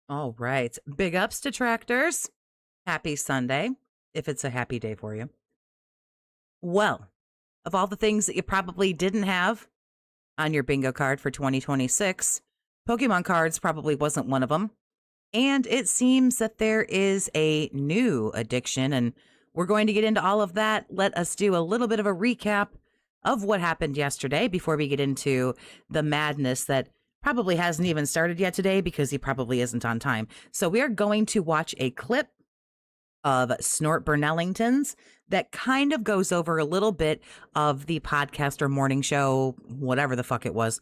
All right. Big ups to tractors. Happy Sunday, if it's a happy day for you. Well, of all the things that you probably didn't have on your bingo card for 2026, Pokemon cards probably wasn't one of them. And it seems that there is a new addiction, and we're going to get into all of that. Let us do a little bit of a recap of what happened yesterday before we get into the madness that probably hasn't even started yet today because he probably isn't on time. So we are going to watch a clip of Snort Burnellington's that kind of goes over a little bit of the podcast or morning show, whatever the fuck it was,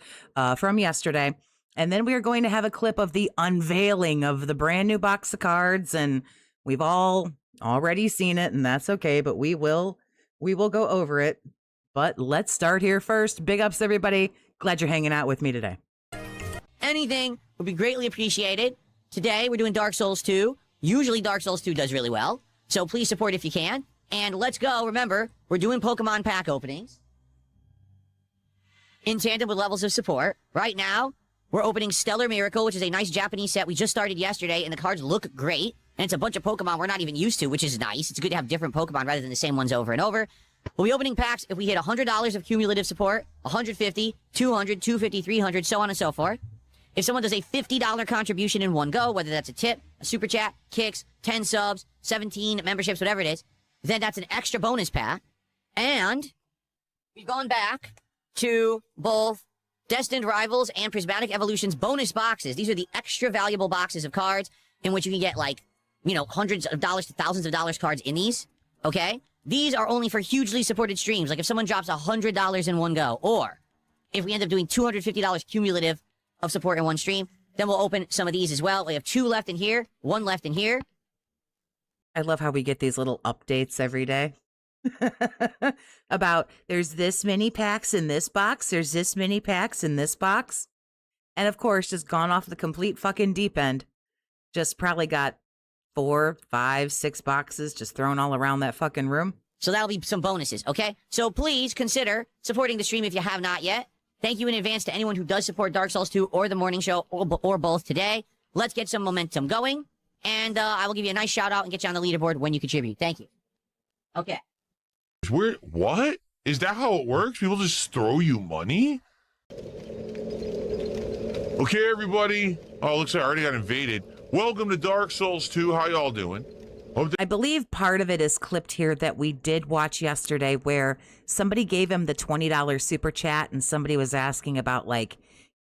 from yesterday. And then we are going to have a clip of the unveiling of the brand new box of cards. And we've all already seen it, and that's okay, but we will go over it. But let's start here first. Big ups, everybody. Glad you're hanging out with me today. Anything would be greatly appreciated. Today, we're doing Dark Souls 2. Usually, Dark Souls 2 does really well. So please support if you can. And let's go. Remember, we're doing Pokemon pack openings in tandem with levels of support. Right now, we're opening Stellar Miracle, which is a nice Japanese set we just started yesterday, and the cards look great. And it's a bunch of Pokemon we're not even used to, which is nice. It's good to have different Pokemon rather than the same ones over and over. We'll be opening packs if we hit $100 of cumulative support, $150, $200, $250, $300, so on and so forth. If someone does a $50 contribution in one go, whether that's a tip, a super chat, kicks, 10 subs, 17 memberships, whatever it is, then that's an extra bonus pack. And we've gone back to both Destined Rivals and Prismatic Evolution's bonus boxes. These are the extra valuable boxes of cards in which you can get, like, you know, hundreds of dollars to thousands of dollars cards in these, okay? These are only for hugely supported streams, like if someone drops $100 in one go, or if we end up doing $250 cumulative of support in one stream, then we'll open some of these as well. We have 2 left in here, 1 left in here. I love how we get these little updates every day about there's this many packs in this box, there's this many packs in this box. And of course, just gone off the complete fucking deep end. Just probably got 4, 5, 6 boxes just thrown all around that fucking room. So that'll be some bonuses, okay? So please consider supporting the stream if you have not yet. Thank you in advance to anyone who does support Dark Souls 2 or the morning show or both today. Let's get some momentum going. And I will give you a nice shout out and get you on the leaderboard when you contribute. Thank you. Okay. What? Is that how it works? People just throw you money? Okay, everybody. Oh, looks like I already got invaded. Welcome to Dark Souls 2. How y'all doing? I believe part of it is clipped here that we did watch yesterday where somebody gave him the $20 super chat and somebody was asking about like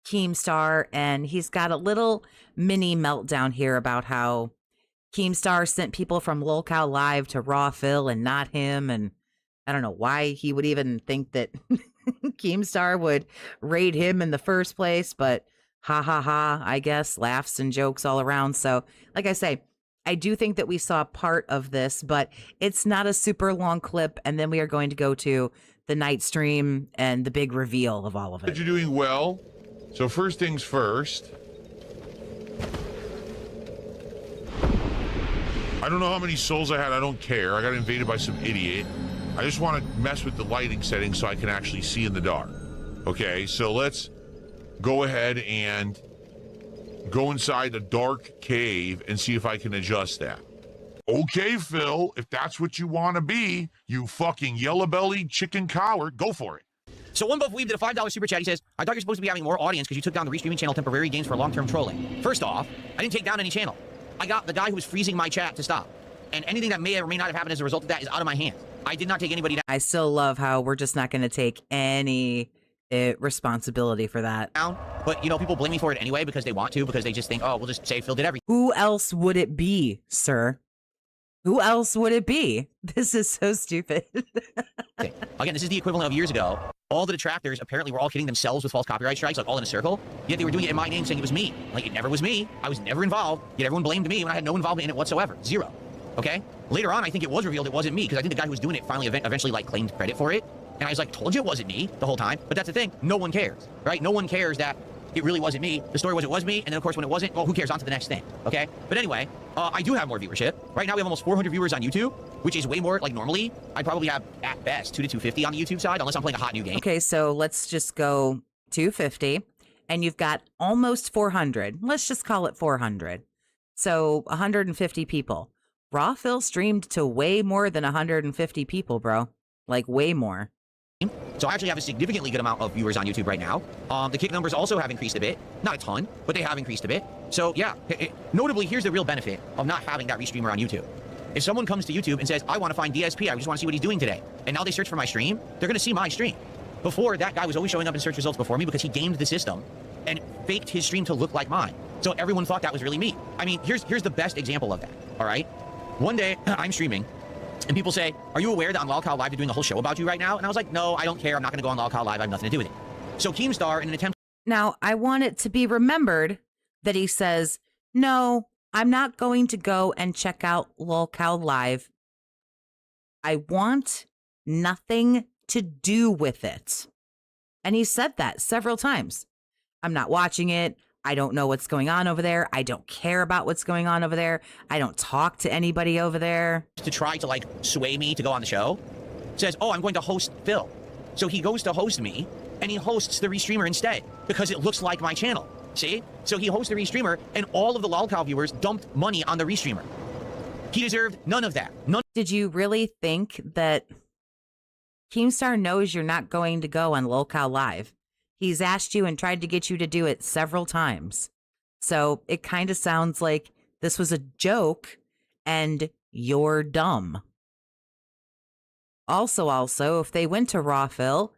Keemstar, and he's got a little mini meltdown here about how Keemstar sent people from LolCow Live to Raw Phil and not him, and I don't know why he would even think that Keemstar would raid him in the first place, but ha ha ha, I guess, laughs and jokes all around. So like I say, I do think that we saw part of this, but it's not a super long clip. And then we are going to go to the night stream and the big reveal of all of it. You're doing well. So first things first. I don't know how many souls I had. I don't care. I got invaded by some idiot. I just want to mess with the lighting settings so I can actually see in the dark. Okay, so let's go ahead and go inside a dark cave and see if I can adjust that. Okay, Phil, if that's what you want to be, you fucking yellow-bellied chicken coward, go for it. So One Buff Weeb did a $5 super chat. He says, I thought you're supposed to be having more audience because you took down the restreaming channel Temporary Games for long-term trolling. First off, I didn't take down any channel. I got the guy who was freezing my chat to stop. And anything that may or may not have happened as a result of that is out of my hands. I did not take anybody down. I still love how we're just not going to take any responsibility for that. But, you know, people blame me for it anyway because they want to, because they just think, oh, we'll just say Phil did everything. Who else would it be, sir? Who else would it be? This is so stupid. Again, this is the equivalent of years ago. All the detractors apparently were all kidding themselves with false copyright strikes, like all in a circle. Yet they were doing it in my name, saying it was me. Like, it never was me. I was never involved. Yet everyone blamed me when I had no involvement in it whatsoever. Zero. Okay? Later on, I think it was revealed it wasn't me, because I think the guy who was doing it finally eventually, like, claimed credit for it. And I was like, told you it wasn't me the whole time. But that's the thing. No one cares, right? No one cares that it really wasn't me. The story was it was me. And then, of course, when it wasn't, well, who cares? On to the next thing. Okay? But anyway, I do have more viewership. Right now, we have almost 400 viewers on YouTube, which is way more. Like, normally, I'd probably have, at best, 2 to 250 on the YouTube side, unless I'm playing a hot new game. Okay, so let's just go 250. And you've got almost 400. Let's just call it 400. So 150 people. Raw Phil streamed to way more than 150 people, bro. Like way more. So I actually have a significantly good amount of viewers on YouTube right now. The kick numbers also have increased a bit. Not a ton, but they have increased a bit. So yeah, notably, here's the real benefit of not having that restreamer on YouTube. If someone comes to YouTube and says, I want to find DSP, I just want to see what he's doing today, and now they search for my stream, they're going to see my stream. Before, that guy was always showing up in search results before me because he gamed the system and faked his stream to look like mine. So everyone thought that was really me. I mean, here's the best example of that, all right? One day, I'm streaming, and people say, are you aware that on Lolcow Live they're doing a whole show about you right now? And I was like, no, I don't care. I'm not going to go on Lolcow Live. I have nothing to do with it. So Keemstar, in an attempt... Now, I want it to be remembered that he says, no, I'm not going to go and check out Lolcow Live. I want nothing to do with it. And he said that several times. I'm not watching it. I don't know what's going on over there. I don't care about what's going on over there. I don't talk to anybody over there. To try to, like, sway me to go on the show, says, oh, I'm going to host Phil. So he goes to host me, and he hosts the restreamer instead, because it looks like my channel. See? So he hosts the restreamer, and all of the Lolcow viewers dumped money on the restreamer. He deserved none of that. None. Did you really think that Keemstar knows you're not going to go on Lolcow Live? He's asked you and tried to get you to do it several times. So it kind of sounds like this was a joke and you're dumb. Also, if they went to Raw Phil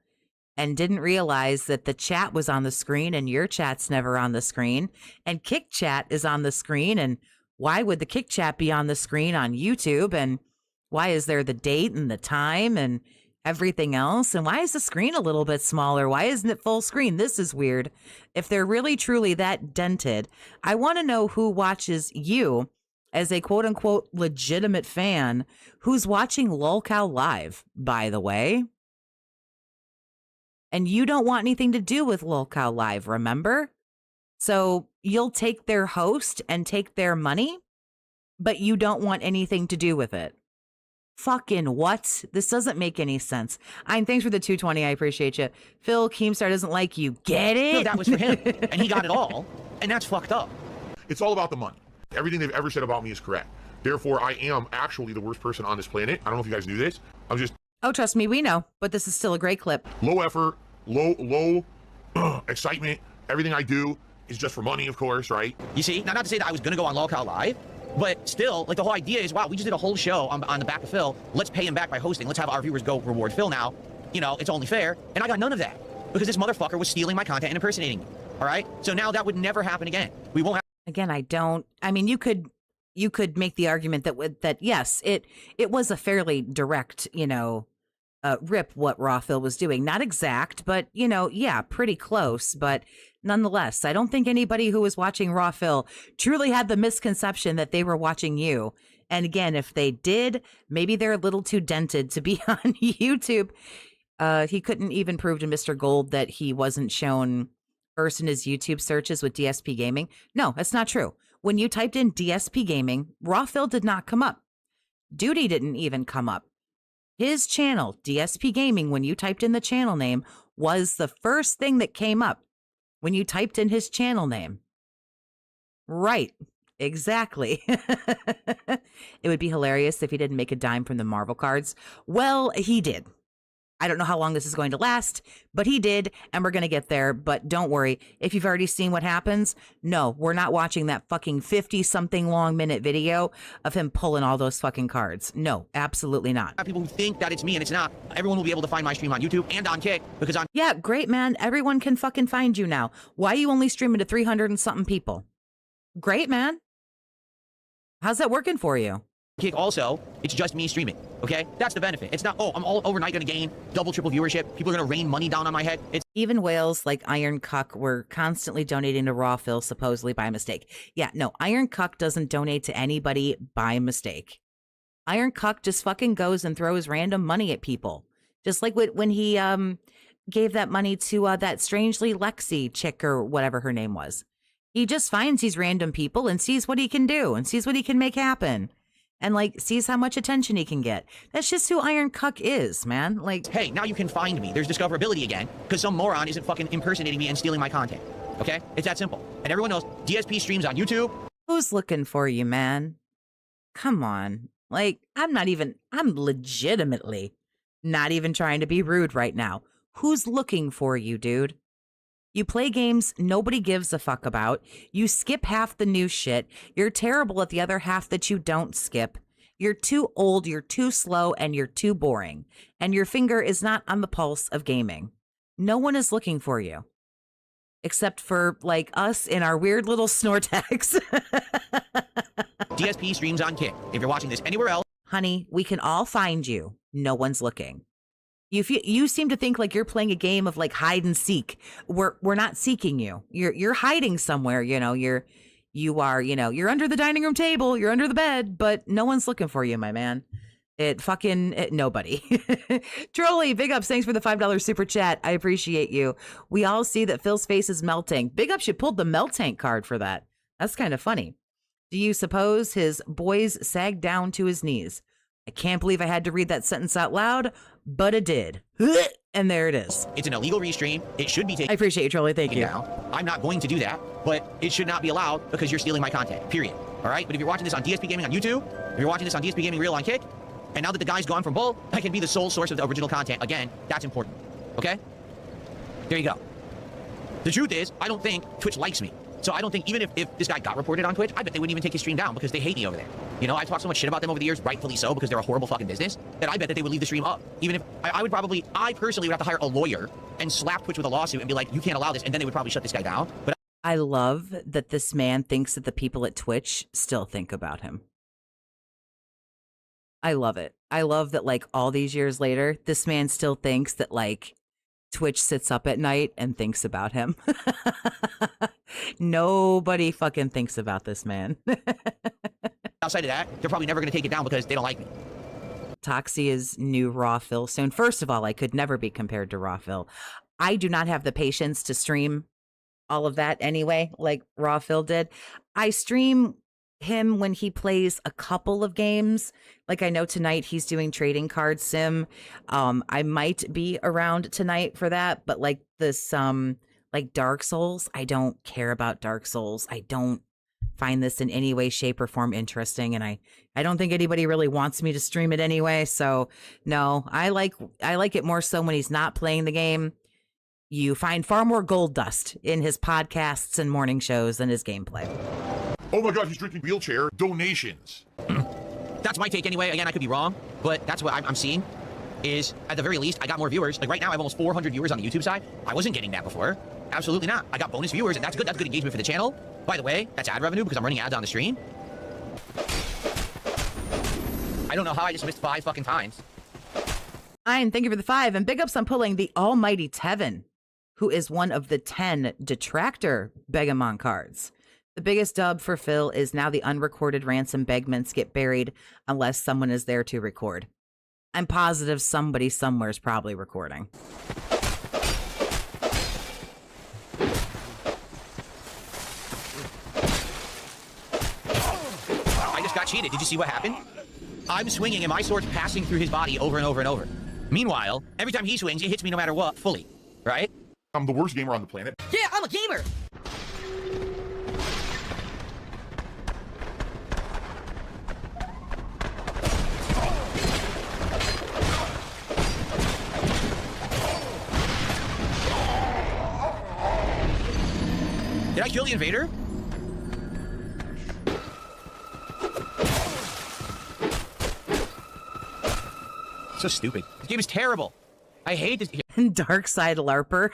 and didn't realize that the chat was on the screen and your chat's never on the screen and Kick Chat is on the screen, and why would the Kick Chat be on the screen on YouTube, and why is there the date and the time and everything else, and why is the screen a little bit smaller? Why isn't it full screen? This is weird. If they're really truly that dented, I want to know who watches you as a quote unquote legitimate fan who's watching Lolcow Live, by the way. And you don't want anything to do with Lolcow Live, remember? So you'll take their host and take their money, but you don't want anything to do with it. Fucking what? This doesn't make any sense. Thanks for the 220. I appreciate you. Phil Keemstar doesn't like you. Get it? No, that was for him. And he got it all. And that's fucked up. It's all about the money. Everything they've ever said about me is correct. Therefore, I am actually the worst person on this planet. I don't know if you guys knew this. I'm just... Oh, trust me, we know. But this is still a great clip. Low effort, low excitement. Everything I do is just for money, of course, right? You see? Now, not to say that I was going to go on Lolcow Live, but still, like, the whole idea is, wow, we just did a whole show on the back of Phil. Let's pay him back by hosting. Let's have our viewers go reward Phil now. You know, it's only fair. And I got none of that because this motherfucker was stealing my content and impersonating me. All right? So now that would never happen again. We won't have... Again, I mean, you could make the argument that yes, it was a fairly direct, rip what Raw Phil was doing. Not exact, but, yeah, pretty close. But nonetheless, I don't think anybody who was watching Raw Phil truly had the misconception that they were watching you. And again, if they did, maybe they're a little too dented to be on YouTube. He couldn't even prove to Mr. Gold that he wasn't shown first in his YouTube searches with DSP Gaming. No, that's not true. When you typed in DSP Gaming, Raw Phil did not come up. Duty didn't even come up. His channel, DSP Gaming, when you typed in the channel name, was the first thing that came up when you typed in his channel name. Right. Exactly. It would be hilarious if he didn't make a dime from the Marvel cards. Well, he did. I don't know how long this is going to last, but he did, and we're going to get there. But don't worry, if you've already seen what happens, no, we're not watching that fucking 50-something long minute video of him pulling all those fucking cards. No, absolutely not. People who think that it's me and it's not. Everyone will be able to find my stream on YouTube and on Kick because on... Yeah, great, man. Everyone can fucking find you now. Why are you only streaming to 300 and something people? Great, man. How's that working for you? Kick also, it's just me streaming, okay? That's the benefit. It's not, oh, I'm all overnight going to gain double, triple viewership. People are going to rain money down on my head. It's... Even whales like Iron Cuck were constantly donating to Raw Phil, supposedly by mistake. Yeah, no, Iron Cuck doesn't donate to anybody by mistake. Iron Cuck just fucking goes and throws random money at people. Just like when he gave that money to that strangely Lexi chick or whatever her name was. He just finds these random people and sees what he can do and sees what he can make happen. And, like, sees how much attention he can get. That's just who Iron Cuck is, man. Like, hey, now you can find me. There's discoverability again, because some moron isn't fucking impersonating me and stealing my content. Okay? It's that simple. And everyone knows DSP streams on YouTube. Who's looking for you, man? Come on. Like, I'm legitimately not even trying to be rude right now. Who's looking for you, dude? You play games nobody gives a fuck about. You skip half the new shit. You're terrible at the other half that you don't skip. You're too old, you're too slow, and you're too boring. And your finger is not on the pulse of gaming. No one is looking for you. Except for, like, us in our weird little Snortex. DSP streams on Kick. If you're watching this anywhere else, Honey, we can all find you. No one's looking. You seem to think like you're playing a game of like hide and seek. We're not seeking you. You're hiding somewhere, you know. You're under the dining room table, you're under the bed, but no one's looking for you, my man. Nobody. Trolley, big ups. Thanks for the $5 super chat. I appreciate you. We all see that Phil's face is melting. Big ups, you pulled the melt tank card for that. That's kind of funny. Do you suppose his boys sagged down to his knees? I can't believe I had to read that sentence out loud, but it did. And there it is. it's an illegal restream. It should be I taken appreciate you, Trolley. Thank you. down. I'm not going to do that, but it should not be allowed because you're stealing my content, period. All right? But if you're watching this on DSP Gaming on YouTube, if you're watching this on DSP Gaming Real on Kick, and now that the guy's gone from Bull, I can be the sole source of the original content. Again, that's important. Okay? There you go. The truth is, I don't think Twitch likes me. So I don't think, even if this guy got reported on Twitch, I bet they wouldn't even take his stream down because they hate me over there. You know, I've talked so much shit about them over the years, rightfully so, because they're a horrible fucking business, that I bet that they would leave the stream up. Even if, I personally would have to hire a lawyer and slap Twitch with a lawsuit and be like, you can't allow this, and then they would probably shut this guy down. But I love that this man thinks that the people at Twitch still think about him. I love it. I love that, like, all these years later, this man still thinks that, like, Twitch sits up at night and thinks about him. Nobody fucking thinks about this man. outside of that, they're probably never going to take it down because they don't like me. Toxie is new Raw Phil soon. First of all, I could never be compared to Raw Phil. I do not have the patience to stream all of that anyway, like Raw Phil did. I stream him when he plays a couple of games. Like, I know tonight he's doing trading card sim. I might be around tonight for that, but like this, like Dark Souls, I don't care about Dark Souls. I don't find this in any way, shape, or form interesting, and I don't think anybody really wants me to stream it anyway. So no, I like it more so when he's not playing the game. You find far more gold dust in his podcasts and morning shows than his gameplay. Oh my god, he's drinking wheelchair donations. That's my take anyway. Again, I could be wrong, but that's what I'm seeing. Is at the very least, I got more viewers. Like right now, I have almost 400 viewers on the YouTube side. I wasn't getting that before. Absolutely not. I got bonus viewers, and that's good. That's good engagement for the channel. By the way, that's ad revenue because I'm running ads on the stream. I don't know how I just missed 5 fucking times. Thank you for the 5, and big ups on pulling the almighty Tevin, who is one of the 10 detractor Begamon cards. The biggest dub for Phil is now the unrecorded ransom begments get buried unless someone is there to record. I'm positive somebody somewhere is probably recording. I just got cheated. Did you see what happened? I'm swinging and my sword's passing through his body over and over and over. Meanwhile, every time he swings, it hits me no matter what, fully. Right? I'm the worst gamer on the planet. Yeah, I'm a gamer! Did I kill the invader? So stupid. This game is terrible. I hate this. Dark Side LARPer.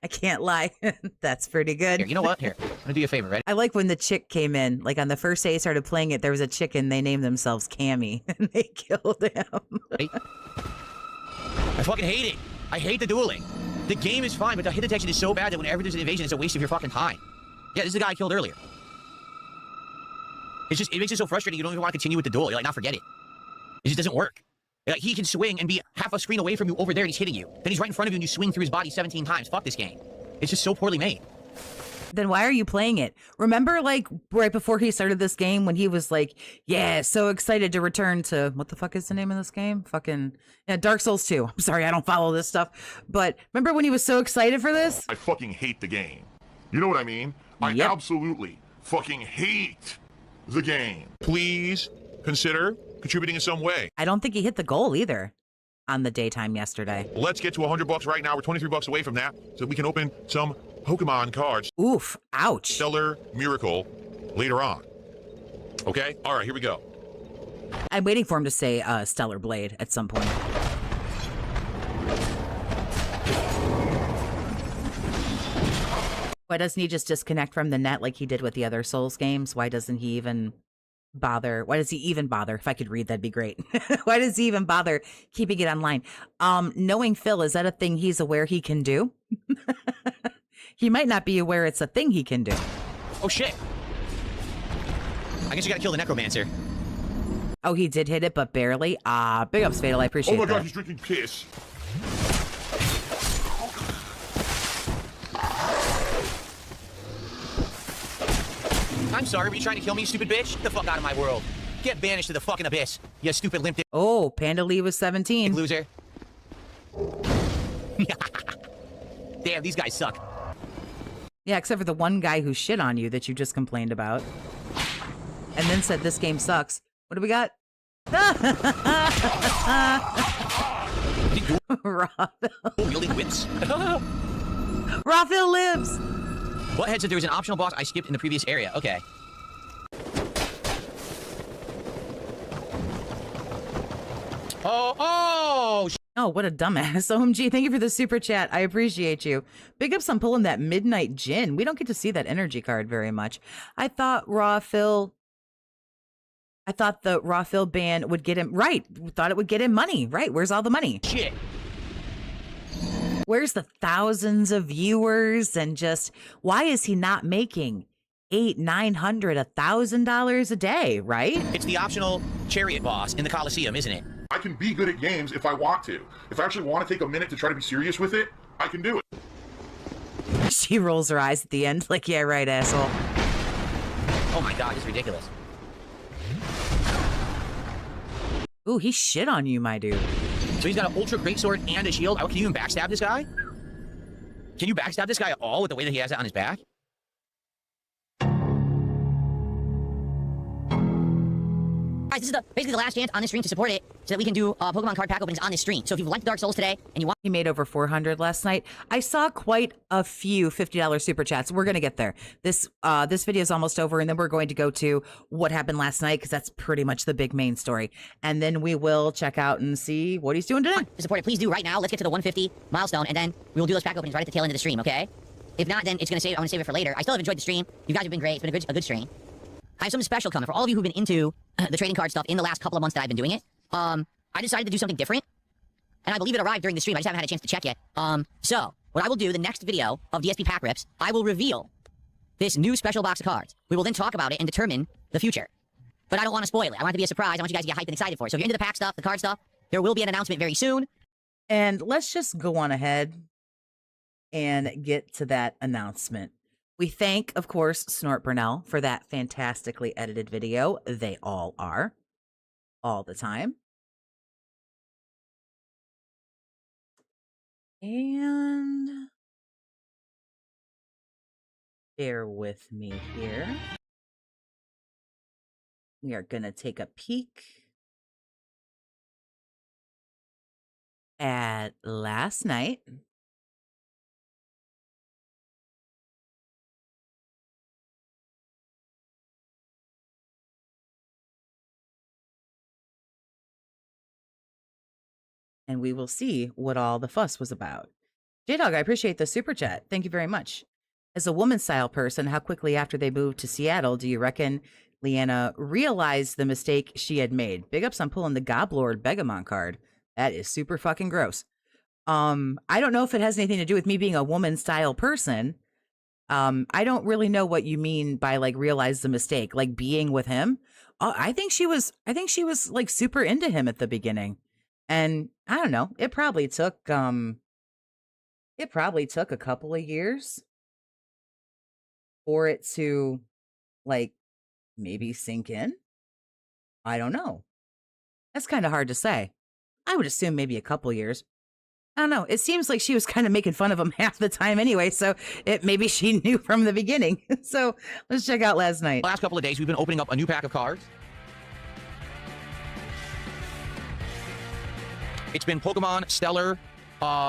I can't lie. That's pretty good. Here, you know what? Here, I'm gonna do you a favor, right? I like when the chick came in. Like on the first day I started playing it, there was a chicken. They named themselves Cammy, and they killed him. Right? I fucking hate it. I hate the dueling. The game is fine, but the hit detection is so bad that whenever there's an invasion, it's a waste of your fucking time. Yeah, this is the guy I killed earlier. It makes it so frustrating. You don't even want to continue with the duel. You're like, nah, forget it. It just doesn't work. Like, he can swing and be half a screen away from you over there, and he's hitting you. Then he's right in front of you, and you swing through his body 17 times. Fuck this game. It's just so poorly made. Then why are you playing it? Remember, like, right before he started this game when he was like, yeah, so excited to return to, what the fuck is the name of this game? Fucking, yeah, Dark Souls 2. I'm sorry, I don't follow this stuff. But remember when he was so excited for this? I fucking hate the game. You know what I mean? I Yep. absolutely fucking hate the game. Please consider contributing in some way. I don't think he hit the goal either on the daytime yesterday. Let's get to $100 right now. We're 23 bucks away from that, so we can open some Pokemon cards. Oof. Ouch. Stellar Miracle later on. Okay? All right, here we go. I'm waiting for him to say Stellar Blade at some point. Why doesn't he just disconnect from the net like he did with the other Souls games? Why doesn't he even bother? Why does he even bother? If I could read, that'd be great. Why does he even bother keeping it online? Knowing Phil, is that a thing he's aware he can do? He might not be aware it's a thing he can do. Oh shit! I guess you gotta kill the Necromancer. Oh, he did hit it, but barely. Big ups, Fatal. I appreciate Oh my that. god, he's drinking piss. I'm sorry, were you trying to kill me, you stupid bitch? Get the fuck out of my world. Get banished to the fucking abyss, you stupid limp dick Oh, Panda Lee was 17. loser. Damn, these guys suck. Yeah, except for the one guy who shit on you that you just complained about. And then said this game sucks. What do we got? Raphael. Wielding whips. Raphael lives! What head said there was an optional boss I skipped in the previous area? Okay. Oh, Oh, what a dumbass. OMG, thank you for the super chat. I appreciate you. Big ups on pulling that Midnight Gin. We don't get to see that energy card very much. I thought the Raw Phil ban would get him, right, thought it would get him money. Right, where's all the money? shit. Where's the thousands of viewers and just, why is he not making $800, $900, $1,000 a day, right? It's the optional chariot boss in the Colosseum, isn't it? I can be good at games if I want to. If I actually want to take a minute to try to be serious with it, I can do it. She rolls her eyes at the end like, yeah, right, asshole. Oh my god, it's ridiculous. Ooh, he shit on you, my dude. So he's got an ultra greatsword and a shield. Oh, can you even backstab this guy? Can you backstab this guy at all with the way that he has it on his back? Guys, this is basically the last chance on this stream to support it so that we can do Pokemon card pack openings on this stream. So if you've liked Dark Souls today and you want... He made over 400 last night. I saw quite a few $50 super chats. We're going to get there. This video is almost over, and then we're going to go to what happened last night, because that's pretty much the big main story. And then we will check out and see what he's doing today. To support it, please do right now. Let's get to the 150 milestone, and then we will do those pack openings right at the tail end of the stream, okay? If not, then it's gonna save. I'm gonna save it for later. I still have enjoyed the stream. You guys have been great. It's been a good stream. I have something special coming for all of you who've been into the trading card stuff in the last couple of months that I've been doing it. I decided to do something different, and I believe it arrived during the stream. I just haven't had a chance to check yet. So what I will do, the next video of DSP pack rips, I will reveal this new special box of cards. We will then talk about it and determine the future. But I don't want to spoil it. I want it to be a surprise. I want you guys to get hyped and excited for it. So if you're into the pack stuff, the card stuff, there will be an announcement very soon. And let's just go on ahead and get to that announcement. We thank, of course, Snort Burnell for that fantastically edited video. They all are, all the time. And bear with me here. We are going to take a peek at last night. And we will see what all the fuss was about. J-Dog, I appreciate the super chat. Thank you very much. As a woman-style person, how quickly after they moved to Seattle do you reckon Leanna realized the mistake she had made? Big ups on pulling the Goblord Begamon card. That is super fucking gross. I don't know if it has anything to do with me being a woman-style person. I don't really know what you mean by like realize the mistake, like being with him. I think she was like super into him at the beginning. And I don't know, it probably took a couple of years for it to like maybe sink in. I don't know. That's kind of hard to say. I would assume maybe a couple years. I don't know. It seems like she was kind of making fun of him half the time anyway, so maybe she knew from the beginning. So let's check out last night. The last couple of days, we've been opening up a new pack of cards. It's been Pokemon Stellar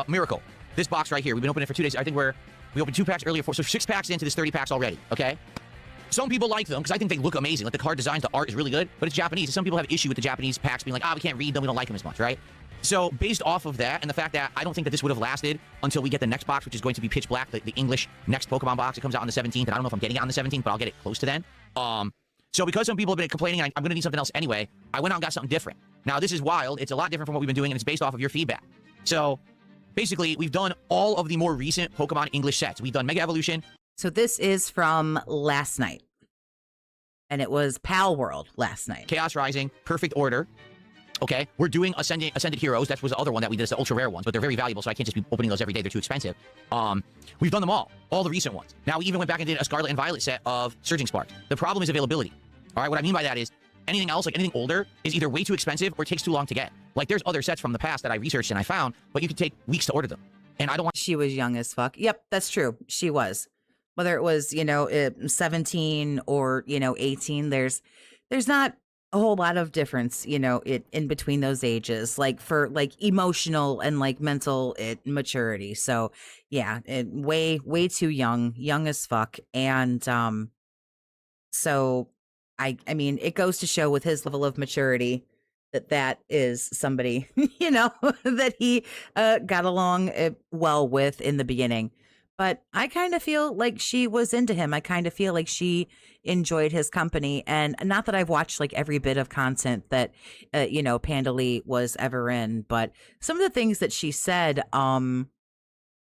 Miracle. This box right here, we've been opening it for 2 days. I think we opened 2 packs earlier, so 6 packs into this 30 packs already, okay? Some people like them because I think they look amazing. Like the card designs, the art is really good, but it's Japanese. Some people have issue with the Japanese packs being like, we can't read them, we don't like them as much, right? So based off of that and the fact that I don't think that this would have lasted until we get the next box, which is going to be Pitch Black, the English next Pokemon box. It comes out on the 17th, and I don't know if I'm getting it on the 17th, but I'll get it close to then. So because some people have been complaining, I'm going to need something else anyway, I went out and got something different. Now, this is wild. It's a lot different from what we've been doing, and it's based off of your feedback. So basically, we've done all of the more recent Pokemon English sets. We've done Mega Evolution. So this is from last night. And it was Pal World last night. Chaos Rising, Perfect Order. Okay, we're doing Ascended Heroes. That was the other one that we did, the ultra rare ones, but they're very valuable, so I can't just be opening those every day. They're too expensive. We've done them all the recent ones. Now, we even went back and did a Scarlet and Violet set of Surging Sparks. The problem is availability. All right, what I mean by that is anything else, like anything older, is either way too expensive or takes too long to get. Like, there's other sets from the past that I researched and I found, but you could take weeks to order them. And I don't want... She was young as fuck. Yep, that's true. She was. Whether it was, 17 or, 18, there's not a whole lot of difference, in between those ages, like for like emotional and like mental maturity. So yeah, way too young as fuck. And so I mean, it goes to show with his level of maturity that is somebody, that he got along well with in the beginning. But I kind of feel like she was into him. I kind of feel like she enjoyed his company. And not that I've watched like every bit of content that, Panda Lee was ever in, but some of the things that she said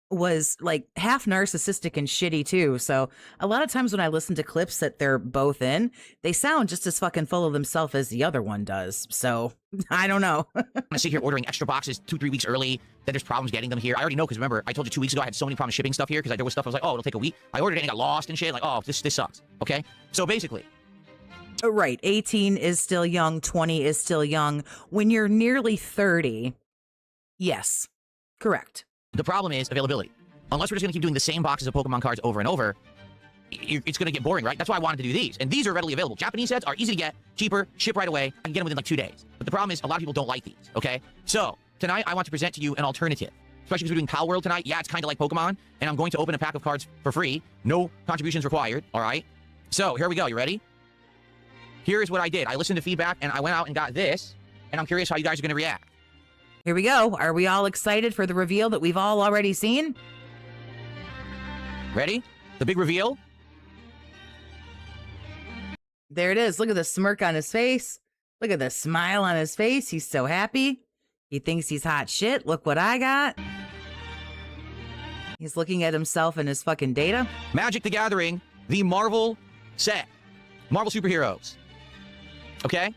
was like half narcissistic and shitty too. So a lot of times when I listen to clips that they're both in, they sound just as fucking full of themselves as the other one does. So I don't know. I sit here ordering extra boxes 2-3 weeks early. Then there's problems getting them here. I already know because remember, I told you 2 weeks ago I had so many problems shipping stuff here because there was stuff I was like, it'll take a week. I ordered it and it got lost and shit. Like, this sucks. Okay? So basically. Right. 18 is still young. 20 is still young. When you're nearly 30, yes. Correct. The problem is availability. Unless we're just going to keep doing the same boxes of Pokemon cards over and over, it's going to get boring, right? That's why I wanted to do these. And these are readily available. Japanese sets are easy to get, cheaper, ship right away. I can get them within like 2 days. But the problem is a lot of people don't like these, okay? So tonight I want to present to you an alternative. Especially because we're doing Pal World tonight. Yeah, it's kind of like Pokemon. And I'm going to open a pack of cards for free. No contributions required, all right? So here we go. You ready? Here is what I did. I listened to feedback and I went out and got this. And I'm curious how you guys are going to react. Here we go. Are we all excited for the reveal that we've all already seen? Ready? The big reveal? There it is. Look at the smirk on his face. Look at the smile on his face. He's so happy. He thinks he's hot shit. Look what I got. He's looking at himself and his fucking data. Magic the Gathering, the Marvel set. Marvel superheroes. Okay?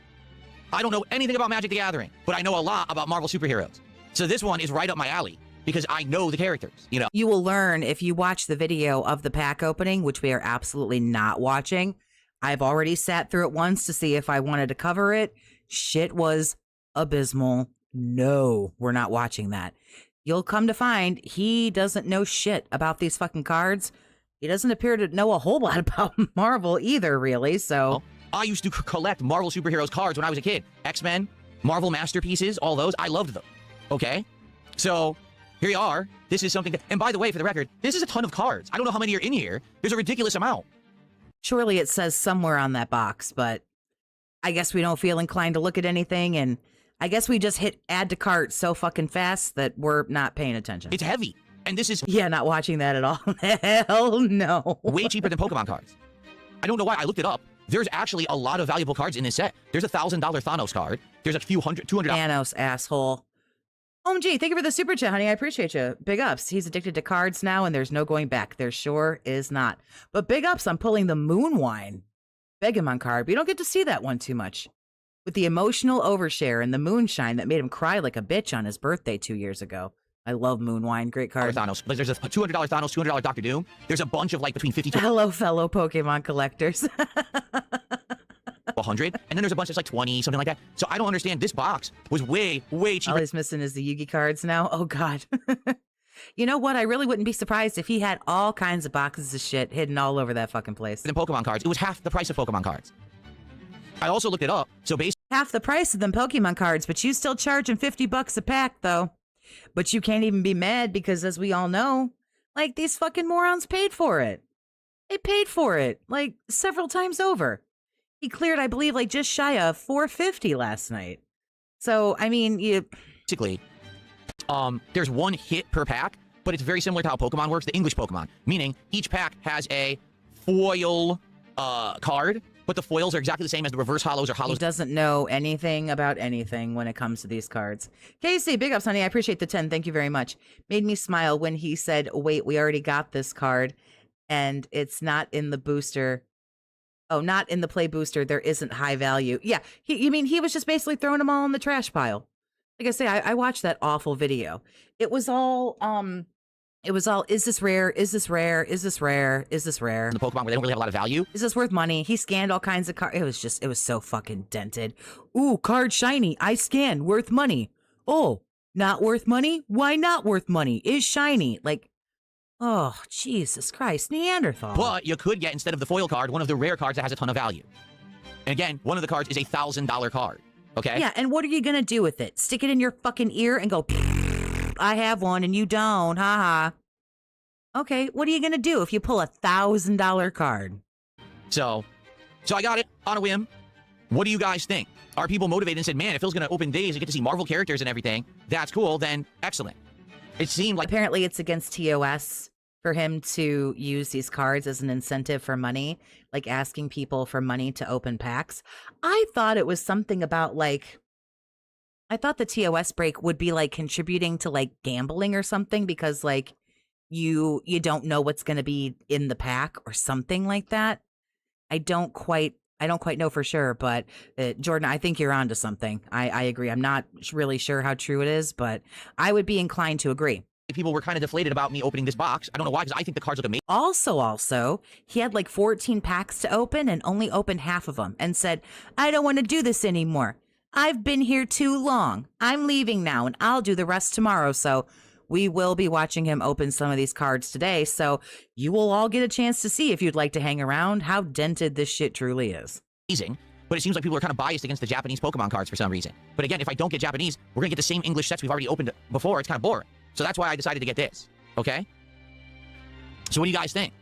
I don't know anything about Magic the Gathering, but I know a lot about Marvel superheroes. So this one is right up my alley because I know the characters, You will learn if you watch the video of the pack opening, which we are absolutely not watching. I've already sat through it once to see if I wanted to cover it. Shit was abysmal. No, we're not watching that. You'll come to find he doesn't know shit about these fucking cards. He doesn't appear to know a whole lot about Marvel either, really, so... I used to collect Marvel superheroes cards when I was a kid. X-Men, Marvel Masterpieces, all those. I loved them. Okay? So, here you are. This is something that... And by the way, for the record, this is a ton of cards. I don't know how many are in here. There's a ridiculous amount. Surely it says somewhere on that box, but I guess we don't feel inclined to look at anything, and I guess we just hit add to cart so fucking fast that we're not paying attention. It's heavy. And this is... Yeah, not watching that at all. Hell no. Way cheaper than Pokemon cards. I don't know why. I looked it up. There's actually a lot of valuable cards in this set. There's a $1,000 Thanos card. There's a few hundred, $200. Thanos, asshole. OMG, thank you for the super chat, honey. I appreciate you. Big ups. He's addicted to cards now, and there's no going back. There sure is not. But big ups, I'm pulling the Moonwine Begamon card. We don't get to see that one too much. With the emotional overshare and the moonshine that made him cry like a bitch on his birthday 2 years ago. I love Moonwine. Great card. Thanos. Like, there's a $200 Thanos, $200 Doctor Doom. There's a bunch of like between 50 to... Hello, fellow Pokemon collectors. 100, and then there's a bunch that's like 20, something like that. So I don't understand. This box was way All cheaper he's missing is the Yugi cards now. Oh, God. You know what? I really wouldn't be surprised if he had all kinds of boxes of shit hidden all over that fucking place. than Pokemon cards. It was half the price of Pokemon cards. I also looked it up. So basically, Half the price of them Pokemon cards, but you still charging $50 a pack, though. But you can't even be mad because, as we all know, like, these fucking morons paid for it. They paid for it, like, several times over. He cleared, I believe, like, just shy of $450 last night. So, I mean, there's one hit per pack, but it's very similar to how Pokemon works, the English Pokemon. Meaning, each pack has a foil card, but the foils are exactly the same as the reverse hollows or he hollows. doesn't know anything about anything when it comes to these cards. Casey, big ups, honey. I appreciate the 10. Thank you very much. Made me smile when he said, wait, we already got this card, and it's not in the booster. Oh, not in the play booster. There isn't high value. Yeah, you mean he was just basically throwing them all in the trash pile. Like I say, I watched that awful video. It was all, is this rare? Is this rare? Is this rare? Is this rare? The Pokemon where they don't really have a lot of value. Is this worth money? He scanned all kinds of cards. It was so fucking dented. Ooh, card shiny. I scan. Worth money. Oh, not worth money? Why not worth money? Is shiny. Like, oh, Jesus Christ. Neanderthal. But you could get, instead of the foil card, one of the rare cards that has a ton of value. And again, one of the cards is a $1,000 card. Okay? Yeah, and what are you going to do with it? Stick it in your fucking ear and go, I have one and you don't. Ha ha. Okay, what are you going to do if you pull a $1,000 card? So I got it on a whim. What do you guys think? Are people motivated and said, man, if Phil's going to open days and get to see Marvel characters and everything, that's cool, then excellent. It seemed like Apparently it's against TOS for him to use these cards as an incentive for money, like asking people for money to open packs. I thought it was something about I thought the TOS break would be like contributing to like gambling or something because like you don't know what's going to be in the pack or something like that. I don't quite know for sure, but Jordan, I think you're onto something. I agree. I'm not really sure how true it is, but I would be inclined to agree. people were kind of deflated about me opening this box. I don't know why, because I think the cards look amazing. Also, he had like 14 packs to open and only opened half of them and said, I don't want to do this anymore. I've been here too long. I'm leaving now and I'll do the rest tomorrow. So we will be watching him open some of these cards today. So you will all get a chance to see, if you'd like to hang around, how dented this shit truly is. But it seems like people are kind of biased against the Japanese Pokemon cards for some reason. But again, if I don't get Japanese, we're going to get the same English sets we've already opened before. It's kind of boring. So that's why I decided to get this. Okay? So what do you guys think?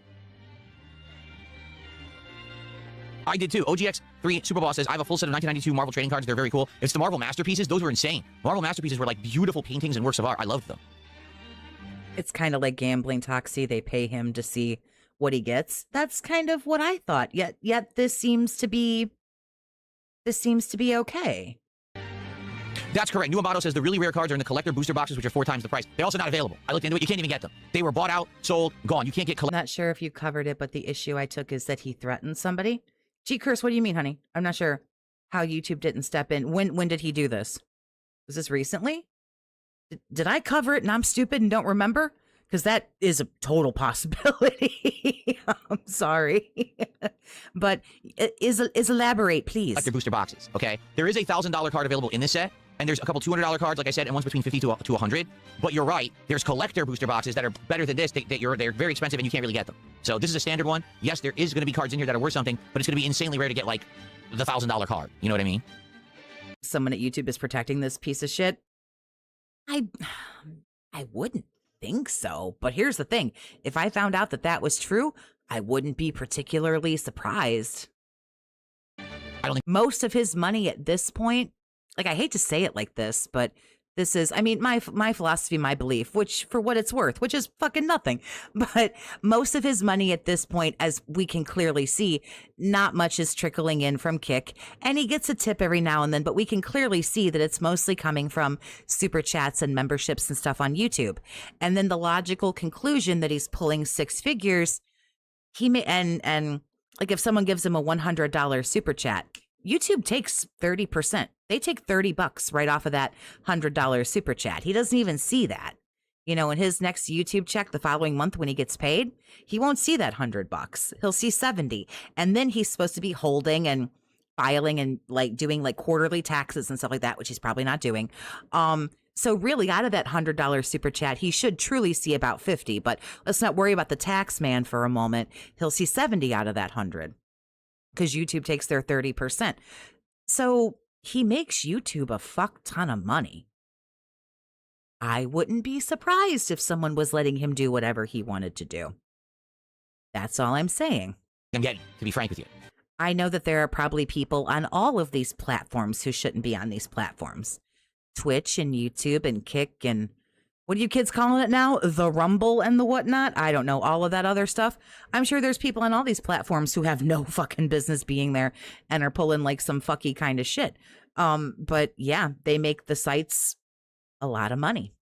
I did too. OGX3 Super Boss says, I have a full set of 1992 Marvel trading cards. They're very cool. It's the Marvel Masterpieces. Those were insane. Marvel Masterpieces were like beautiful paintings and works of art. I loved them. It's kind of like gambling, Toxie. They pay him to see what he gets. That's kind of what I thought. Yet this seems to be okay. That's correct. New Amato says the really rare cards are in the collector booster boxes, which are 4 times the price. They're also not available. I looked into it. You can't even get them. They were bought out, sold, gone. You can't get I'm not sure if you covered it, but the issue I took is that he threatened somebody. G-Curse, what do you mean, honey? I'm not sure how YouTube didn't step in. When did he do this? Was this recently? Did I cover it and I'm stupid and don't remember? Because that is a total possibility. I'm sorry. But is elaborate, please. collector booster boxes, okay? There is a $1,000 card available in this set, and there's a couple $200 cards, like I said, and one's between 50 to 100. But you're right. There's collector booster boxes that are better than this. They're very expensive, and you can't really get them. So this is a standard one. Yes, there is going to be cards in here that are worth something, but it's going to be insanely rare to get, like, the $1,000 card. You know what I mean? Someone at YouTube is protecting this piece of shit. I wouldn't think so. But here's the thing. If I found out that that was true, I wouldn't be particularly surprised. I don't think Most of his money at this point, like, I hate to say it like this, but this is, I mean, my philosophy, my belief, which for what it's worth, which is fucking nothing. But most of his money at this point, as we can clearly see, not much is trickling in from Kick. And he gets a tip every now and then, but we can clearly see that it's mostly coming from super chats and memberships and stuff on YouTube. And then the logical conclusion that he's pulling 6 figures, he may, and like if someone gives him a $100 super chat, YouTube takes 30%. They take $30 right off of that $100 super chat. He doesn't even see that. You know, in his next YouTube check the following month when he gets paid, he won't see that $100. He'll see 70. And then he's supposed to be holding and filing and like doing like quarterly taxes and stuff like that, which he's probably not doing. So really out of that $100 super chat, he should truly see about 50, but let's not worry about the tax man for a moment. He'll see 70 out of that 100 because YouTube takes their 30%. So he makes YouTube a fuck ton of money. I wouldn't be surprised if someone was letting him do whatever he wanted to do. That's all I'm saying. I'm getting, to be frank with you. I know that there are probably people on all of these platforms who shouldn't be on these platforms. Twitch and YouTube and Kick and what are you kids calling it now? The Rumble and the whatnot? I don't know, all of that other stuff. I'm sure there's people on all these platforms who have no fucking business being there and are pulling like some fucky kind of shit. But yeah, they make the sites a lot of money.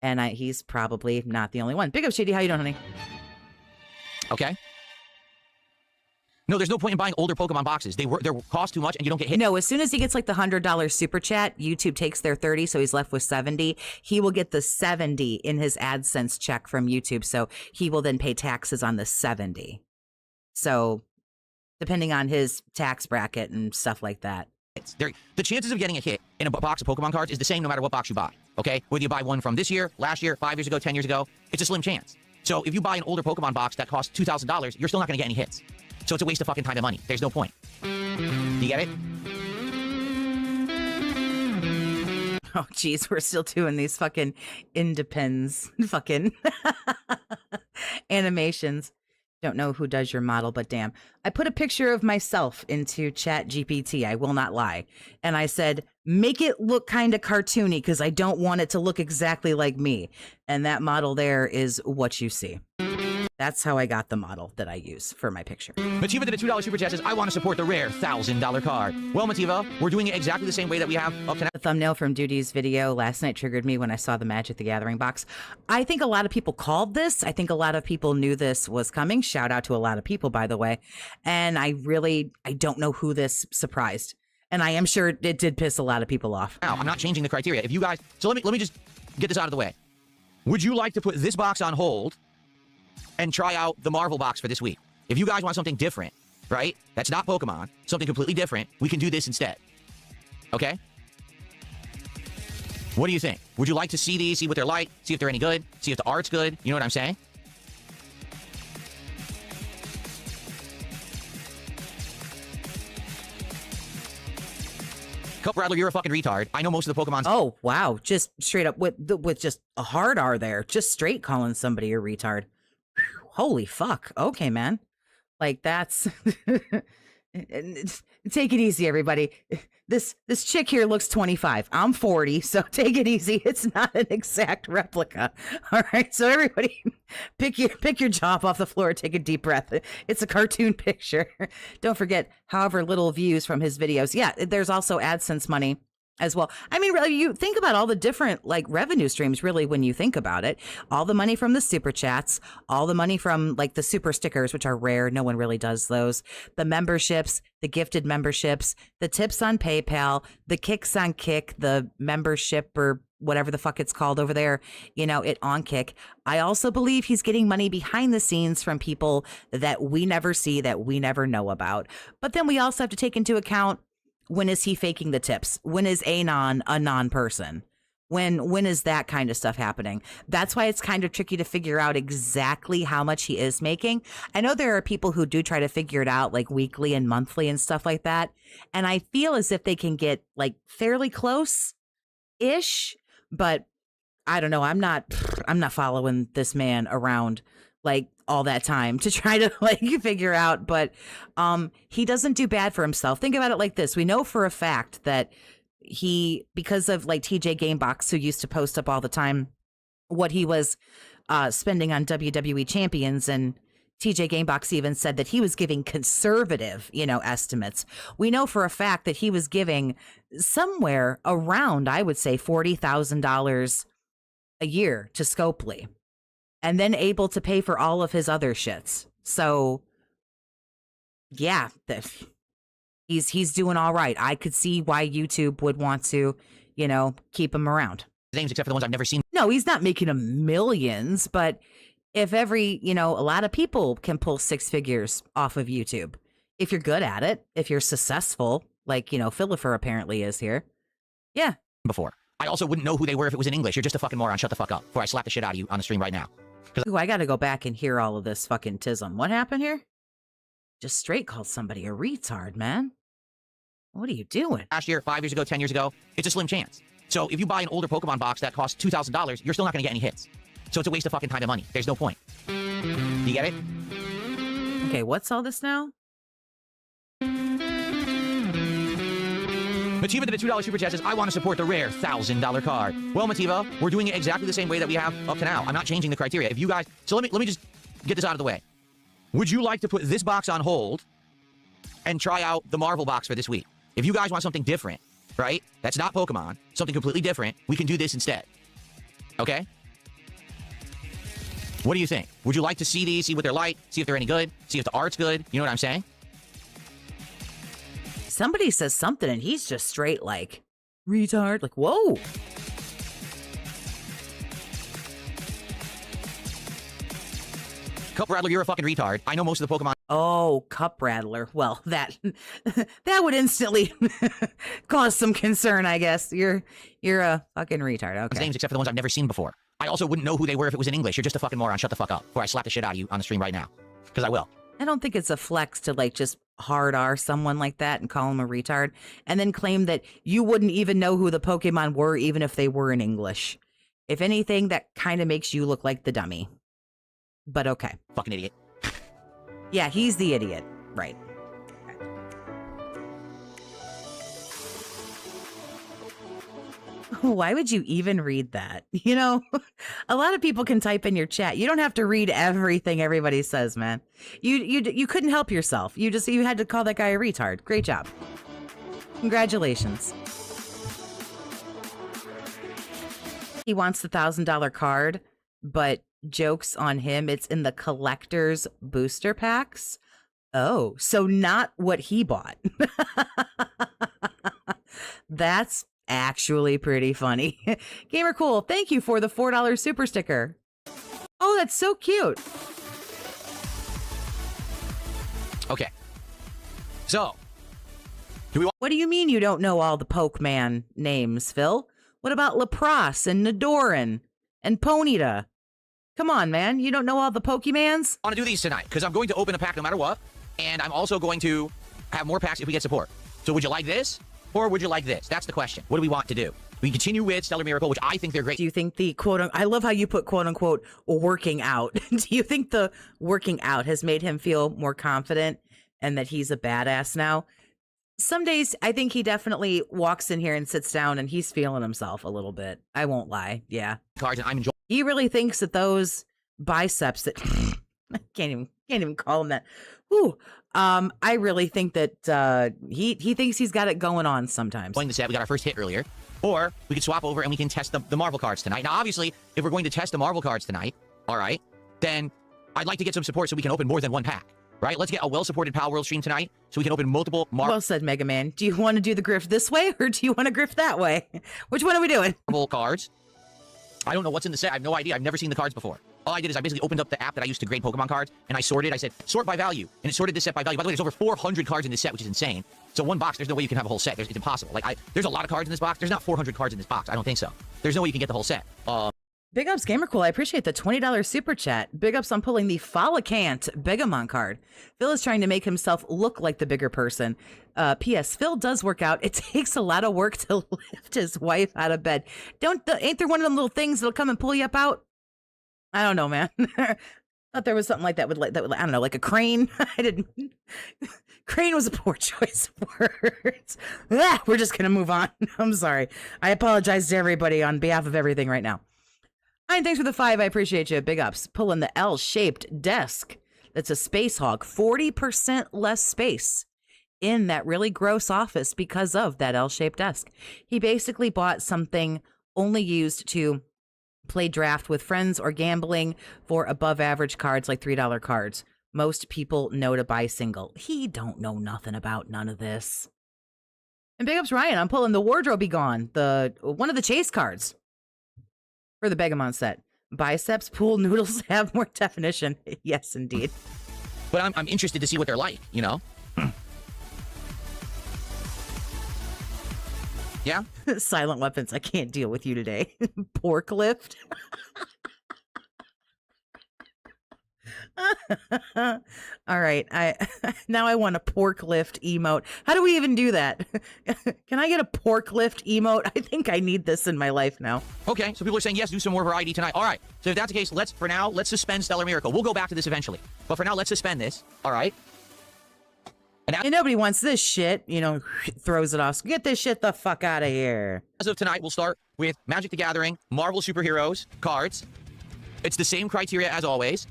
And he's probably not the only one. Big up, Shady. How you doing, honey? Okay. No, there's no point in buying older Pokemon boxes. They cost too much and you don't get hit. No, as soon as he gets like the $100 super chat, YouTube takes their 30, so he's left with 70. He will get the 70 in his AdSense check from YouTube, so he will then pay taxes on the 70. So depending on his tax bracket and stuff like that. The chances of getting a hit in a box of Pokemon cards is the same no matter what box you buy, okay? Whether you buy one from this year, last year, 5 years ago, 10 years ago, it's a slim chance. So if you buy an older Pokemon box that costs $2,000, you're still not going to get any hits. So it's a waste of fucking time and money. There's no point. Do you get it? Oh, geez, we're still doing these fucking independs, fucking animations. Don't know who does your model, but damn. I put a picture of myself into Chat GPT, I will not lie. And I said, make it look kind of cartoony because I don't want it to look exactly like me. And that model there is what you see. That's how I got the model that I use for my picture. Mativa did a $2 super chat says, I want to support the rare $1,000 card. Well, Mativa, we're doing it exactly the same way that we have up to now. The thumbnail from Duty's video last night triggered me when I saw the Magic the Gathering box. I think a lot of people called this. I think a lot of people knew this was coming. Shout out to a lot of people, by the way. And I don't know who this surprised. And I am sure it did piss a lot of people off. Now, I'm not changing the criteria. If you guys, so let me just get this out of the way. Would you like to put this box on hold and try out the Marvel box for this week? If you guys want something different, right? That's not Pokemon, something completely different, we can do this instead. Okay? What do you think? Would you like to see these, see what they're like, see if they're any good, see if the art's good? You know what I'm saying? Cup Rattler, you're a fucking retard. I know most of the Pokemon. Oh, wow. Just straight up with just a hard R there. Just straight calling somebody a retard. Whew, holy fuck. Okay, man. Like that's take it easy, everybody. This chick here looks 25. I'm 40, so take it easy. It's not an exact replica. All right, so everybody pick your jaw up off the floor, take a deep breath. It's a cartoon picture. Don't forget, however little views from his videos. Yeah, there's also AdSense money as well. I mean, really, you think about all the different like revenue streams, really, when you think about it. All the money from the super chats, all the money from like the super stickers, which are rare. No one really does those. The memberships, the gifted memberships, the tips on PayPal, the kicks on Kick, the membership or whatever the fuck it's called over there, you know, it on Kick. I also believe he's getting money behind the scenes from people that we never see, that we never know about. But then we also have to take into account, when is he faking the tips? When is Anon a non-person? When is that kind of stuff happening? That's why it's kind of tricky to figure out exactly how much he is making. I know there are people who do try to figure it out like weekly and monthly and stuff like that. And I feel as if they can get like fairly close-ish, but I don't know. I'm not following this man around like all that time to try to like figure out, but he doesn't do bad for himself. Think about it like this. We know for a fact that he, because of like TJ Gamebox, who used to post up all the time what he was spending on WWE champions, and TJ Gamebox even said that he was giving conservative, estimates. We know for a fact that he was giving somewhere around, I would say, $40,000 a year to Scopely, and then able to pay for all of his other shits. So, yeah, he's doing all right. I could see why YouTube would want to, keep him around. Names, except for the ones I've never seen. No, he's not making him millions, but if a lot of people can pull six figures off of YouTube, if you're good at it, if you're successful, like, Philipher apparently is here. Yeah. Before. I also wouldn't know who they were if it was in English. You're just a fucking moron. Shut the fuck up before I slap the shit out of you on the stream right now. Ooh, I got to go back and hear all of this fucking tism. What happened here? Just straight called somebody a retard, man. What are you doing? Last year, 5 years ago, 10 years ago, it's a slim chance. So if you buy an older Pokemon box that costs $2,000, you're still not going to get any hits. So it's a waste of fucking time and money. There's no point. Do you get it? Okay, what's all this now? Mativa did a $2 super chat says, I want to support the rare $1,000 card. Well, Mativa, we're doing it exactly the same way that we have up to now. I'm not changing the criteria. If you guys... So let me just get this out of the way. Would you like to put this box on hold and try out the Marvel box for this week? If you guys want something different, right? That's not Pokemon. Something completely different. We can do this instead. Okay? What do you think? Would you like to see these, see what they're like, see if they're any good, see if the art's good? You know what I'm saying? Somebody says something and he's just straight like, retard. Like, whoa. Cup Rattler, you're a fucking retard. I know most of the Pokemon. Oh, Cup Rattler. Well, that would instantly cause some concern, I guess. You're a fucking retard. Okay. Names except for the ones I've never seen before. I also wouldn't know who they were if it was in English. You're just a fucking moron. Shut the fuck up before I slap the shit out of you on the stream right now. Because I will. I don't think it's a flex to like just hard R someone like that and call him a retard and then claim that you wouldn't even know who the Pokemon were even if they were in English. If anything, that kind of makes you look like the dummy. But okay. Fucking idiot. Yeah, he's the idiot. Right. Why would you even read that? You know, a lot of people can type in your chat. You don't have to read everything everybody says, man. You couldn't help yourself. You had to call that guy a retard. Great job. Congratulations. He wants the $1,000 card, but jokes on him. It's in the collector's booster packs. Oh, so not what he bought. That's actually pretty funny. Gamer Cool, thank you for the $4 super sticker. Oh, that's so cute. Okay. So, what do you mean you don't know all the Pokemon names, Phil? What about Lapras and Nidoran and Ponyta? Come on, man. You don't know all the Pokemans? I want to do these tonight because I'm going to open a pack no matter what. And I'm also going to have more packs if we get support. So would you like this? Or would you like this? That's the question. What do we want to do? We continue with Stellar Miracle, which I think they're great. Do you think the I love how you put quote unquote working out. Do you think the working out has made him feel more confident and that he's a badass now? Some days I think he definitely walks in here and sits down and he's feeling himself a little bit. I won't lie. Yeah. Cards, and I'm enjoying. He really thinks that those biceps that I can't even call him that. Ooh. I really think that he thinks he's got it going on sometimes. Playing the set, we got our first hit earlier. Or we could swap over and we can test the Marvel cards tonight. Now, obviously, if we're going to test the Marvel cards tonight, all right, then I'd like to get some support so we can open more than one pack, right? Let's get a well-supported Pal World stream tonight so we can open multiple Marvel. Well said, Mega Man. Do you want to do the grift this way or do you want to grift that way? Which one are we doing? Cards. I don't know what's in the set. I have no idea. I've never seen the cards before. All I did is I basically opened up the app that I used to grade Pokemon cards, and I sorted. I said, sort by value, and it sorted this set by value. By the way, there's over 400 cards in this set, which is insane. So one box, there's no way you can have a whole set. It's impossible. Like, there's a lot of cards in this box. There's not 400 cards in this box. I don't think so. There's no way you can get the whole set. Big ups, Gamercool. I appreciate the $20 super chat. Big ups on pulling the Follicant Begamon card. Phil is trying to make himself look like the bigger person. P.S. Phil does work out. It takes a lot of work to lift his wife out of bed. Ain't there one of them little things that'll come and pull you up out? I don't know, man. Thought there was something like that would I don't know, like a crane. I didn't. Crane was a poor choice of words. We're just gonna move on. I'm sorry. I apologize to everybody on behalf of everything right now. Hi, thanks for the 5. I appreciate you. Big ups. Pulling the L-shaped desk. That's a Space Hog. 40% less space in that really gross office because of that L-shaped desk. He basically bought something only used to play draft with friends or gambling for above average cards like $3 cards. Most people know to buy single. He don't know nothing about none of this. And big ups Ryan, I'm pulling the Wardrobe Be Gone, one of the chase cards for the Begamon set. Biceps, pool noodles have more definition. Yes, indeed. But I'm interested to see what they're like, you know? Yeah? Silent weapons. I can't deal with you today. Pork lift. All right. I now I want a pork lift emote. How do we even do that? Can I get a pork lift emote? I think I need this in my life now. Okay, so people are saying, yes, do some more variety tonight. All right, so if that's the case, for now, let's suspend Stellar Miracle. We'll go back to this eventually. But for now, let's suspend this. All right? And nobody wants this shit, throws it off. So get this shit the fuck out of here. As of tonight, we'll start with Magic the Gathering, Marvel Superheroes, cards. It's the same criteria as always.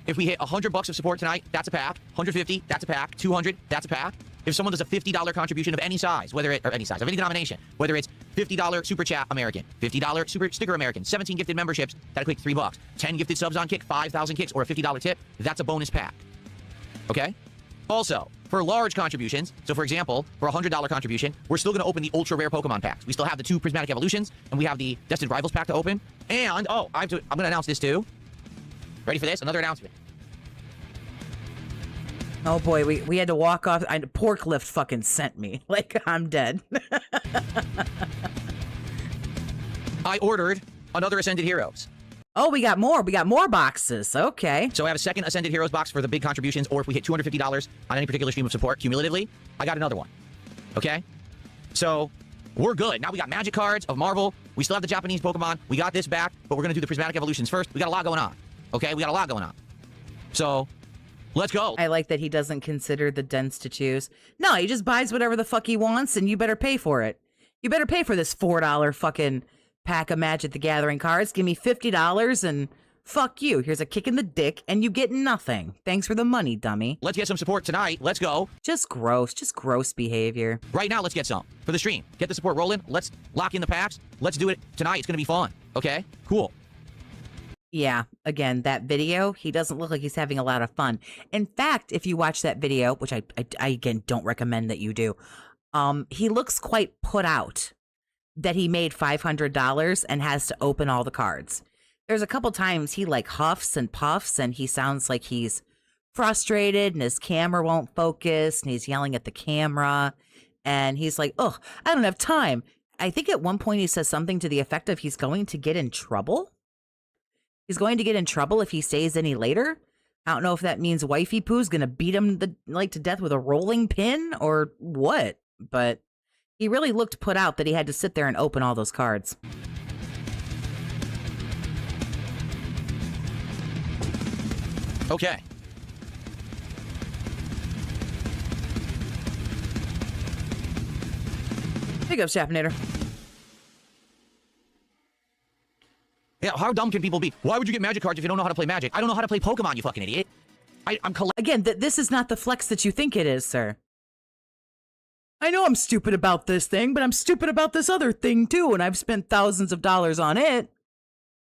If we hit $100 of support tonight, that's a pack. 150, that's a pack. 200, that's a pack. If someone does a $50 contribution of any size, of any denomination, whether it's $50 Super Chat American, $50 Super Sticker American, 17 gifted memberships, that'll click $3, 10 gifted subs on Kick, 5,000 kicks, or a $50 tip, that's a bonus pack. Okay? Also, for large contributions, so for example, for a $100 contribution, we're still going to open the ultra rare Pokemon packs. We still have the 2 Prismatic Evolutions, and we have the Destined Rivals pack to open. And, I'm going to announce this too. Ready for this? Another announcement. Oh boy, we had to walk off. Pork lift fucking sent me. Like, I'm dead. I ordered another Ascended Heroes. Oh, we got more. We got more boxes. Okay. So I have a second Ascended Heroes box for the big contributions, or if we hit $250 on any particular stream of support cumulatively, I got another one. Okay? So we're good. Now we got Magic cards of Marvel. We still have the Japanese Pokemon. We got this back, but we're going to do the Prismatic Evolutions first. We got a lot going on. Okay? We got a lot going on. So let's go. I like that he doesn't consider the dents to choose. No, he just buys whatever the fuck he wants, and you better pay for it. You better pay for this $4 fucking pack of Magic the Gathering cards. Give me $50 and fuck you. Here's a kick in the dick, and you get nothing. Thanks for the money, dummy. Let's get some support tonight. Let's go. Just gross behavior. Right now, let's get some for the stream. Get the support rolling. Let's lock in the packs. Let's do it tonight. It's going to be fun. Okay? Cool. Yeah, again, that video, he doesn't look like he's having a lot of fun. In fact, if you watch that video, which I again don't recommend that you do, he looks quite put out that he made $500 and has to open all the cards. There's a couple times he like huffs and puffs and he sounds like he's frustrated and his camera won't focus and he's yelling at the camera and he's like, "Oh, I don't have time." I think at one point he says something to the effect of he's going to get in trouble. He's going to get in trouble if he stays any later. I don't know if that means Wifey Poo's going to beat him to death with a rolling pin or what, but he really looked put out that he had to sit there and open all those cards. Okay. Big up, Chapinator. Yeah, how dumb can people be? Why would you get Magic cards if you don't know how to play Magic? I don't know how to play Pokemon, you fucking idiot. I'm collecting. Again, this is not the flex that you think it is, sir. I know I'm stupid about this thing, but I'm stupid about this other thing too, and I've spent thousands of dollars on it.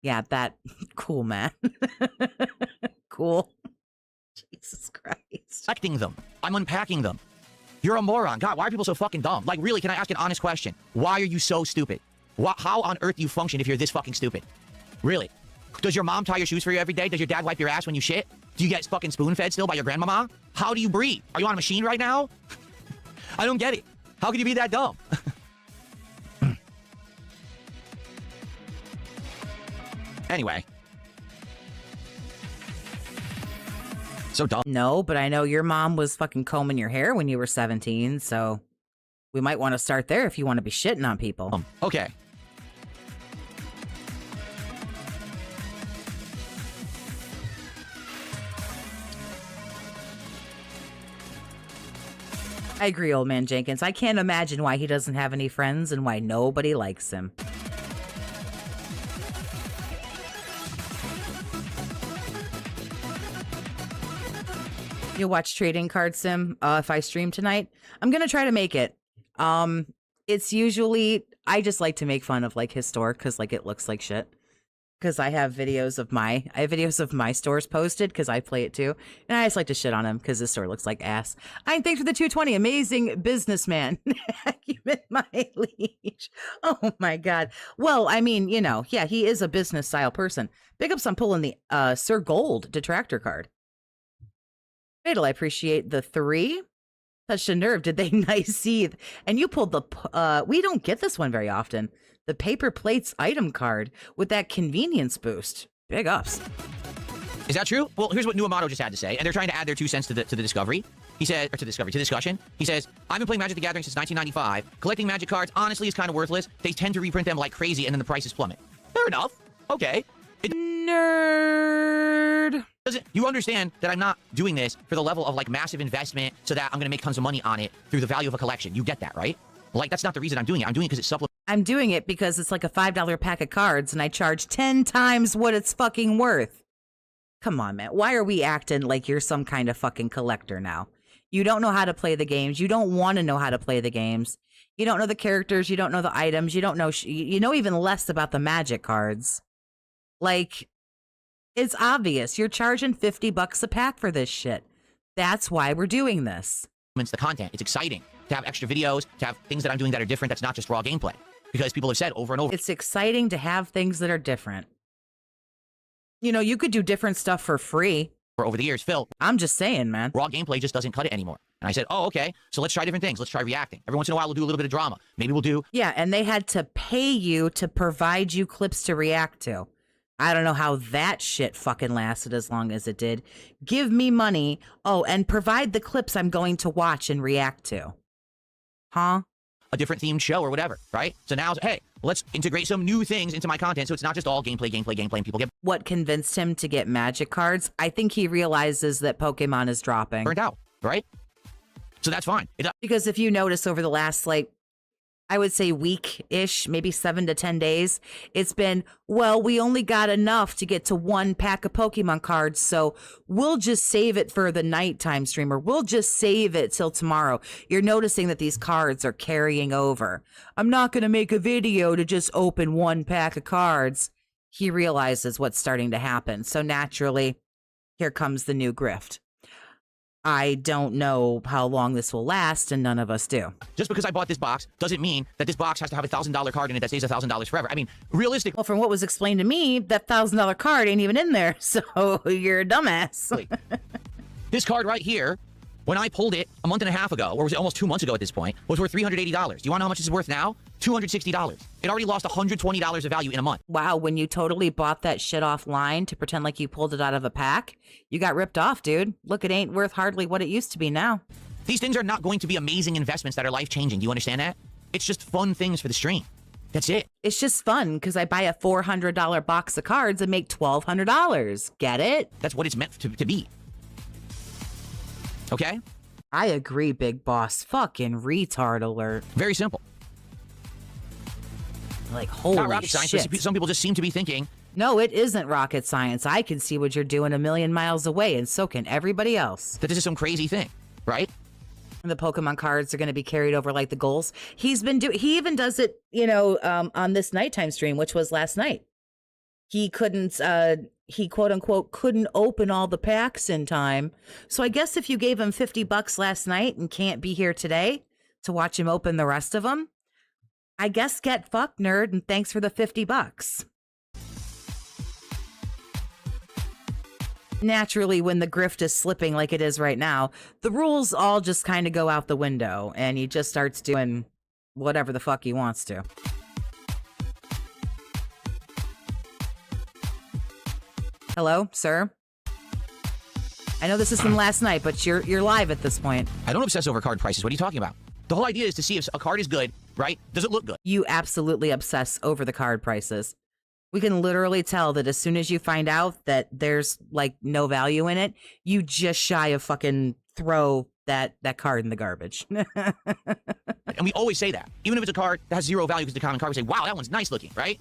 Yeah, that. Cool, man. Cool. Jesus Christ. Collecting them. I'm unpacking them. You're a moron. God, why are people so fucking dumb? Like, really, can I ask an honest question? Why are you so stupid? How on earth do you function if you're this fucking stupid? Really? Does your mom tie your shoes for you every day? Does your dad wipe your ass when you shit? Do you get fucking spoon-fed still by your grandmama? How do you breathe? Are you on a machine right now? I don't get it. How could you be that dumb? Anyway. So dumb. No, but I know your mom was fucking combing your hair when you were 17, so we might want to start there if you want to be shitting on people. Okay. I agree, old man Jenkins. I can't imagine why he doesn't have any friends and why nobody likes him. You'll watch Trading Card Sim if I stream tonight. I'm going to try to make it. It's usually, I just like to make fun of like his store because like it looks like shit. Because I have videos of my stores posted because I play it too. And I just like to shit on him because his store looks like ass. Thanks for the 220. Amazing businessman. Acumen, my liege. Oh my God. Well, I mean, yeah, he is a business style person. Big ups on pulling the Sir Gold detractor card. Fatal, I appreciate the 3. Touched a nerve. Did they nice seethe? And you pulled the, we don't get this one very often. The paper plates item card with that convenience boost. Big ups. Is that true? Well, here's what New Amato just had to say, and they're trying to add their 2 cents to the discovery. He said, or to the discussion. He says, I've been playing Magic the Gathering since 1995. Collecting Magic cards, honestly, is kind of worthless. They tend to reprint them like crazy, and then the prices plummet. Fair enough. Okay. Nerd. You understand that I'm not doing this for the level of, like, massive investment so that I'm going to make tons of money on it through the value of a collection. You get that, right? Like, that's not the reason I'm doing it. I'm doing it because it supplements. I'm doing it because it's like a $5 pack of cards, and I charge 10 times what it's fucking worth. Come on, man. Why are we acting like you're some kind of fucking collector now? You don't know how to play the games. You don't want to know how to play the games. You don't know the characters. You don't know the items. You don't know... you know even less about the Magic cards. Like, it's obvious. You're charging $50 a pack for this shit. That's why we're doing this. The content. It's exciting to have extra videos, to have things that I'm doing that are different that's not just raw gameplay. Because people have said over and over. It's exciting to have things that are different. You know, you could do different stuff for free. For over the years, Phil. I'm just saying, man. Raw gameplay just doesn't cut it anymore. And I said, oh, okay, so let's try different things. Let's try reacting. Every once in a while, we'll do a little bit of drama. Maybe we'll do... Yeah, and they had to pay you to provide you clips to react to. I don't know how that shit fucking lasted as long as it did. Give me money. Oh, and provide the clips I'm going to watch and react to. Huh? A different themed show or whatever, right? So now, hey, let's integrate some new things into my content so it's not just all gameplay, and people get what convinced him to get Magic cards? I think he realizes that Pokemon is dropping. burnt out, right? So that's fine. Because if you notice over the last, like, I would say week-ish, maybe 7 to 10 days, it's been, well, we only got enough to get to 1 pack of Pokemon cards, so we'll just save it for the nighttime stream, or we'll just save it till tomorrow. You're noticing that these cards are carrying over. I'm not going to make a video to just open 1 pack of cards. He realizes what's starting to happen, so naturally, here comes the new grift. I don't know how long this will last, and none of us do. Just because I bought this box doesn't mean that this box has to have a $1,000 card in it that stays $1,000 forever. I mean, realistically... Well, from what was explained to me, that $1,000 card ain't even in there, so you're a dumbass. This card right here, when I pulled it a month and a half ago, or was it almost 2 months ago at this point, was worth $380. Do you want to know how much it's worth now? $260. It already lost $120 of value in a month. Wow, when you totally bought that shit offline to pretend like you pulled it out of a pack, you got ripped off, dude. Look, it ain't worth hardly what it used to be now. These things are not going to be amazing investments that are life-changing. Do you understand that? It's just fun things for the stream. That's it. It's just fun because I buy a $400 box of cards and make $1,200. Get it? That's what it's meant to be. Okay? I agree, Big Boss. Fucking retard alert. Very simple. Like, holy Not rocket science, shit. but some people just seem to be thinking... No, it isn't rocket science. I can see what you're doing a million miles away, and so can everybody else. that this is some crazy thing, right? And the Pokemon cards are going to be carried over like the goals. He even does it, you know, on this nighttime stream, which was last night. He couldn't, he quote unquote couldn't open all the packs in time. So I guess if you gave him $50 last night and can't be here today to watch him open the rest of them, I guess get fucked, nerd, and thanks for the $50. Naturally, when the grift is slipping like it is right now, the rules all just kind of go out the window, and he just starts doing whatever the fuck he wants to. Hello, sir? I know this is from last night, but you're live at this point. I don't obsess over card prices. What are you talking about? The whole idea is to see if a card is good, right? Does it look good? You absolutely obsess over the card prices. We can literally tell that as soon as you find out that there's like no value in it, you just shy of fucking throw that card in the garbage. And we always say that. Even if it's a card that has zero value because it's a common card, we say, wow, that one's nice looking, right?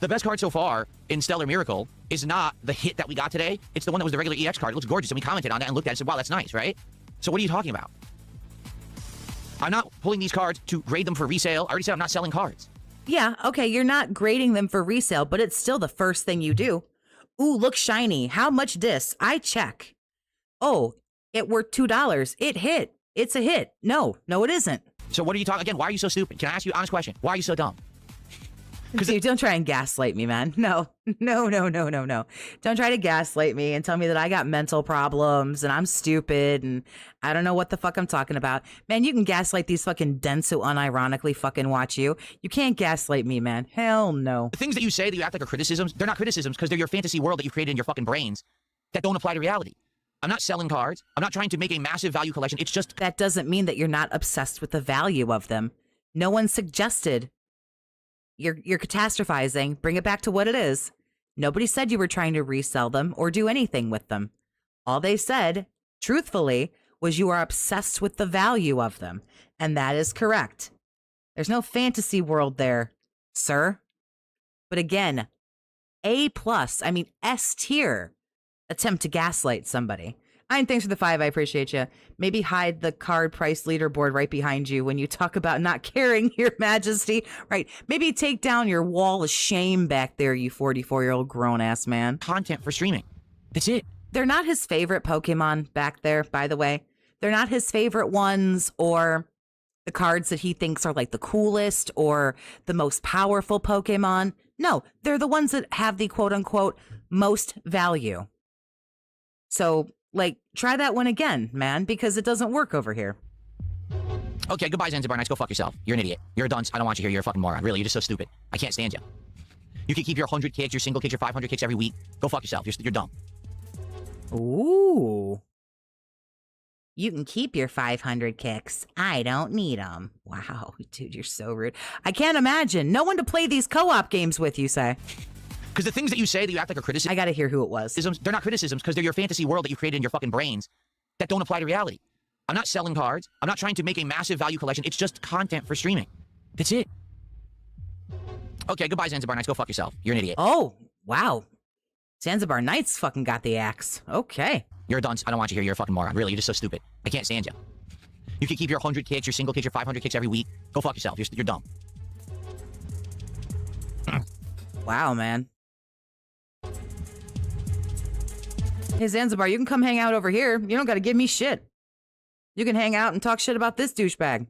The best card so far in Stellar Miracle is not the hit that we got today. It's the one that was the regular EX card. It looks gorgeous. And we commented on that and looked at it and said, wow, that's nice, right? So what are you talking about? I'm not pulling these cards to grade them for resale. I already said I'm not selling cards. Yeah, okay, you're not grading them for resale, but it's still the first thing you do. Ooh, look shiny. How much this? I check. Oh, it worth $2. It hit. It's a hit. No, it isn't. So what are you talking, again, why are you so stupid? Can I ask you an honest question? Why are you so dumb? Dude, don't try and gaslight me, man. No. No. Don't try to gaslight me and tell me that I got mental problems and I'm stupid and I don't know what the fuck I'm talking about. Man, you can gaslight these fucking dents who unironically fucking watch you. You can't gaslight me, man. Hell no. The things that you say that you act like are criticisms, they're not criticisms because they're your fantasy world that you created in your fucking brains that don't apply to reality. I'm not selling cards. I'm not trying to make a massive value collection. It's just... That doesn't mean that you're not obsessed with the value of them. No one suggested you're catastrophizing. Bring it back to what it is. Nobody said you were trying to resell them or do anything with them. All they said, truthfully, was you are obsessed with the value of them. And that is correct. There's no fantasy world there, sir. But again, A+, I mean S tier attempt to gaslight somebody. Thanks for the 5. I appreciate you. Maybe hide the card price leaderboard right behind you when you talk about not caring, Your Majesty. Right. Maybe take down your wall of shame back there, you 44-year-old grown-ass man. Content for streaming. That's it. They're not his favorite Pokemon back there, by the way. They're not his favorite ones or the cards that he thinks are like the coolest or the most powerful Pokemon. No, they're the ones that have the quote-unquote most value. So... like, try that one again, man, because it doesn't work over here. Okay, goodbye, Zanzibar Nights. Go fuck yourself. You're an idiot. You're a dunce. I don't want you here. You're a fucking moron. Really, you're just so stupid. I can't stand you. You can keep your 100 kicks, your single kicks, your 500 kicks every week. Go fuck yourself. You're dumb. Ooh. You can keep your 500 kicks. I don't need them. Wow, dude, you're so rude. I can't imagine. No one to play these co-op games with, you say. Because the things that you say that you act like are criticisms... I gotta hear who it was. They're not criticisms because they're your fantasy world that you created in your fucking brains that don't apply to reality. I'm not selling cards. I'm not trying to make a massive value collection. It's just content for streaming. That's it. Okay, goodbye, Zanzibar Nights. Go fuck yourself. You're an idiot. Oh, wow. Zanzibar Nights fucking got the axe. Okay. You're a dunce. I don't want you here. You're a fucking moron. Really, you're just so stupid. I can't stand you. You can keep your 100 kicks, your single kicks, your 500 kicks every week. Go fuck yourself. You're dumb. Wow, man. Hey, Zanzibar, you can come hang out over here. You don't got to give me shit. You can hang out and talk shit about this douchebag.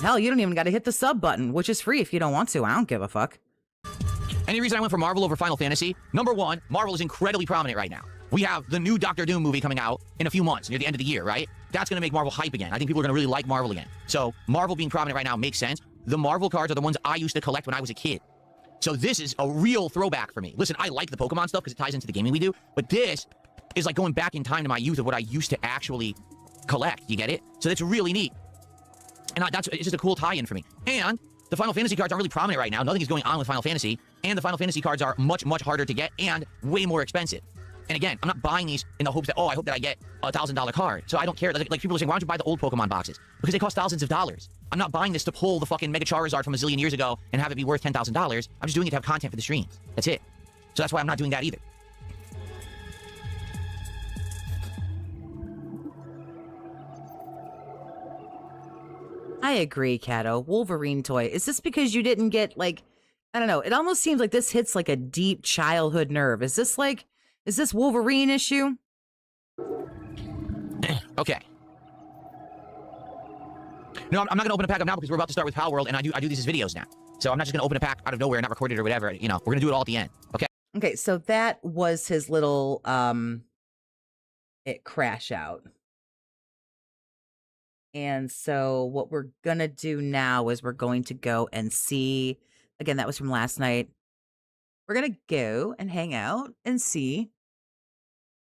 Hell, you don't even got to hit the sub button, which is free if you don't want to. I don't give a fuck. Any reason I went for Marvel over Final Fantasy? Number one, Marvel is incredibly prominent right now. We have the new Doctor Doom movie coming out in a few months, near the end of the year, right? That's going to make Marvel hype again. I think people are going to really like Marvel again. So Marvel being prominent right now makes sense. The Marvel cards are the ones I used to collect when I was a kid. So this is a real throwback for me. Listen, I like the Pokemon stuff because it ties into the gaming we do, but this is like going back in time to my youth of what I used to actually collect. You get it? So that's really neat. And it's just a cool tie-in for me. And the Final Fantasy cards aren't really prominent right now. Nothing is going on with Final Fantasy. And the Final Fantasy cards are much, much harder to get and way more expensive. And again, I'm not buying these in the hopes that, oh, I hope that I get a $1,000 card. So I don't care. Like people are saying, why don't you buy the old Pokemon boxes? Because they cost thousands of dollars. I'm not buying this to pull the fucking Mega Charizard from a zillion years ago and have it be worth $10,000. I'm just doing it to have content for the streams. That's it. So that's why I'm not doing that either. I agree, Kato. Wolverine toy. Is this because you didn't get, like, I don't know. It almost seems like this hits like a deep childhood nerve. Is this Wolverine issue? Okay. No, I'm not going to open a pack up now because we're about to start with Pal World, and I do these as videos now. So I'm not just going to open a pack out of nowhere, not record it or whatever. You know, we're going to do it all at the end. Okay? Okay, so that was his little, it crash out. And so what we're going to do now is we're going to go and see, again, that was from last night. We're going to go and hang out and see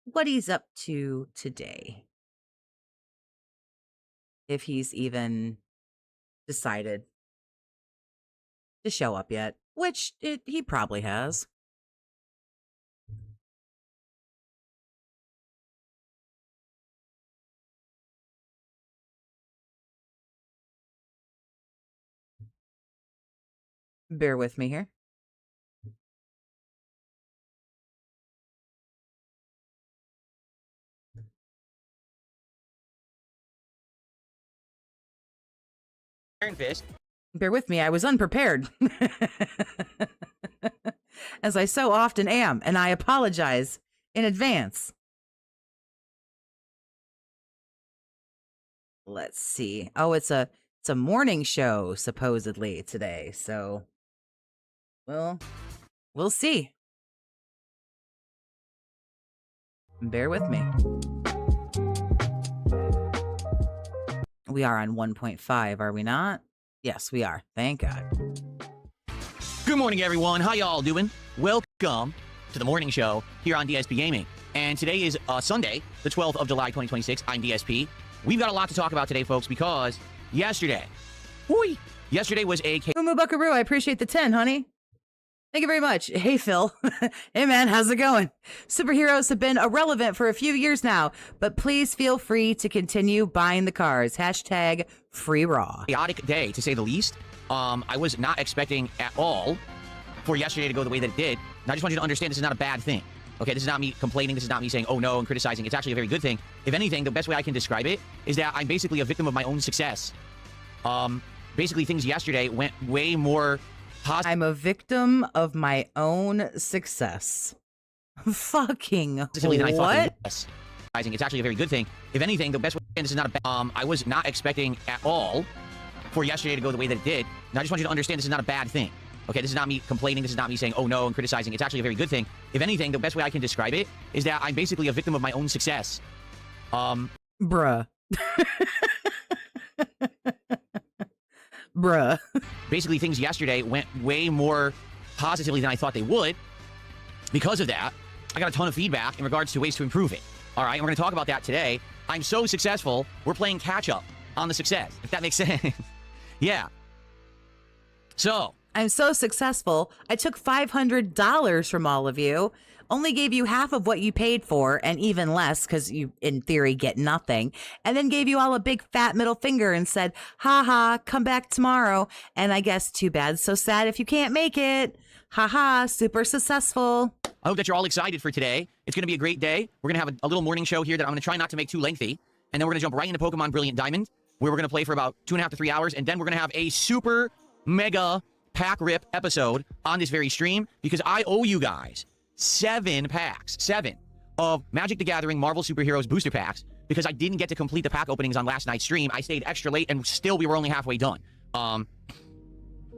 what he's up to today. If he's even decided to show up yet, which he probably has. Bear with me here. Iron Fist. Bear with me, I was unprepared. As I so often am, and I apologize in advance. Let's see. Oh, it's a morning show supposedly today, so Well, we'll see. Bear with me. We are on 1.5, are we not? Yes, we are. Thank God. Good morning, everyone. How y'all doing? Welcome to the morning show here on DSP Gaming. And today is Sunday, the 12th of July, 2026. I'm DSP. We've got a lot to talk about today, folks, because yesterday was a... Umu Buckaroo, I appreciate the 10, honey. Thank you very much. Hey, Phil. Hey, man, how's it going? Superheroes have been irrelevant for a few years now, but please feel free to continue buying the cars. Hashtag free raw. Chaotic day, to say the least. I was not expecting at all for yesterday to go the way that it did. And I just want you to understand this is not a bad thing. Okay, this is not me complaining. This is not me saying, oh no, and criticizing. It's actually a very good thing. If anything, the best way I can describe it is that I'm basically a victim of my own success. Basically, things yesterday went way more positive. I'm a victim of my own success. Fucking what? Than I thought they was. It's actually a very good thing. If anything, the best way, and this is not a bad, I was not expecting at all for yesterday to go the way that it did. And I just want you to understand this is not a bad thing. Okay, this is not me complaining. This is not me saying, oh no, and criticizing. It's actually a very good thing. If anything, the best way I can describe it is that I'm basically a victim of my own success. Bruh. Bruh. Basically, things yesterday went way more positively than I thought they would. Because of that, I got a ton of feedback in regards to ways to improve it. All right, and we're going to talk about that today. I'm so successful, we're playing catch-up on the success, if that makes sense. Yeah. So... I'm so successful, I took $500 from all of you, only gave you half of what you paid for, and even less, because you, in theory, get nothing, and then gave you all a big fat middle finger and said, ha, come back tomorrow, and I guess too bad, so sad if you can't make it. Ha, super successful. I hope that you're all excited for today. It's going to be a great day. We're going to have a little morning show here that I'm going to try not to make too lengthy, and then we're going to jump right into Pokemon Brilliant Diamond, where we're going to play for about 2.5 to 3 hours, and then we're going to have a super mega pack rip episode on this very stream, because I owe you guys 7 packs of Magic the Gathering Marvel Superheroes booster packs, because I didn't get to complete the pack openings on last night's stream. I stayed extra late, and still we were only halfway done.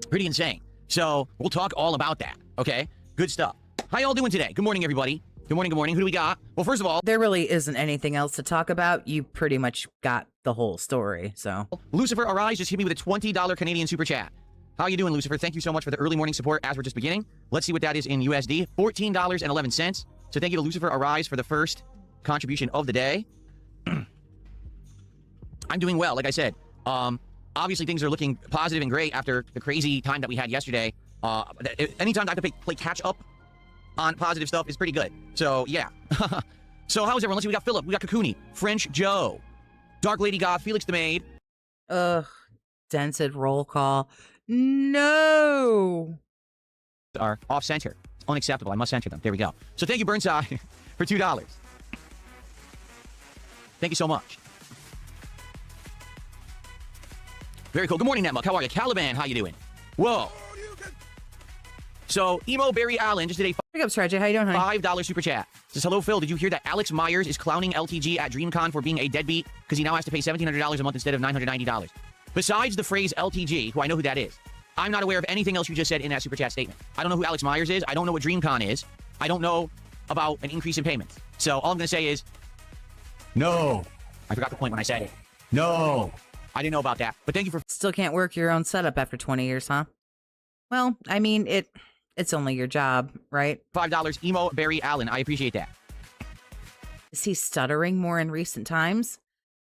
Pretty insane. So we'll talk all about that. Okay, good stuff. How y'all doing today? Good morning, everybody. Good morning. Who do we got? Well, first of all, there really isn't anything else to talk about. You pretty much got the whole story. So Lucifer Arise just hit me with a $20 Canadian super chat. How you doing, Lucifer? Thank you so much for the early morning support as we're just beginning. Let's see what that is in USD. $14.11. So thank you to Lucifer Arise for the first contribution of the day. I'm doing well, like I said. Obviously, things are looking positive and great after the crazy time that we had yesterday. Anytime I have to play catch up on positive stuff is pretty good. So, yeah. So, how is everyone? Let's see. We got Philip. We got Kakuni. French Joe. Dark Lady Goth. Felix the Maid. Dented roll call. No. Are off center. It's unacceptable. I must center them. There we go. So thank you, Burnside, for $2. Thank you so much. Very cool. Good morning, Netmuck. How are you? Caliban, how you doing? Whoa. So, Emo Barry Allen just did a Pick up, Strategy. How you doing, honey? $5 super chat. Says, hello, Phil. Did you hear that Alex Myers is clowning LTG at DreamCon for being a deadbeat because he now has to pay $1,700 a month instead of $990? Besides the phrase LTG, who I know who that is, I'm not aware of anything else you just said in that super chat statement. I don't know who Alex Myers is. I don't know what DreamCon is. I don't know about an increase in payments. So all I'm going to say is, no. I forgot the point when I said it. No. I didn't know about that. But thank you for... Still can't work your own setup after 20 years, huh? Well, I mean, it's only your job, right? $5, Emo Barry Allen. I appreciate that. Is he stuttering more in recent times?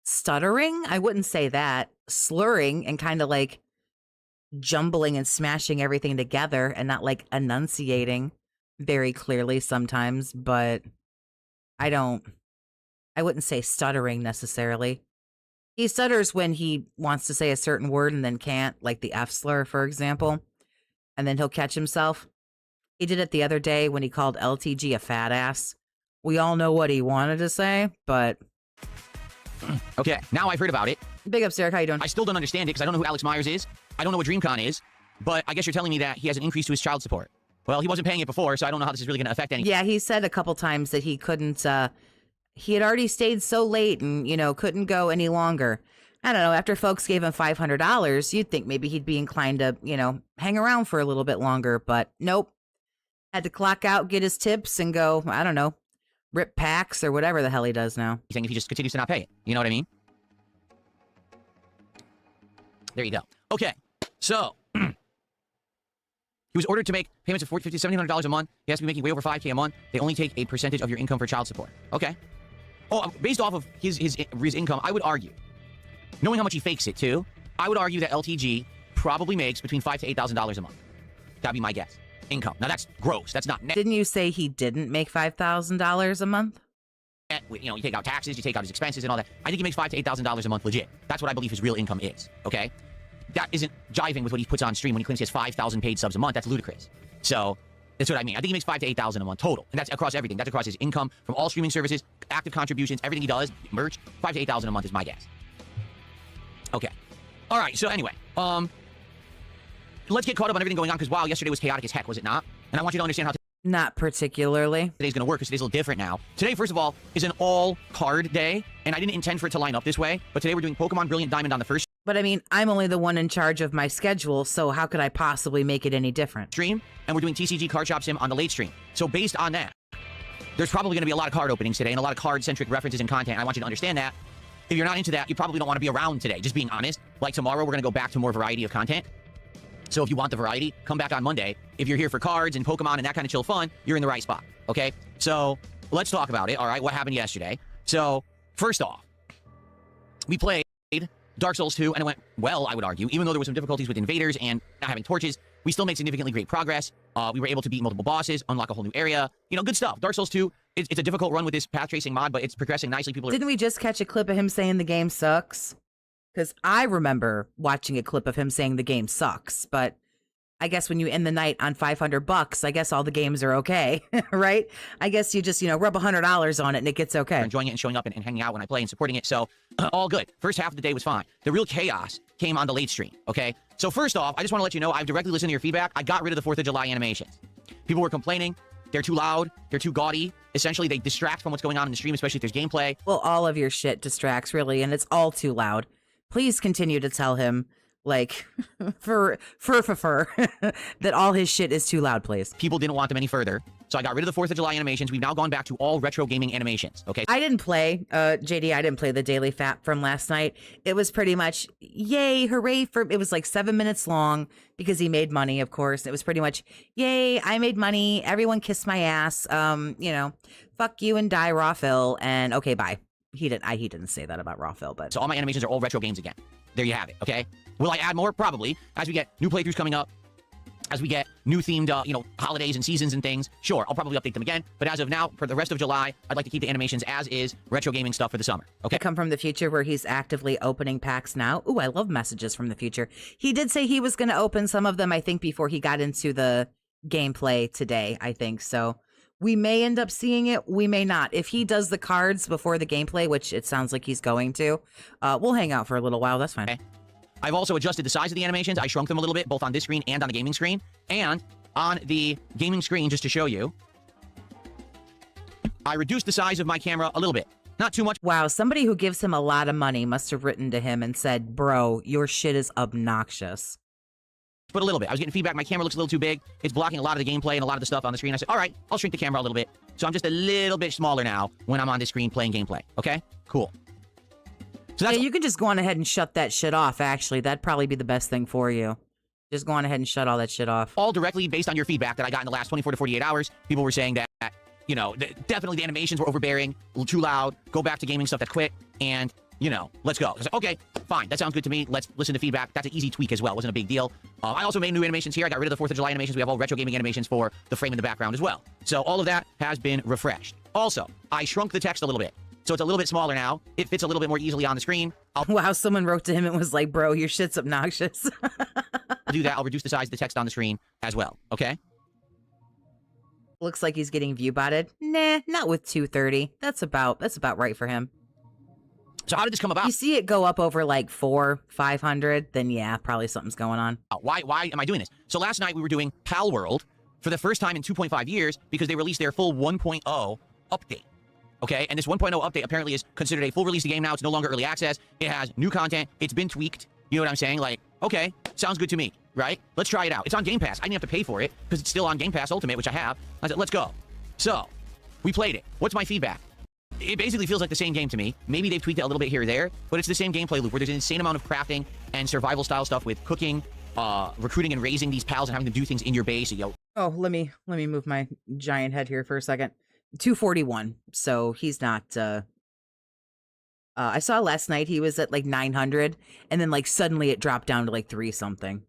Stuttering? I wouldn't say that. Slurring and kind of like jumbling and smashing everything together and not like enunciating very clearly sometimes, but I wouldn't say stuttering necessarily. He stutters when he wants to say a certain word and then can't, like the F slur, for example, and then he'll catch himself. He did it the other day when he called LTG a fat ass. We all know what he wanted to say, but... Okay, now I've heard about it. Big up, Derek. How you doing? I still don't understand it because I don't know who Alex Myers is. I don't know what DreamCon is. But I guess you're telling me that he has an increase to his child support. Well, he wasn't paying it before, so I don't know how this is really going to affect anything. Yeah, he said a couple times that he couldn't, he had already stayed so late and, couldn't go any longer. I don't know, after folks gave him $500, you'd think maybe he'd be inclined to, hang around for a little bit longer, but nope. Had to clock out, get his tips, and go, I don't know, rip packs or whatever the hell he does now. He's saying if he just continues to not pay it. You know what I mean? There you go. Okay, so he was ordered to make payments of $1,500 to $1,700 a month. He has to be making way over $5K a month. They only take a percentage of your income for child support. Okay. Oh, based off of his income, I would argue, knowing how much he fakes it too, I would argue that LTG probably makes between $5,000 to $8,000 a month. That'd be my guess. Income. Now that's gross. That's not net. Didn't you say he didn't make $5,000 a month? You take out taxes, you take out his expenses and all that. I think he makes $5,000 to $8,000 a month legit. That's what I believe his real income is. Okay, that isn't jiving with what he puts on stream when he claims he has 5,000 paid subs a month. That's ludicrous. So that's what I mean. I think he makes $5,000 to $8,000 a month total, and that's across everything. That's across his income from all streaming services, active contributions, everything he does, merch. $5,000 to $8,000 a month is my guess. Okay. All right. So anyway, let's get caught up on everything going on because wow, yesterday was chaotic as heck, was it not? And I want you to understand how Not particularly. today's going to work because today's a little different now. Today, first of all, is an all-card day, and I didn't intend for it to line up this way, but today we're doing Pokemon Brilliant Diamond on the first But I mean, I'm only the one in charge of my schedule, so how could I possibly make it any different? stream, and we're doing TCG Card Shop Sim on the late stream. So based on that, there's probably going to be a lot of card openings today and a lot of card-centric references and content. I want you to understand that. If you're not into that, you probably don't want to be around today, just being honest. Like tomorrow, we're going to go back to more variety of content. So if you want the variety, come back on Monday. If you're here for cards and Pokemon and that kind of chill fun, you're in the right spot, okay? So let's talk about it, all right? What happened yesterday? So first off, we played Dark Souls 2, and it went well, I would argue. Even though there were some difficulties with invaders and not having torches, we still made significantly great progress. We were able to beat multiple bosses, unlock a whole new area. You know, good stuff. Dark Souls 2, it's a difficult run with this path tracing mod, but it's progressing nicely. People are... Didn't we just catch a clip of him saying the game sucks? Because I remember watching a clip of him saying the game sucks, but I guess when you end the night on $500, I guess all the games are okay, right? I guess you just, rub $100 on it and it gets okay. Enjoying it and showing up and hanging out when I play and supporting it. So all good. First half of the day was fine. The real chaos came on the late stream, okay? So first off, I just want to let you know, I've directly listened to your feedback. I got rid of the 4th of July animations. People were complaining. They're too loud. They're too gaudy. Essentially, they distract from what's going on in the stream, especially if there's gameplay. Well, all of your shit distracts, really, and it's all too loud. Please continue to tell him, like, that all his shit is too loud, please. People didn't want them any further. So I got rid of the 4th of July animations. We've now gone back to all retro gaming animations, okay? I didn't play, JD, I didn't play the Daily Fap from last night. It was pretty much, yay, hooray for, it was like 7 minutes long because he made money, of course. It was pretty much, yay, I made money. Everyone kissed my ass. Fuck you and die, Raw Phil. And okay, bye. He didn't say that about Raw Phil, but... So all my animations are all retro games again. There you have it, okay? Will I add more? Probably. As we get new playthroughs coming up, as we get new themed, holidays and seasons and things, sure, I'll probably update them again. But as of now, for the rest of July, I'd like to keep the animations as is, retro gaming stuff for the summer, okay? I come from the future where he's actively opening packs now. Ooh, I love messages from the future. He did say he was going to open some of them, I think, before he got into the gameplay today, I think. So we may end up seeing it. We may not. If he does the cards before the gameplay, which it sounds like he's going to, we'll hang out for a little while. That's fine. Okay. I've also adjusted the size of the animations. I shrunk them a little bit, both on this screen and on the gaming screen. And on the gaming screen, just to show you, I reduced the size of my camera a little bit. Not too much. Wow, somebody who gives him a lot of money must have written to him and said, bro, your shit is obnoxious. But a little bit. I was getting feedback. My camera looks a little too big. It's blocking a lot of the gameplay and a lot of the stuff on the screen. I said, all right, I'll shrink the camera a little bit. So I'm just a little bit smaller now when I'm on the screen playing gameplay. Okay? Cool. So that's... Yeah, you can just go on ahead and shut that shit off, actually. That'd probably be the best thing for you. Just go on ahead and shut all that shit off. all directly based on your feedback that I got in the last 24 to 48 hours. People were saying that, definitely the animations were overbearing, a little too loud, go back to gaming stuff that's quick, and, let's go. I was like, okay, fine, that sounds good to me. Let's listen to feedback. That's an easy tweak as well. It wasn't a big deal. I also made new animations here. I got rid of the 4th of July animations. We have all retro gaming animations for the frame in the background as well. So all of that has been refreshed. Also, I shrunk the text a little bit. So it's a little bit smaller now. It fits a little bit more easily on the screen. Wow, someone wrote to him and was like, bro, your shit's obnoxious. I'll do that. I'll reduce the size of the text on the screen as well. Okay? Looks like he's getting view botted. Nah, not with 230. That's about right for him. So how did this come about? You see it go up over like 500, then yeah, probably something's going on. Why am I doing this? So last night we were doing Pal World for the first time in 2.5 years because they released their full 1.0 update. Okay, and this 1.0 update apparently is considered a full release of the game now. It's no longer early access. It has new content. It's been tweaked. You know what I'm saying? Like, okay, sounds good to me, right? Let's try it out. It's on Game Pass. I didn't have to pay for it because it's still on Game Pass Ultimate, which I have. I said, let's go. So, we played it. What's my feedback? It basically feels like the same game to me. Maybe they've tweaked it a little bit here or there, but it's the same gameplay loop where there's an insane amount of crafting and survival style stuff with cooking, recruiting and raising these pals and having them do things in your base. Oh, let me move my giant head here for a second. 241. So he's not I saw last night he was at like 900 and then like suddenly it dropped down to like 3 something.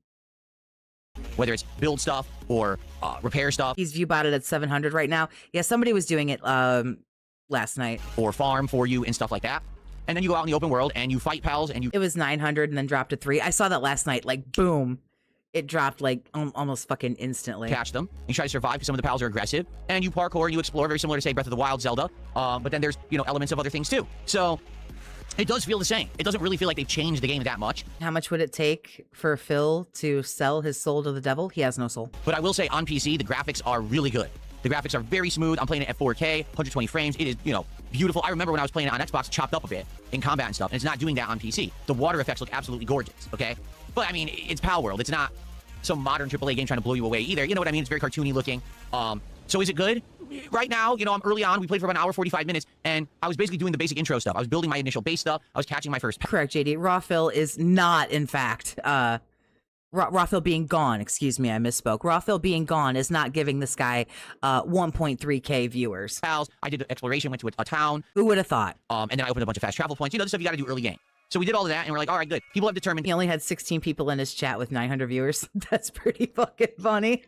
Whether it's build stuff or repair stuff. He's viewbotted at 700 right now. Yeah, somebody was doing it last night. Or farm for you and stuff like that. And then you go out in the open world and you fight pals and you... It was 900 and then dropped to 3. I saw that last night, like boom. It dropped like almost fucking instantly. Catch them. You try to survive because some of the pals are aggressive. And you parkour and you explore, very similar to, say, Breath of the Wild, Zelda. But then there's, elements of other things too. So it does feel the same. It doesn't really feel like they've changed the game that much. How much would it take for Phil to sell his soul to the devil? He has no soul. But I will say on PC, the graphics are really good. The graphics are very smooth. I'm playing it at 4K, 120 frames. It is, beautiful. I remember when I was playing it on Xbox, chopped up a bit in combat and stuff, and it's not doing that on PC. The water effects look absolutely gorgeous, okay? But, I mean, it's Pal World. It's not some modern AAA game trying to blow you away either. You know what I mean? It's very cartoony looking. So is it good? Right now, I'm early on. We played for about an hour, 45 minutes, and I was basically doing the basic intro stuff. I was building my initial base stuff. I was catching my first... Correct, JD. Raw Phil is not, in fact... Raw Phil being gone, excuse me, I misspoke. Raw Phil being gone is not giving this guy 1.3K viewers. Pals. I did exploration, went to a town. Who would have thought? And then I opened a bunch of fast travel points. The stuff you got to do early game. So we did all of that, and we're like, all right, good. People have determined... He only had 16 people in his chat with 900 viewers. That's pretty fucking funny.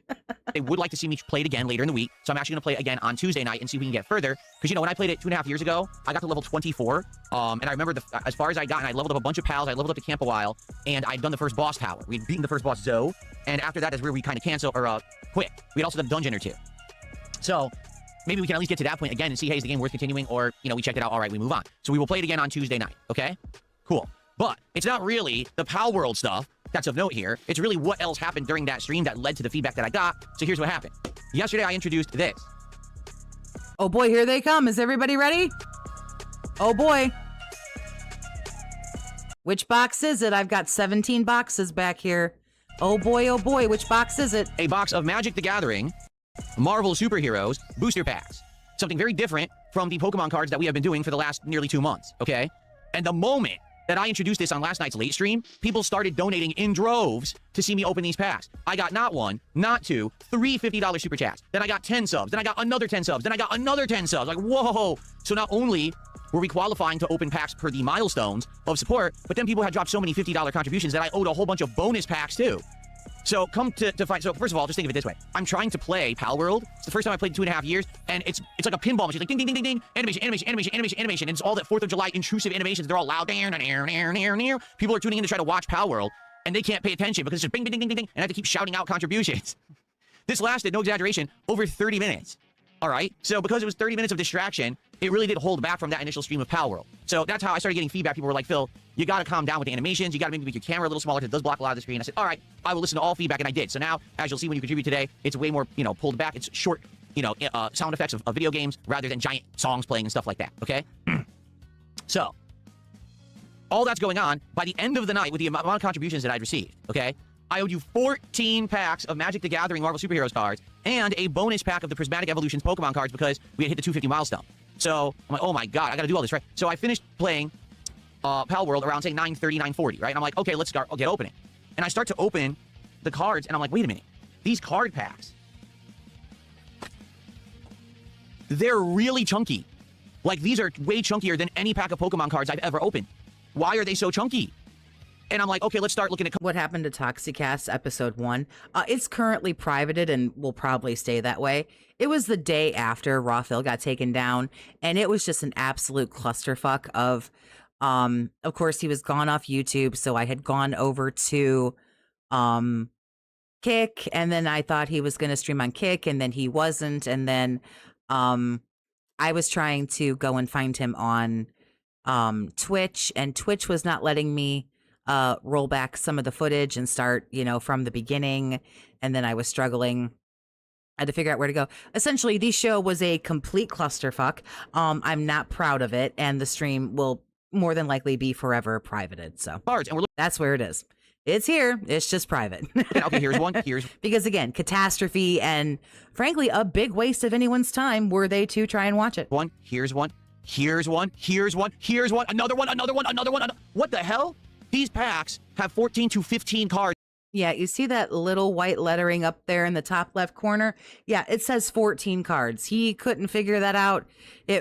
They would like to see me play it again later in the week, so I'm actually going to play it again on Tuesday night and see if we can get further. Because, when I played it 2.5 years ago, I got to level 24, and I remember as far as I got, and I leveled up a bunch of pals, I leveled up to camp a while, and I'd done the first boss tower. We'd beaten the first boss, Zoe, and after that is where we kind of cancel, or quit. We'd also done a dungeon or two. So... maybe we can at least get to that point again and see, hey, is the game worth continuing? Or, we checked it out, all right, we move on. So we will play it again on Tuesday night, okay? Cool. But it's not really the Pal World stuff that's of note here. It's really what else happened during that stream that led to the feedback that I got. So here's what happened. Yesterday, I introduced this. Oh boy, here they come. Is everybody ready? Oh boy. Which box is it? I've got 17 boxes back here. Oh boy, which box is it? A box of Magic the Gathering Marvel Superheroes booster packs. Something very different from the Pokemon cards that we have been doing for the last nearly 2 months, okay? And the moment that I introduced this on last night's late stream, people started donating in droves to see me open these packs. I got not 1, not 2, 3 $50 super chats. Then I got 10 subs. Then I got another 10 subs. Then I got another 10 subs. Like, whoa. So not only were we qualifying to open packs per the milestones of support, but then people had dropped so many $50 contributions that I owed a whole bunch of bonus packs too. So come to find. So first of all, just think of it this way: I'm trying to play Pal World. It's the first time I played in 2.5 years, and it's like a pinball machine, like ding ding ding ding ding, animation, animation, animation, animation, animation, and it's all that 4th of July intrusive animations. They're all loud. People are tuning in to try to watch Pal World, and they can't pay attention because it's just bing ding ding ding ding, and I have to keep shouting out contributions. This lasted, no exaggeration, over 30 minutes. All right. So because it was 30 minutes of distraction, it really did hold back from that initial stream of Pal World. So that's how I started getting feedback. People were like, Phil, you got to calm down with the animations. You got to maybe make your camera a little smaller because it does block a lot of the screen. I said, all right, I will listen to all feedback, and I did. So now, as you'll see when you contribute today, it's way more, pulled back. It's short, sound effects of video games rather than giant songs playing and stuff like that. Okay. So all that's going on. By the end of the night, with the amount of contributions that I'd received, okay, I owed you 14 packs of Magic the Gathering Marvel Superheroes cards and a bonus pack of the Prismatic Evolutions Pokemon cards because we had hit the 250 milestone. So I'm like, oh my god, I gotta do all this, right? So I finished playing Pal World around, say, 9:30, 9:40, right? And I'm like, okay, let's start, I'll get opening. And I start to open the cards, and I'm like, wait a minute. These card packs, they're really chunky. Like, these are way chunkier than any pack of Pokemon cards I've ever opened. Why are they so chunky? And I'm like, okay, let's start looking at... What happened to ToxiCast episode 1? It's currently privated and will probably stay that way. It was the day after Raw Phil got taken down, and it was just an absolute clusterfuck of course, he was gone off YouTube, so I had gone over to Kick, and then I thought he was going to stream on Kick, and then he wasn't, and then I was trying to go and find him on Twitch, and Twitch was not letting me roll back some of the footage and start, from the beginning. And then I was struggling I had to figure out where to go. Essentially, the show was a complete clusterfuck. I'm not proud of it, and the stream will more than likely be forever privated. So cards, and we're that's where it is. It's here. It's just private. okay, here's one. Here's Because again, catastrophe and frankly, a big waste of anyone's time were they to try and watch it. one. Here's one. Here's one. Here's one. Here's one. Another one. Another one. Another one. What the hell? These packs have 14 to 15 cards. Yeah, you see that little white lettering up there in the top left corner? Yeah, it says 14 cards. He couldn't figure that out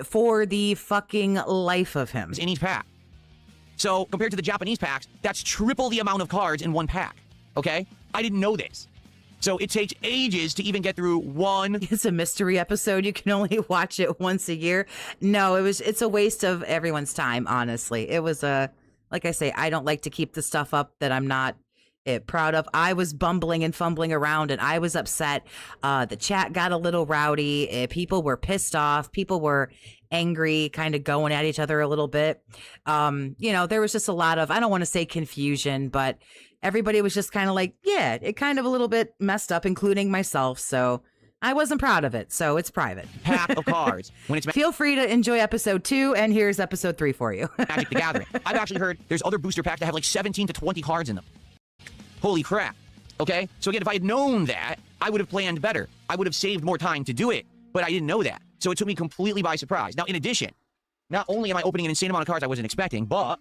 for the fucking life of him. In each pack. So compared to the Japanese packs, that's triple the amount of cards in one pack. Okay? I didn't know this. So it takes ages to even get through one. It's a mystery episode. You can only watch it once a year. No, it's a waste of everyone's time, honestly. It was like I say, I don't like to keep the stuff up that I'm not proud of. I was bumbling and fumbling around and I was upset. The chat got a little rowdy. People were pissed off. People were angry, kind of going at each other a little bit. There was just a lot of, I don't want to say confusion, but everybody was just kind of like, yeah, it kind of a little bit messed up, including myself. So I wasn't proud of it. So it's private. Pack of cards. When it's Feel free to enjoy episode 2, and here's episode 3 for you. Magic the Gathering. I've actually heard there's other booster packs that have like 17 to 20 cards in them. Holy crap. Okay? So again, if I had known that, I would have planned better. I would have saved more time to do it, but I didn't know that. So it took me completely by surprise. Now, in addition, not only am I opening an insane amount of cards I wasn't expecting, but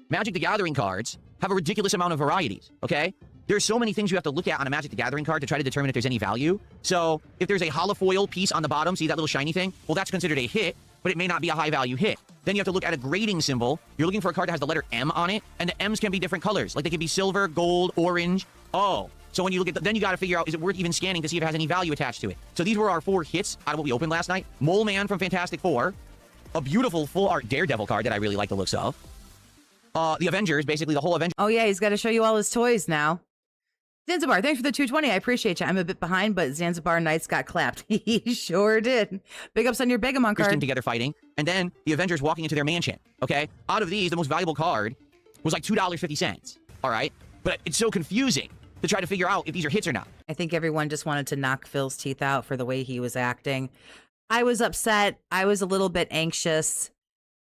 Magic the Gathering cards have a ridiculous amount of varieties, okay? There's so many things you have to look at on a Magic the Gathering card to try to determine if there's any value. So if there's a holofoil piece on the bottom, see that little shiny thing? Well, that's considered a hit, but it may not be a high-value hit. Then you have to look at a grading symbol. You're looking for a card that has the letter M on it, and the M's can be different colors. Like they can be silver, gold, orange. Oh, so when you look at then you got to figure out, is it worth even scanning to see if it has any value attached to it? So these were our 4 hits out of what we opened last night. Mole Man from Fantastic Four, a beautiful full-art Daredevil card that I really like the looks of. The Avengers, basically the whole Avengers. Oh, yeah, he's got to show you all his toys now. Zanzibar, thanks for the 220. I appreciate you. I'm a bit behind, but Zanzibar Knights got clapped. He sure did. Big ups on your Begamon card. Together fighting, and then the Avengers walking into their mansion, okay? Out of these, the most valuable card was like $2.50, all right? But it's so confusing to try to figure out if these are hits or not. I think everyone just wanted to knock Phil's teeth out for the way he was acting. I was upset. I was a little bit anxious.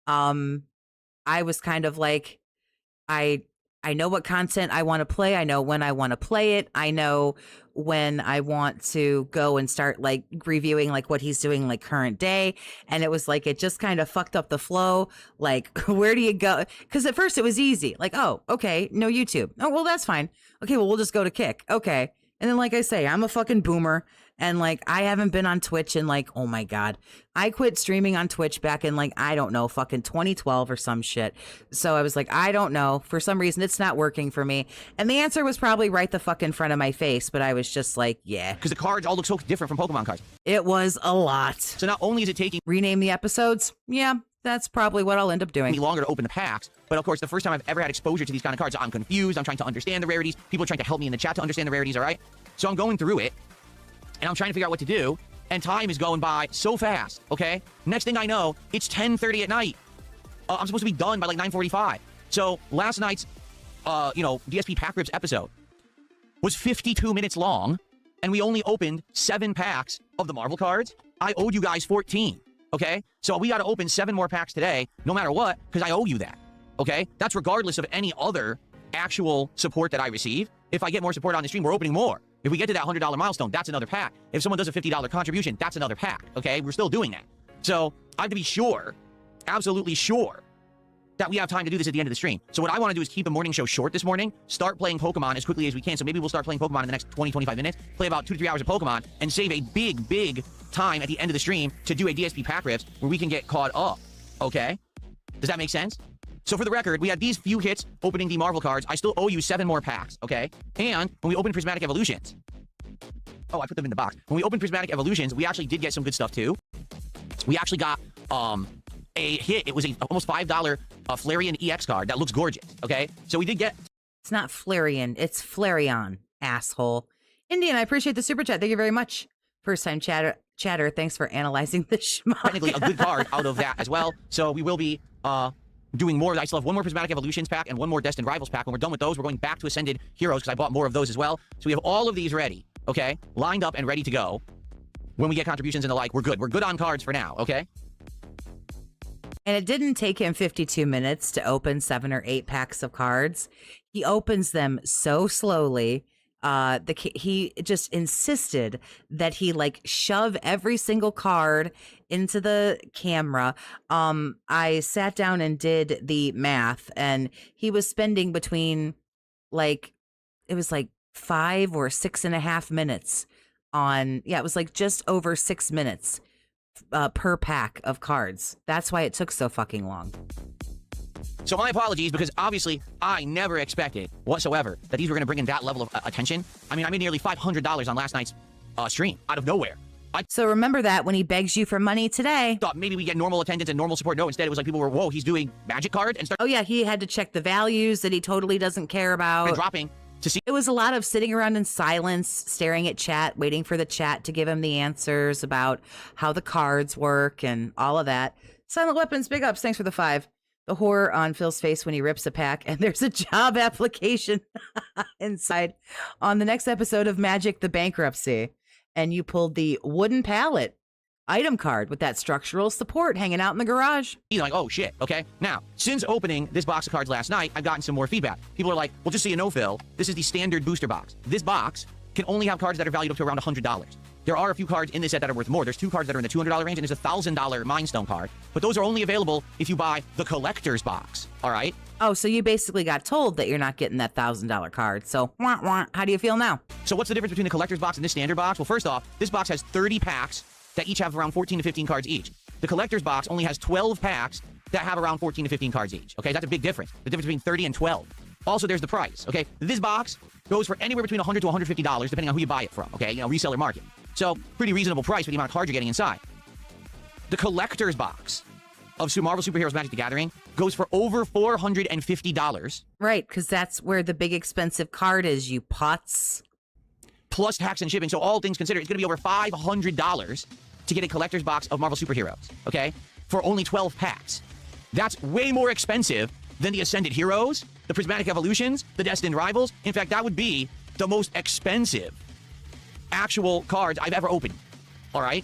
I was kind of like, I know what content I want to play. I know when I want to play it. I know when I want to go and start like reviewing like what he's doing like current day. And it was like, it just kind of fucked up the flow. Like, where do you go? Because at first it was easy. Like, oh, okay, no YouTube. Oh, well, that's fine. Okay, well, we'll just go to Kick. Okay. And then, like I say, I'm a fucking boomer. And like, I haven't been on Twitch in like, oh my God, I quit streaming on Twitch back in like, I don't know, fucking 2012 or some shit. So I was like, I don't know. For some reason, it's not working for me. And the answer was probably right the fuck in front of my face. But I was just like, yeah. Because the cards all look so different from Pokemon cards. It was a lot. So not only is it taking rename the episodes. Yeah, that's probably what I'll end up doing. me longer to open the packs. But of course, the first time I've ever had exposure to these kind of cards, I'm confused. I'm trying to understand the rarities. People are trying to help me in the chat to understand the rarities, all right? So I'm going through it. And I'm trying to figure out what to do, and time is going by so fast, okay? Next thing I know, it's 10:30 at night. I'm supposed to be done by like 9:45. So last night's, DSP Pack Rips episode was 52 minutes long, and we only opened 7 packs of the Marvel cards. I owed you guys 14, okay? So we got to open 7 more packs today, no matter what, because I owe you that, okay? That's regardless of any other actual support that I receive. If I get more support on the stream, we're opening more. If we get to that $100 milestone, that's another pack. If someone does a $50 contribution, that's another pack, okay? We're still doing that. So I have to be sure, absolutely sure, that we have time to do this at the end of the stream. So what I want to do is keep the morning show short this morning, start playing Pokemon as quickly as we can. So maybe we'll start playing Pokemon in the next 20, 25 minutes, play about 2 to 3 hours of Pokemon, and save a big time at the end of the stream to do a DSP Pack Rips where we can get caught up, okay? Does that make sense? So for the record, we had these few hits opening the Marvel cards. I still owe you 7 more packs, okay? And when we open Prismatic Evolutions, oh, I put them in the box. When we opened Prismatic Evolutions, we actually did get some good stuff too. We actually got a hit. It was a almost $5 Flareon EX card that looks gorgeous, okay? So we did get... It's not Flareon, it's Flareon, asshole. Indian, I appreciate the super chat. Thank you very much. First time chatter, thanks for analyzing the schmuck. technically a good card out of that as well. So we will be doing more. I still have one more Prismatic Evolutions pack and one more Destined Rivals pack. When we're done with those, we're going back to Ascended Heroes because I bought more of those as well. So we have all of these ready, okay? Lined up and ready to go. When we get contributions and the like, we're good. We're good on cards for now, okay? And it didn't take him 52 minutes to open 7 or 8 packs of cards. He opens them so slowly. He just insisted that he like shove every single card into the camera. I sat down and did the math, and he was spending between it was like 5 or 6.5 minutes on, it was like just over 6 minutes per pack of cards. That's why it took so fucking long. So my apologies, because obviously I never expected whatsoever that these were going to bring in that level of attention. I mean, I made nearly $500 on last night's stream out of nowhere. I So remember that when he begs you for money today. thought maybe we get normal attendance and normal support. No, instead it was like people were, whoa, he's doing magic card and Oh yeah, he had to check the values that he totally doesn't care about. dropping to see. It was a lot of sitting around in silence, staring at chat, waiting for the chat to give him the answers about how the cards work and all of that. Silent Weapons, big ups. Thanks for the 5. The horror on Phil's face when he rips a pack and there's a job application inside on the next episode of Magic the Bankruptcy. And you pulled the wooden pallet item card with that structural support hanging out in the garage. You're like, oh shit, okay? Now, since opening this box of cards last night, I've gotten some more feedback. People are like, well, just so you know, Phil, this is the standard booster box. This box can only have cards that are valued up to around $100. There are a few cards in this set that are worth more. There's 2 cards that are in the $200 range, and there's a $1,000 Mind Stone card. But those are only available if you buy the collector's box, all right? Oh, so you basically got told that you're not getting that $1,000 card. So, wah, wah. How do you feel now? So what's the difference between the collector's box and this standard box? Well, first off, this box has 30 packs that each have around 14 to 15 cards each. The collector's box only has 12 packs that have around 14 to 15 cards each, okay? That's a big difference. The difference between 30 and 12. Also, there's the price, okay? This box goes for anywhere between $100 to $150, depending on who you buy it from, okay? You know, reseller market. So, pretty reasonable price for the amount of cards you're getting inside. The collector's box of Marvel Superheroes Magic the Gathering goes for over $450. Right, because that's where the big expensive card is, you putz. Plus tax and shipping. So all things considered, it's going to be over $500 to get a collector's box of Marvel Superheroes, okay? For only 12 packs. That's way more expensive than the Ascended Heroes, the Prismatic Evolutions, the Destined Rivals. In fact, that would be the most expensive actual cards I've ever opened, all right?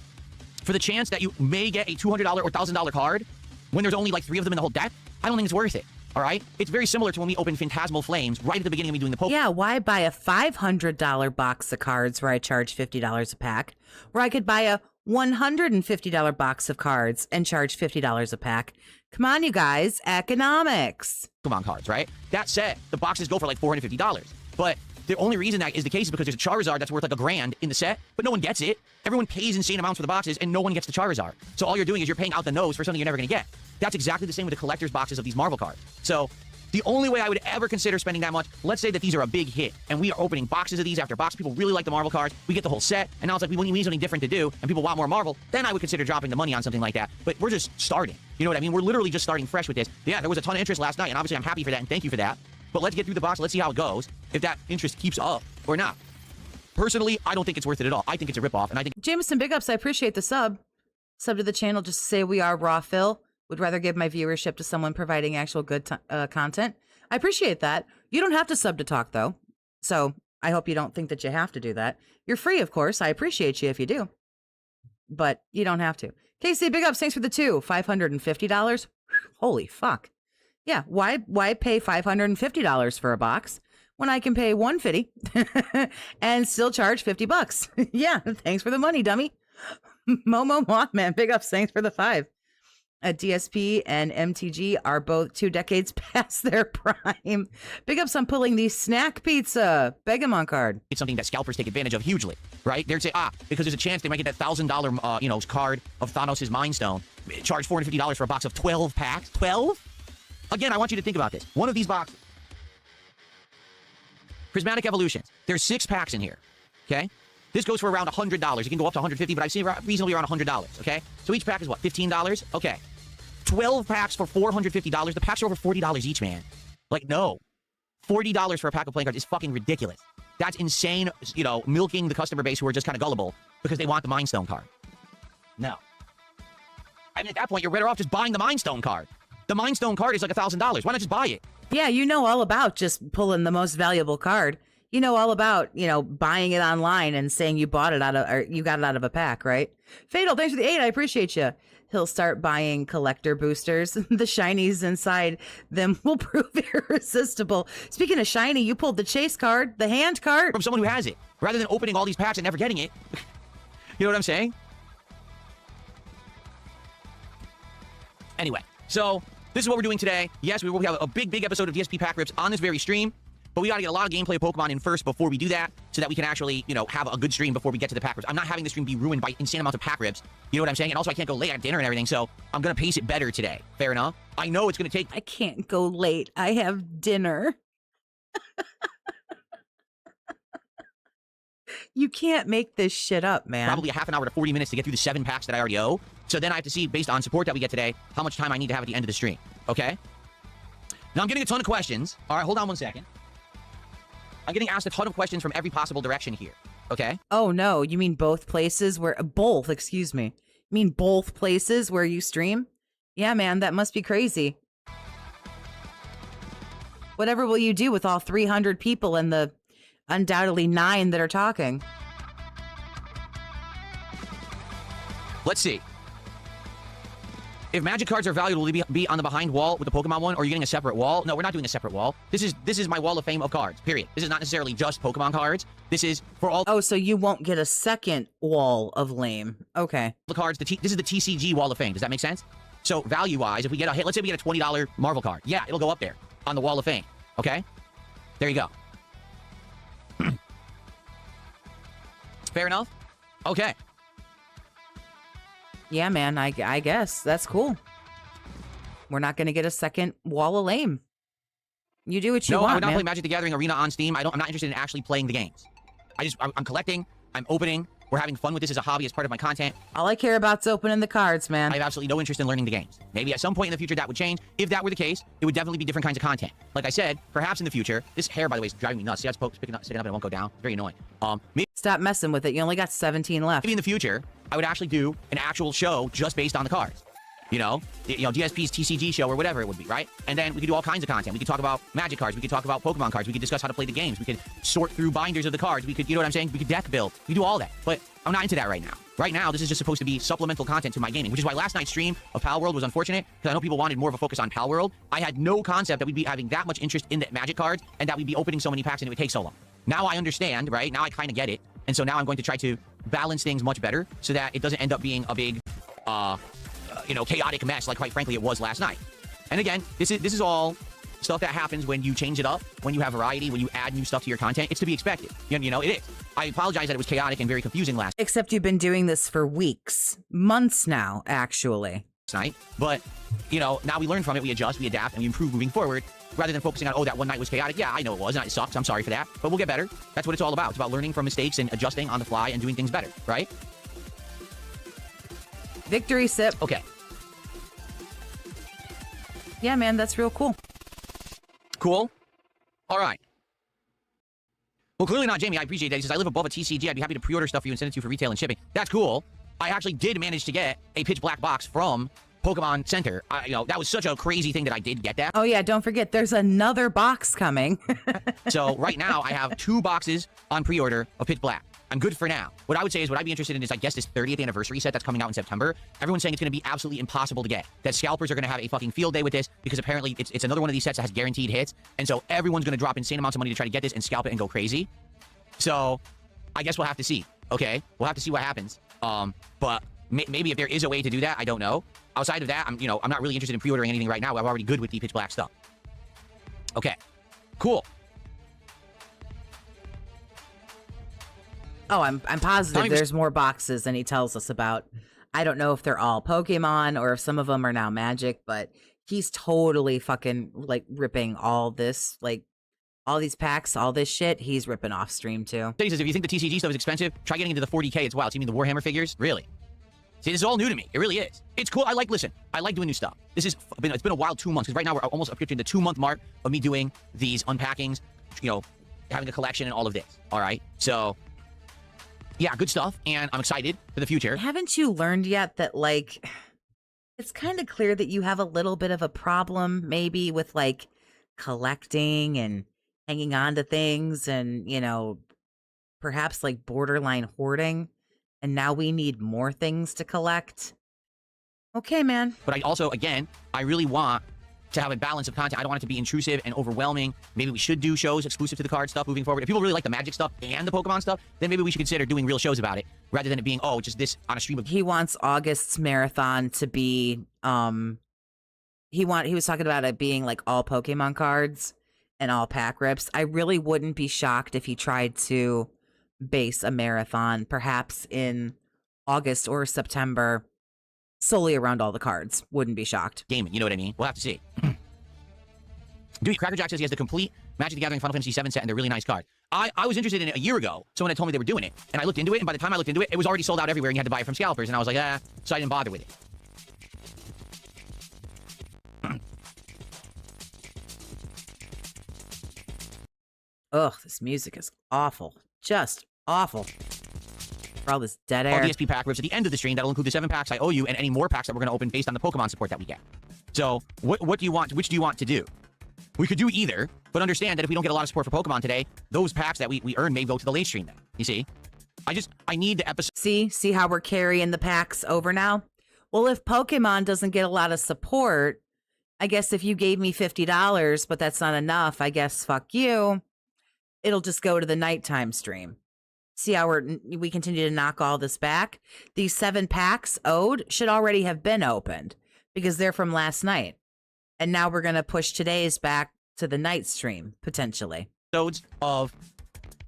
For the chance that you may get a $200 or $1,000 card when there's only like 3 of them in the whole deck, I don't think it's worth it, all right? It's very similar to when we opened Phantasmal Flames right at the beginning of me doing the Pokemon. Yeah, why buy a $500 box of cards where I charge $50 a pack, where I could buy a $150 box of cards and charge $50 a pack? Come on, you guys, economics. Pokemon cards, right? That said, the boxes go for like $450. But the only reason that is the case is because there's a Charizard that's worth like $1,000 in the set, but no one gets it. Everyone pays insane amounts for the boxes, and no one gets the Charizard. So all you're doing is you're paying out the nose for something you're never going to get. That's exactly the same with the collector's boxes of these Marvel cards. So the only way I would ever consider spending that much, let's say that these are a big hit, and we are opening boxes of these after box. People really like the Marvel cards. We get the whole set, and now it's like we need something different to do, and people want more Marvel. Then I would consider dropping the money on something like that. But we're just starting. You know what I mean? We're literally just starting fresh with this. Yeah, there was a ton of interest last night, and obviously I'm happy for that, and thank you for that. But let's get through the box. Let's see how it goes, if that interest keeps up or not. Personally, I don't think it's worth it at all. I think it's a ripoff, and I think Jameson, big ups. I appreciate the sub. Sub to the channel just to say we are raw, Phil. Would rather give my viewership to someone providing actual good content. I appreciate that. You don't have to sub to talk, though. So I hope you don't think that you have to do that. You're free, of course. I appreciate you if you do. But you don't have to. Casey, big ups. Thanks for the 2. $550? Holy fuck. Yeah, why pay $550 for a box when I can pay $150 and still charge $50? Yeah, thanks for the money, dummy. Momo Mothman, big ups. Thanks for the 5. DSP and MTG are both 2 decades past their prime. Big ups on pulling the snack pizza Begamon card. it's something that scalpers take advantage of hugely, right? They'd say, because there's a chance they might get that $1,000, card of Thanos' Mind Stone. Charge $450 for a box of 12 packs. 12? Again, I want you to think about this. One of these boxes. Prismatic Evolutions. There's 6 packs in here, okay? This goes for around $100. You can go up to $150, but I've seen reasonably around $100, okay? So each pack is what, $15? Okay. 12 packs for $450. The packs are over $40 each, man. Like, no. $40 for a pack of playing cards is fucking ridiculous. That's insane, milking the customer base who are just kind of gullible because they want the Mind Stone card. No. I mean, at that point, you're better off just buying the Mind Stone card. The Mind Stone card is like $1,000. Why not just buy it? Yeah, you know all about just pulling the most valuable card. You know all about, buying it online and saying you bought it or you got it out of a pack, right? Fatal, thanks for the 8. I appreciate you. He'll start buying collector boosters. The shinies inside them will prove irresistible. Speaking of shiny, you pulled the chase card, the hand card. From someone who has it, rather than opening all these packs and never getting it. You know what I'm saying? Anyway, so this is what we're doing today. Yes, we will have a big episode of DSP pack rips on this very stream, but we got to get a lot of gameplay of Pokemon in first before we do that, so that we can actually, have a good stream before we get to the pack rips. I'm not having the stream be ruined by insane amounts of pack rips. You know what I'm saying? And also, I can't go late at dinner and everything, so I'm going to pace it better today. Fair enough? I know it's going to take... I can't go late. I have dinner. You can't make this shit up, man. Probably a half an hour to 40 minutes to get through the 7 packs that I already owe. So then I have to see, based on support that we get today, how much time I need to have at the end of the stream. Okay? Now, I'm getting a ton of questions. All right, hold on one second. I'm getting asked a ton of questions from every possible direction here. Okay? Oh, no. You mean both places where... Both, excuse me. You mean both places where you stream? Yeah, man, that must be crazy. Whatever will you do with all 300 people and the undoubtedly 9 that are talking? Let's see. If magic cards are valuable, will they be on the behind wall with the Pokemon one, or are you getting a separate wall? No, we're not doing a separate wall. This is my wall of fame of cards, period. This is not necessarily just Pokemon cards. This is for all... Oh, so you won't get a second wall of lame. Okay. The cards, this is the TCG wall of fame. Does that make sense? So value-wise, if we get a... Let's say we get a $20 Marvel card. Yeah, it'll go up there on the wall of fame. Okay? There you go. Fair enough? Okay. Yeah, man, I guess. That's cool. We're not going to get a second wall of lame. You do what you want, I would not man. play Magic the Gathering Arena on Steam. I'm not interested in actually playing the games. I'm collecting. I'm opening. We're having fun with this as a hobby, as part of my content. All I care about is opening the cards, man. I have absolutely no interest in learning the games. Maybe at some point in the future that would change. If that were the case, it would definitely be different kinds of content. Like I said, perhaps in the future, this hair, by the way, is driving me nuts. See how it's sticking up and it won't go down? It's very annoying. Maybe Stop messing with it. You only got 17 left. in the future, I would actually do an actual show just based on the cards. DSP's TCG show or whatever it would be, right? And then we could do all kinds of content. We could talk about Magic cards. We could talk about Pokemon cards. We could discuss how to play the games. We could sort through binders of the cards. We could, you know what I'm saying? We could deck build. We could do all that. But I'm not into that right now. Right now, this is just supposed to be supplemental content to my gaming, which is why last night's stream of Pal World was unfortunate, because I know people wanted more of a focus on Pal World. I had no concept that we'd be having that much interest in the Magic cards and that we'd be opening so many packs and it would take so long. Now I understand, right? Now I kind of get it. And so now I'm going to try to balance things much better so that it doesn't end up being a big, chaotic mess like, quite frankly, it was last night. And again, this is all stuff that happens when you change it up, when you have variety, when you add new stuff to your content. It's to be expected. It is. I apologize that it was chaotic and very confusing last Except you've been doing this for weeks, months now, actually. night. But, now we learn from it, we adjust, we adapt, and we improve moving forward, rather than focusing on, oh, that one night was chaotic. Yeah, I know it was, and it sucked. I'm sorry for that. But we'll get better. That's what it's all about. It's about learning from mistakes and adjusting on the fly and doing things better, right? Victory sip. Okay. Yeah, man, that's real cool. Cool? All right. Well, clearly not Jamie. I appreciate that. He says, I live above a TCG. I'd be happy to pre-order stuff for you and send it to you for retail and shipping. That's cool. I actually did manage to get a pitch black box from Pokemon Center. That was such a crazy thing that I did get that. Oh, yeah, don't forget, there's another box coming. So right now, I have 2 boxes on pre-order of pitch black. I'm good for now. What I would say is, what I'd be interested in is, I guess, this 30th anniversary set that's coming out in September. Everyone's saying it's going to be absolutely impossible to get. That scalpers are going to have a fucking field day with this, because apparently it's another one of these sets that has guaranteed hits. And so everyone's going to drop insane amounts of money to try to get this and scalp it and go crazy. So I guess we'll have to see. Okay? We'll have to see what happens. But maybe if there is a way to do that, I don't know. Outside of that, I'm not really interested in pre-ordering anything right now. I'm already good with the pitch black stuff. Okay. Cool. Oh, I'm positive there's more boxes than he tells us about. I don't know if they're all Pokemon or if some of them are now Magic, but he's totally fucking, ripping all this, all these packs, all this shit, he's ripping off stream, too. He says, if you think the TCG stuff is expensive, try getting into the 40K. It's wild. So you mean the Warhammer figures? Really? See, this is all new to me. It really is. It's cool. I like doing new stuff. It's been a wild 2 months, because right now we're almost approaching the 2-month mark of me doing these unpackings, having a collection and all of this. All right? So, yeah, good stuff. And I'm excited for the future. Haven't you learned yet that, It's kind of clear that you have a little bit of a problem maybe with like collecting and hanging on to things and, perhaps like borderline hoarding. And now we need more things to collect. Okay, man. But I also, again, I really want to have a balance of content. I don't want it to be intrusive and overwhelming. Maybe we should do shows exclusive to the card stuff moving forward. If people really like the Magic stuff and the Pokemon stuff, then maybe we should consider doing real shows about it rather than it being, oh, just this on a stream of... He wants August's marathon to be, he was talking about it being like all Pokemon cards and all pack rips. I really wouldn't be shocked if he tried to base a marathon perhaps in August or September solely around all the cards. Wouldn't be shocked. Gaming, you know what I mean? We'll have to see. Dude, Cracker Jack says he has the complete Magic the Gathering Final Fantasy VII set, and they're really nice cards. I was interested in it a year ago. Someone had told me they were doing it, and I looked into it, and by the time I looked into it, it was already sold out everywhere, and you had to buy it from scalpers, and I was like, so I didn't bother with it. Ugh, this music is awful. Just awful. For all this dead All air. DSP pack rips at the end of the stream. That'll include the 7 packs I owe you and any more packs that we're going to open based on the Pokemon support that we get. So, what do you want? Which do you want to do? We could do either, but understand that if we don't get a lot of support for Pokemon today, those packs that we earn may go to the late stream then. You see? I need the episode. See how we're carrying the packs over now? Well, if Pokemon doesn't get a lot of support, I guess if you gave me $50, but that's not enough, I guess fuck you. It'll just go to the nighttime stream. See how we continue to knock all this back? These 7 packs owed should already have been opened because they're from last night. And now we're going to push today's back to the night stream, potentially. Episodes of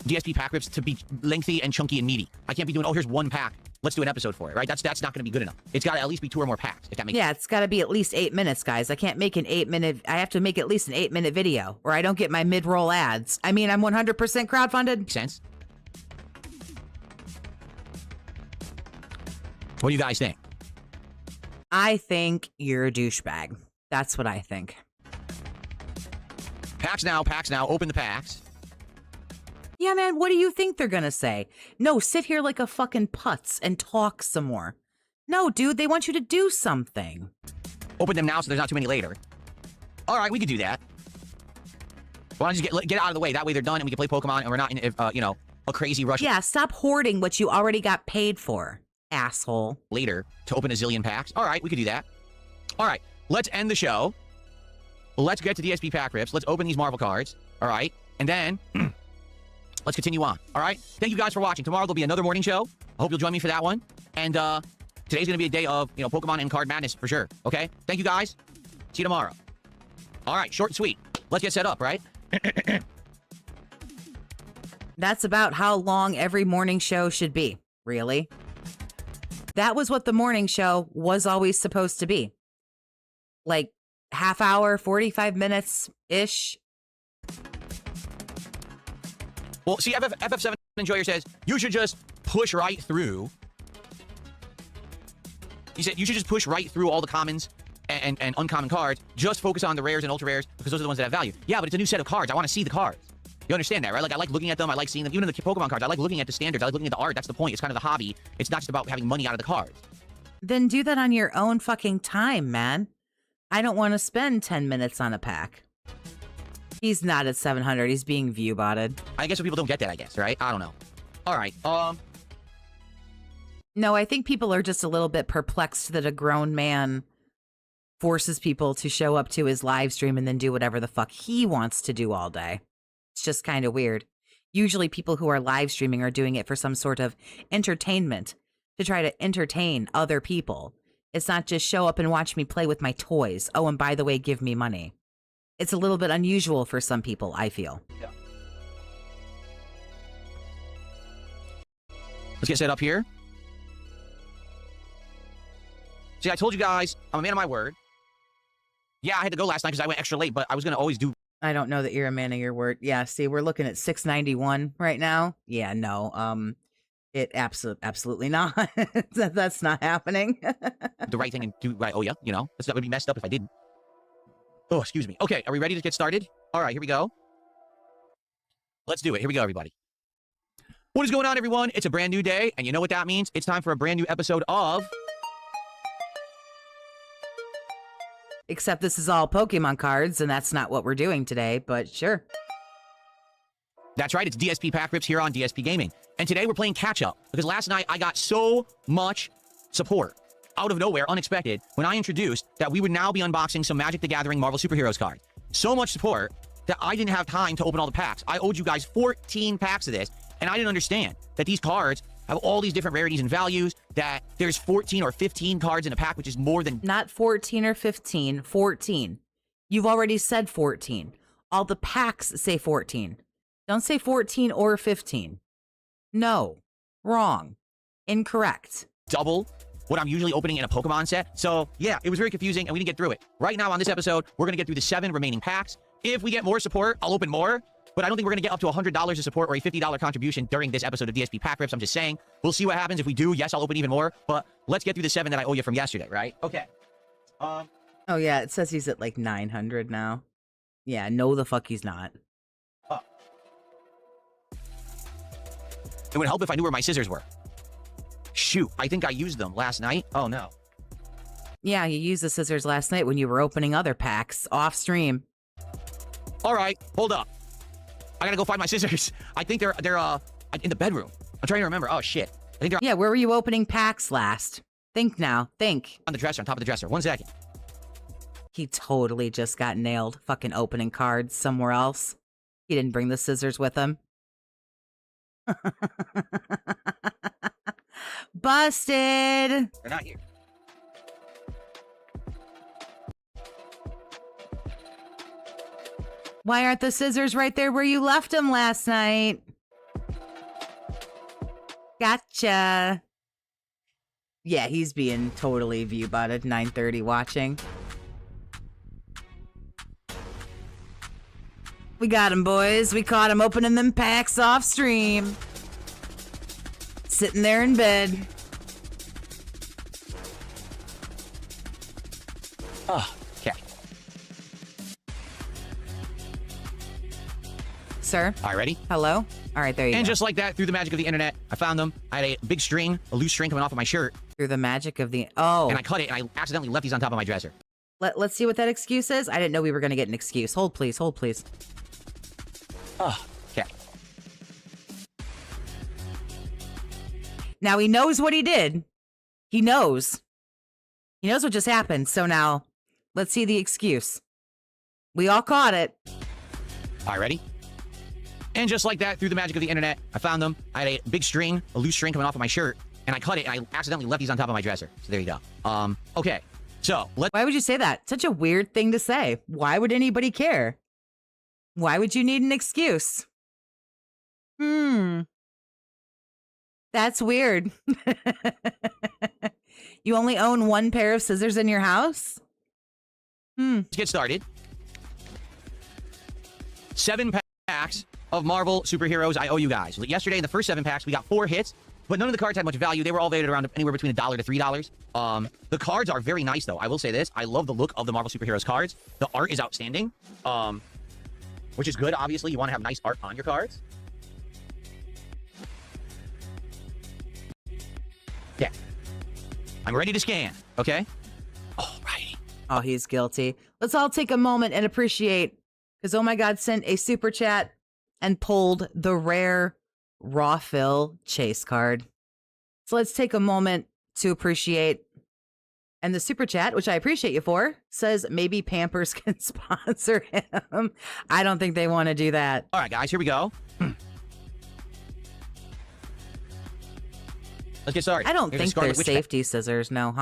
DSP pack rips to be lengthy and chunky and meaty. I can't be doing, oh, here's 1 pack. Let's do an episode for it, right? That's not going to be good enough. It's got to at least be 2 or more packs, if that makes sense. Yeah, it's got to be at least 8 minutes, guys. I can't make an 8-minute... I have to make at least an 8-minute video, or I don't get my mid-roll ads. I mean, I'm 100% crowdfunded. Makes sense? What do you guys think? I think you're a douchebag. That's what I think. Packs now, open the packs. Yeah, man, what do you think they're gonna say? No, sit here like a fucking putz and talk some more. No, dude, they want you to do something. Open them now so there's not too many later. All right, we could do that. Why don't you just get out of the way? That way they're done and we can play Pokemon and we're not in, a crazy rush. Yeah, stop hoarding what you already got paid for, asshole. Later to open a zillion packs. All right, we could do that. All right, let's end the show. Let's get to DSP pack rips. Let's open these Marvel cards. All right, and then let's continue on. All right, thank you guys for watching. Tomorrow there'll be another morning show. I hope you'll join me for that one. And today's gonna be a day of Pokemon and card madness for sure. Okay, thank you guys. See you tomorrow. All right, short and sweet. Let's get set up, right? That's about how long every morning show should be, really. That was what the morning show was always supposed to be. Like, half hour, 45 minutes-ish. Well, see, FF7 Enjoyer says, you should just push right through. He said, you should just push right through all the commons and uncommon cards. Just focus on the rares and ultra rares because those are the ones that have value. Yeah, but it's a new set of cards. I want to see the cards. You understand that, right? Like, I like looking at them. I like seeing them. Even in the Pokemon cards, I like looking at the standards. I like looking at the art. That's the point. It's kind of the hobby. It's not just about having money out of the cards. Then do that on your own fucking time, man. I don't want to spend 10 minutes on a pack. He's not at 700. He's being view-botted. I guess some people don't get that, I guess, right? I don't know. All right. No, I think people are just a little bit perplexed that a grown man forces people to show up to his live stream and then do whatever the fuck he wants to do all day. It's just kind of weird. Usually people who are live streaming are doing it for some sort of entertainment, to try to entertain other people. It's not just show up and watch me play with my toys. Oh, and by the way, give me money. It's a little bit unusual for some people, I feel. Yeah. Let's get set up here. See, I told you guys, I'm a man of my word. Yeah, I had to go last night because I went extra late, but I was going to always do... I don't know that you're a man of your word. Yeah, see, we're looking at 691 right now. Yeah, no, it absolutely not. That's not happening. the right thing and do right. Oh, yeah, that would be messed up if I didn't. Oh, excuse me. Okay, are we ready to get started? All right, here we go. Let's do it. Here we go, everybody. What is going on, everyone? It's a brand new day, and you know what that means? It's time for a brand new episode of Except this is all Pokemon cards, and that's not what we're doing today, but sure. That's right, it's DSP Pack Rips here on DSP Gaming. And today we're playing catch up, because last night I got so much support, out of nowhere, unexpected, when I introduced that we would now be unboxing some Magic the Gathering Marvel Superheroes cards. So much support that I didn't have time to open all the packs. I owed you guys 14 packs of this, and I didn't understand that these cards have all these different rarities and values, that there's 14 or 15 cards in a pack, which is more than... Not 14 or 15, 14. You've already said 14. All the packs say 14. Don't say 14 or 15. No. Wrong. Incorrect. double what I'm usually opening in a Pokemon set. So yeah, it was very confusing and we didn't get through it. Right now on this episode, we're going to get through the 7 remaining packs. If we get more support, I'll open more. But I don't think we're going to get up to $100 of support or a $50 contribution during this episode of DSP Pack Rips. I'm just saying. We'll see what happens. If we do, yes, I'll open even more. But let's get through the 7 that I owe you from yesterday, right? Okay. Oh yeah, it says he's at like 900 now. Yeah, no the fuck he's not. It would help if I knew where my scissors were. Shoot, I think I used them last night. Oh no. Yeah, you used the scissors last night when you were opening other packs off stream. All right, hold up. I gotta go find my scissors. I think they're in the bedroom. I'm trying to remember. Oh shit. I think they're Yeah, where were you opening packs last? Think now. Think. on the dresser, on top of the dresser. 1 second. He totally just got nailed fucking opening cards somewhere else. He didn't bring the scissors with him. Busted. They're not here. Why aren't the scissors right there where you left them last night? Gotcha. Yeah, he's being totally view-botted, 9:30 watching. We got him, boys. We caught him opening them packs off stream. Sitting there in bed. Oh, okay. Sir? All right, ready? Hello? All right, there you And go. just like that, through the magic of the internet, I found them. I had a big string, a loose string coming off of my shirt, Through the magic of the... Oh. and I cut it, and I accidentally left these on top of my dresser. Let's see what that excuse is. I didn't know we were going to get an excuse. Hold, please. Hold, please. Oh, okay. Now he knows what he did. He knows. He knows what just happened. So now, let's see the excuse. We all caught it. All right, ready? And just like that, through the magic of the internet, I found them. I had a big string, a loose string coming off of my shirt, and I cut it, and I accidentally left these on top of my dresser. So there you go. Okay. So, let's... Why would you say that? Such a weird thing to say. Why would anybody care? Why would you need an excuse? That's weird. You only own 1 pair of scissors in your house? get started. 7 packs of Marvel superheroes I owe you guys. Yesterday, in the first 7 packs, we got 4 hits, but none of the cards had much value. They were all valued around anywhere between $1 to $3. The cards are very nice, though. I will say this. I love the look of the Marvel superheroes cards. The art is outstanding, which is good. Obviously, you want to have nice art on your cards. Yeah. I'm ready to scan, okay? Alrighty. Oh, he's guilty. Let's all take a moment and appreciate, because Oh My God sent a super chat and pulled the rare Raw Fill Chase card. So let's take a moment to appreciate. And the super chat, which I appreciate you for, says maybe Pampers can sponsor him. I don't think they want to do that. All right, guys, here we go. Let's get started. I don't Here's a think they're Scarlet Witch pack. safety scissors. No,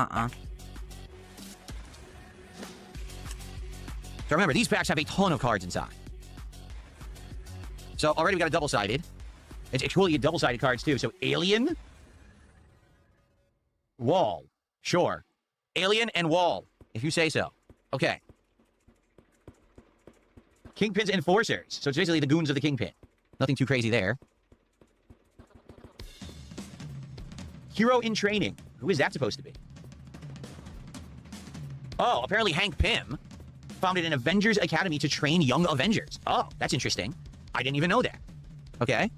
So remember, these packs have a ton of cards inside. So already we got a double-sided. It's actually double-sided cards, too. So Alien, Wall. Sure. Alien and Wall, if you say so. Okay. Kingpin's Enforcers. So it's basically the goons of the Kingpin. Nothing too crazy there. Hero in Training. Who is that supposed to be? Oh, apparently Hank Pym founded an Avengers Academy to train young Avengers. Oh, that's interesting. I didn't even know that. Okay.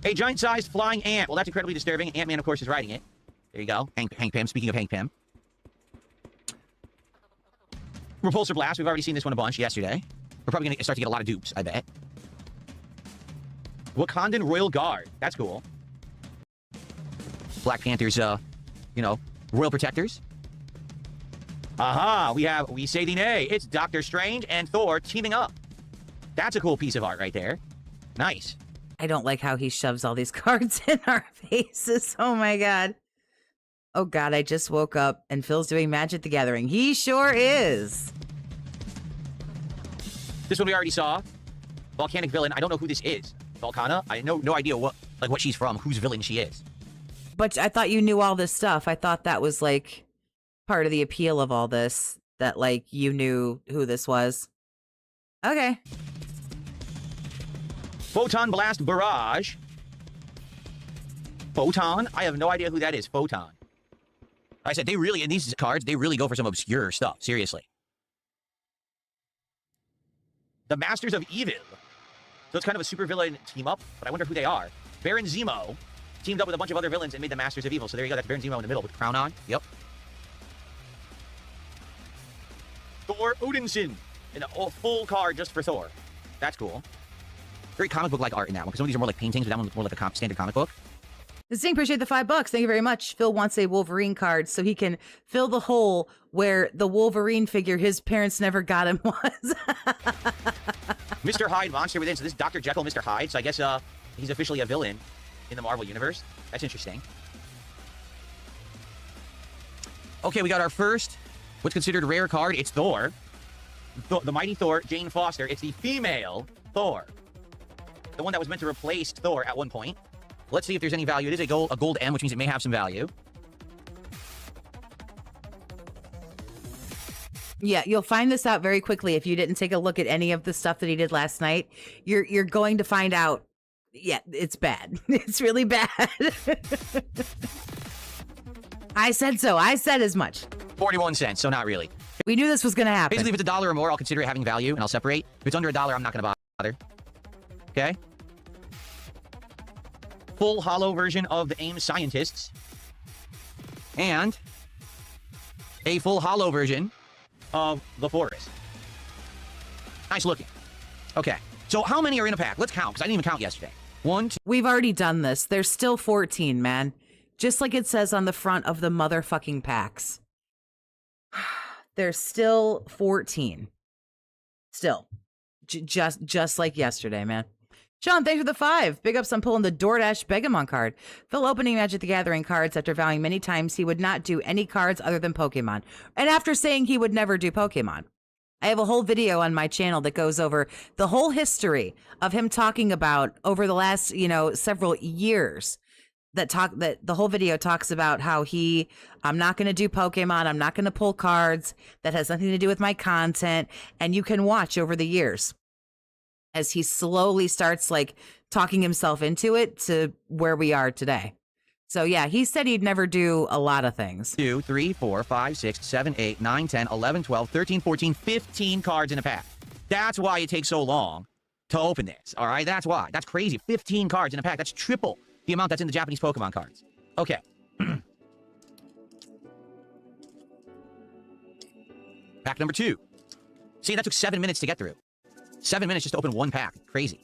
A giant-sized flying ant. Well, that's incredibly disturbing. Ant-Man, of course, is riding it. There you go. Hank Pym. Speaking of Hank Pym. Repulsor Blast, we've already seen this one a bunch yesterday. We're probably going to start to get a lot of dupes, I bet. Wakandan Royal Guard. That's cool. Black Panther's, you know, Royal Protectors. Aha, we say the nay. It's Doctor Strange and Thor teaming up. That's a cool piece of art right there. Nice. I don't like how he shoves all these cards in our faces. Oh my God. Oh God, I just woke up and Phil's doing Magic the Gathering. He sure is. This one we already saw. Volcanic Villain. I don't know who this is. Volcana? I know no idea what she's from, whose villain she is. But I thought you knew all this stuff. I thought that was like part of the appeal of all this, that like you knew who this was. Okay. Photon Blast Barrage. Photon? I have no idea who that is. Photon. I said, they really, in these cards, they really go for some obscure stuff. Seriously. The Masters of Evil. So it's kind of a supervillain team up, but I wonder who they are. Baron Zemo teamed up with a bunch of other villains and made the Masters of Evil. So there you go. That's Baron Zemo in the middle with the crown on. Yep. Thor Odinson. And a full card just for Thor. That's cool. Very comic book-like art in that one, because some of these are more like paintings, but that one's more like a standard comic book. Zing, appreciate the $5. Thank you very much. Phil wants a Wolverine card so he can fill the hole where the Wolverine figure his parents never got him was. Mr. Hyde, Monster Within. So this is Dr. Jekyll, Mr. Hyde. So I guess he's officially a villain in the Marvel Universe. That's interesting. Okay, we got our first, what's considered a rare card. It's Thor. The Mighty Thor, Jane Foster. It's the female Thor. The one that was meant to replace Thor at one point. Let's see if there's any value. It is a gold M, which means it may have some value. Yeah, you'll find this out very quickly if you didn't take a look at any of the stuff that he did last night. You're going to find out, yeah, it's bad. It's really bad. I said so. I said as much. 41 cents, so not really. We knew this was going to happen. Basically, if it's $1 or more, I'll consider it having value, and I'll separate. If it's under $1, I'm not going to bother. Okay? Full hollow version of the AIM Scientists. And a full hollow version of the Forest. Nice looking. Okay. So how many are in a pack? Let's count, because I didn't even count yesterday. 1, 2. We've already done this. There's still 14, man. Just like it says on the front of the motherfucking packs. There's still 14. Still. Just like yesterday, man. Sean, thanks for the 5. Big ups on pulling the DoorDash Begamon card. Phil opening Magic the Gathering cards after vowing many times he would not do any cards other than Pokemon. And after saying he would never do Pokemon. I have a whole video on my channel that goes over the whole history of him talking about over the last, several years. That the whole video talks about how I'm not going to do Pokemon. I'm not going to pull cards. That has nothing to do with my content. And you can watch over the years as he slowly starts like talking himself into it to where we are today. So yeah, he said he'd never do a lot of things. 2, 3, 4, 5, 6, 7, 8, 9, 10, 11, 12, 13, 14, 15 cards in a pack. That's why it takes so long to open this. All right, that's why. That's crazy. 15 cards in a pack. That's triple the amount that's in the Japanese Pokemon cards. Okay. Pack number 2. See, that took 7 minutes to get through. 7 minutes just to open one pack. Crazy.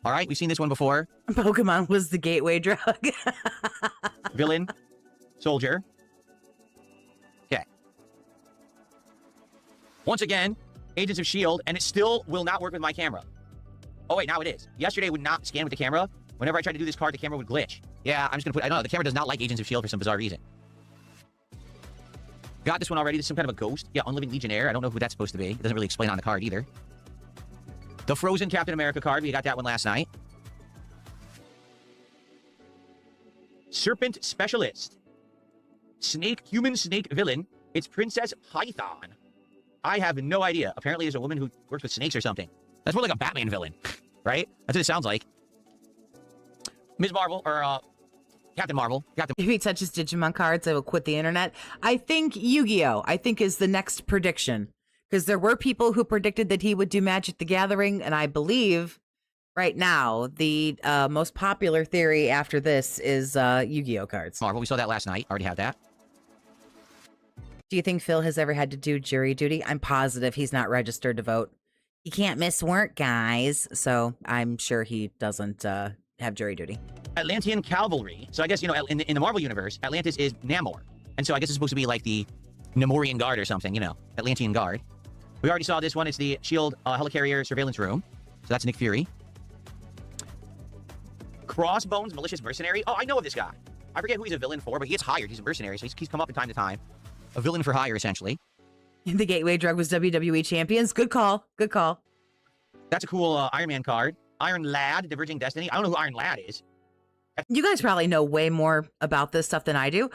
All right, we've seen this one before. Pokemon was the gateway drug. Villain. Soldier. Okay. Once again, Agents of S.H.I.E.L.D., and it still will not work with my camera. Oh, wait, now it is. Yesterday, it would not scan with the camera. Whenever I tried to do this card, the camera would glitch. Yeah, I'm just going to I don't know, the camera does not like Agents of S.H.I.E.L.D. for some bizarre reason. Got this one already. This is some kind of a ghost. Yeah, Unliving Legionnaire. I don't know who that's supposed to be. It doesn't really explain on the card either. The Frozen Captain America card. We got that one last night. Serpent Specialist. Human snake villain. It's Princess Python. I have no idea. Apparently, there's a woman who works with snakes or something. That's more like a Batman villain, right? That's what it sounds like. Ms. Marvel, or Captain Marvel. If he touches Digimon cards, I will quit the internet. I think Yu-Gi-Oh! Is the next prediction. Because there were people who predicted that he would do Magic the Gathering, and I believe right now the most popular theory after this is Yu-Gi-Oh! Cards. Marvel, we saw that last night. Already had that. Do you think Phil has ever had to do jury duty? I'm positive he's not registered to vote. He can't miss work, guys. So I'm sure he doesn't have jury duty. Atlantean cavalry. So I guess, you know, in the Marvel universe, Atlantis is Namor. And so I guess it's supposed to be like the Namorian Guard or something, you know, Atlantean Guard. We already saw this one. It's the SHIELD helicarrier surveillance room. So that's Nick Fury. Crossbones malicious mercenary. Oh, I know of this guy. I forget who he's a villain for, but he gets hired. He's a mercenary, so he's come up from time to time. A villain for hire, essentially. The gateway drug was WWE champions. Good call. Good call. That's a cool Iron Man card. Iron Lad, Diverging Destiny. I don't know who Iron Lad is. You guys probably know way more about this stuff than I do.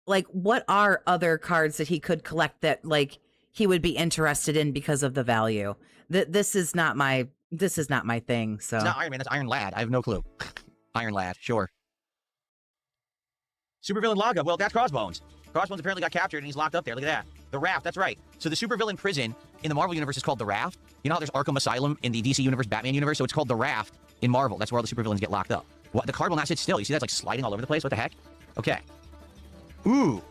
Like, what are other cards that he could collect that, like, he would be interested in because of the value? This is not my thing. So It's not Iron Man. That's Iron Lad. I have no clue. Iron Lad, sure. Supervillain Laga. Well, that's Crossbones. Crossbones apparently got captured and he's locked up there. Look at that. The Raft. That's right. So the supervillain prison in the Marvel universe is called the Raft. You know how there's Arkham Asylum in the DC universe, Batman universe? So it's called the Raft in Marvel. That's where all the supervillains get locked up. What? The card will not sit still. You see that's like sliding all over the place? What the heck? Okay. Ooh.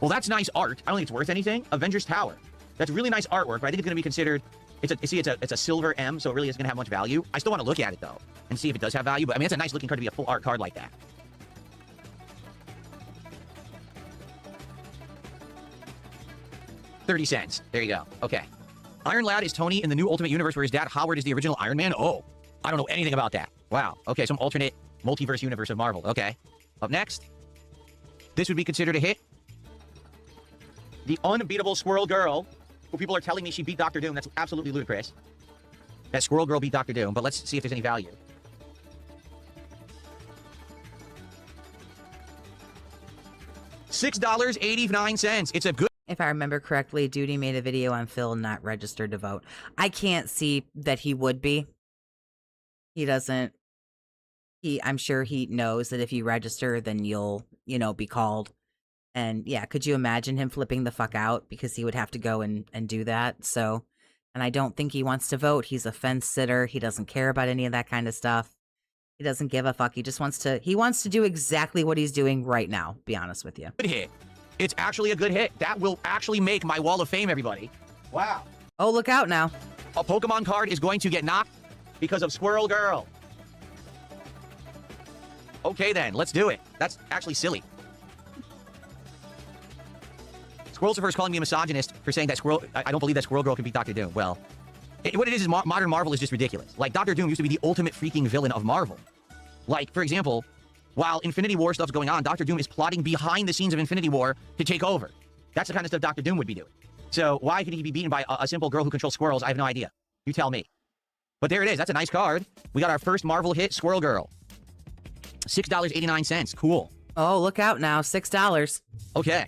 Well, that's nice art. I don't think it's worth anything. Avengers Tower. That's really nice artwork, but I think it's going to be considered... It's a silver M, so it really isn't going to have much value. I still want to look at it, though, and see if it does have value. But, I mean, it's a nice looking card to be a full art card like that. $0.30. There you go. Okay. Iron Lad is Tony in the new Ultimate Universe where his dad, Howard, is the original Iron Man. Oh, I don't know anything about that. Wow. Okay, some alternate multiverse universe of Marvel. Okay. Up next, this would be considered a hit. The unbeatable Squirrel Girl, who people are telling me she beat Doctor Doom. That's absolutely ludicrous. That Squirrel Girl beat Doctor Doom, but let's see if there's any value. $6.89. It's a good... if I remember correctly, Duty made a video on Phil not registered to vote. I can't see that he would be. He doesn't. I'm sure he knows that if you register, then you'll, be called. And yeah, could you imagine him flipping the fuck out because he would have to go and do that? So, and I don't think he wants to vote. He's a fence sitter. He doesn't care about any of that kind of stuff. He doesn't give a fuck. He just wants to do exactly what he's doing right now, be honest with you. Good hit. It's actually a good hit. That will actually make my Wall of Fame, everybody. Wow. Oh, look out now. A Pokemon card is going to get knocked because of Squirrel Girl. Okay, then. Let's do it. That's actually silly. Squirrelcifer is calling me a misogynist for saying that I don't believe that Squirrel Girl can beat Doctor Doom. Well, what it is modern Marvel is just ridiculous. Like, Doctor Doom used to be the ultimate freaking villain of Marvel. Like, for example, while Infinity War stuff's going on, Doctor Doom is plotting behind the scenes of Infinity War to take over. That's the kind of stuff Doctor Doom would be doing. So why could he be beaten by a simple girl who controls squirrels? I have no idea. You tell me. But there it is. That's a nice card. We got our first Marvel hit, Squirrel Girl. $6.89. Cool. Oh, look out now. $6. Okay.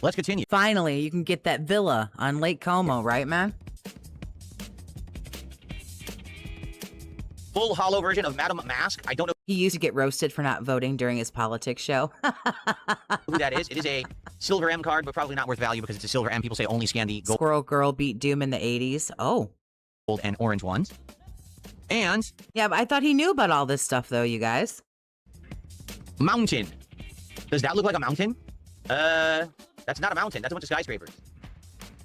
Let's continue. Finally, you can get that villa on Lake Como, right, man? Full hollow version of Madame Mask. I don't know He used to get roasted for not voting during his politics show. who that is. It is a silver M card, but probably not worth value because it's a silver M. People say only scan the gold Squirrel Girl beat Doom in the 80s. Oh. and orange ones. And Yeah, but I thought he knew about all this stuff, though, you guys. mountain. Does that look like a mountain? That's not a mountain. That's a bunch of skyscrapers.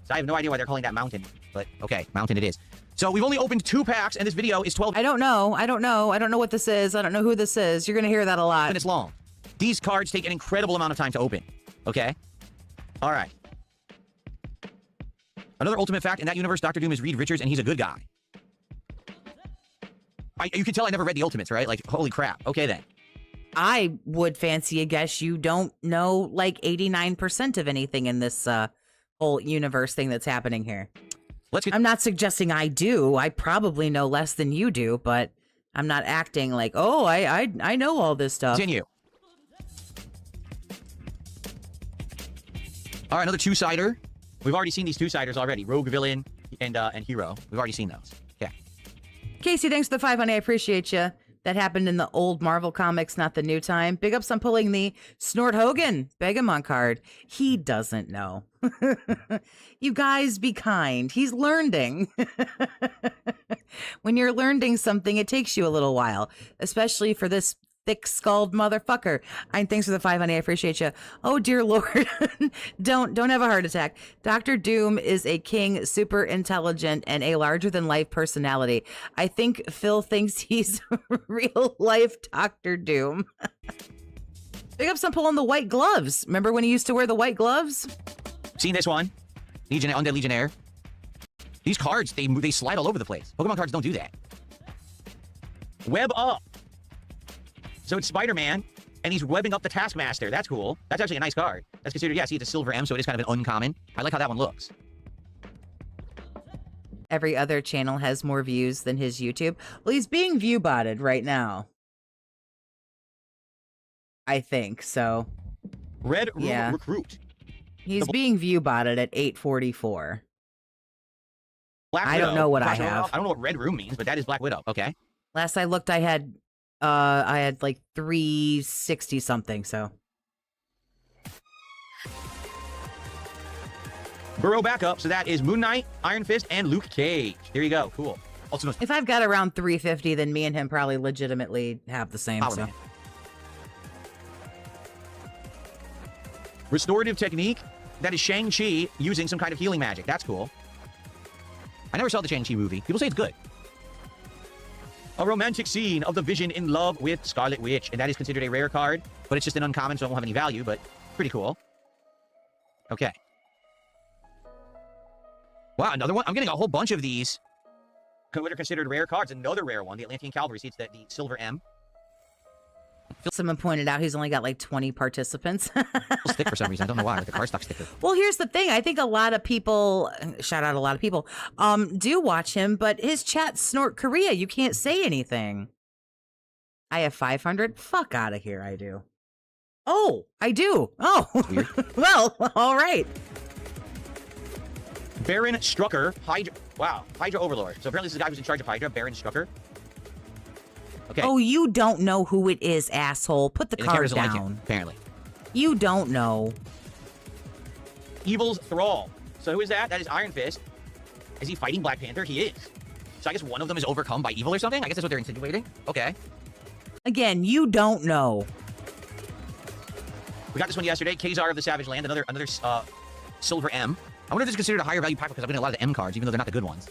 So I have no idea why they're calling that mountain. But okay, mountain it is. So we've only opened 2 packs, and this video is 12 I don't know. I don't know what this is. I don't know who this is. You're going to hear that a lot. minutes long. These cards take an incredible amount of time to open. Okay? All right. Another ultimate fact, in that universe, Dr. Doom is Reed Richards, and he's a good guy. You can tell I never read the Ultimates, right? Like, holy crap. Okay, then. I would fancy a guess you don't know like 89% of anything in this whole universe thing that's happening here. I'm not suggesting I do. I probably know less than you do, but I'm not acting like, oh, I know all this stuff. Continue. All right, another two-sider. We've already seen these two-siders already. Rogue, Villain, and Hero. We've already seen those. Yeah. Casey, thanks for the 5 honey. I appreciate you. That happened in the old Marvel comics, not the new time. Big ups on pulling the Snort Hogan Begamon card. He doesn't know. You guys be kind. He's learning. When you're learning something, it takes you a little while, especially for this thick-skulled motherfucker. Thanks for the 5, honey. I appreciate you. Oh, dear Lord. Don't have a heart attack. Dr. Doom is a king, super intelligent, and a larger-than-life personality. I think Phil thinks he's real-life Dr. Doom. Big ups on pulling the white gloves. Remember when he used to wear the white gloves? Seen this one? Undead Legionnaire. These cards, they slide all over the place. Pokemon cards don't do that. Web up. So it's Spider-Man, and he's webbing up the Taskmaster. That's cool. That's actually a nice card. That's considered, yeah, see, it's a silver M, so it is kind of an uncommon. I like how that one looks. Every other channel has more views than his YouTube. Well, he's being view-botted right now. I think, so. Red Room Yeah. Recruit. He's being view-botted at 844. Black I Widow. don't know what I Gosh, have. I don't know what Red Room means, but that is Black Widow. Okay. Last I looked, I had like 360 something, so. Burrow backup. So that is Moon Knight, Iron Fist, and Luke Cage. There you go. Cool. Also known as If I've got around 350, then me and him probably legitimately have the same. Power So. Man. Restorative technique. That is Shang-Chi using some kind of healing magic. That's cool. I never saw the Shang-Chi movie. People say it's good. A romantic scene of the Vision in love with Scarlet Witch. And that is considered a rare card, but it's just an uncommon, so it won't have any value, but pretty cool. Okay. Wow, another one. I'm getting a whole bunch of these. What are considered rare cards. Another rare one, the Atlantean Cavalry. See, it's the Silver M. Someone pointed out he's only got like 20 participants. It'll stick for some reason. I don't know why. Like the cardstock sticker. Well, here's the thing. I think a lot of people, shout out a lot of people, do watch him, but his chat snort Korea. You can't say anything. I have 500. Fuck out of here. I do. Oh, I do. Oh, well, all right. Baron Strucker, Hydra. Wow, Hydra Overlord. So apparently this is the guy who's in charge of Hydra, Baron Strucker. Okay. Oh, you don't know who it is, asshole. Put the And card cameras don't like down. him, apparently. You don't know. Evil's Thrall. So who is that? That is Iron Fist. Is he fighting Black Panther? He is. So I guess one of them is overcome by evil or something? I guess that's what they're insinuating. Okay. Again, you don't know. We got this one yesterday. Kazar of the Savage Land, another Silver M. I wonder if this is considered a higher value pack because I've been in a lot of the M cards, even though they're not the good ones.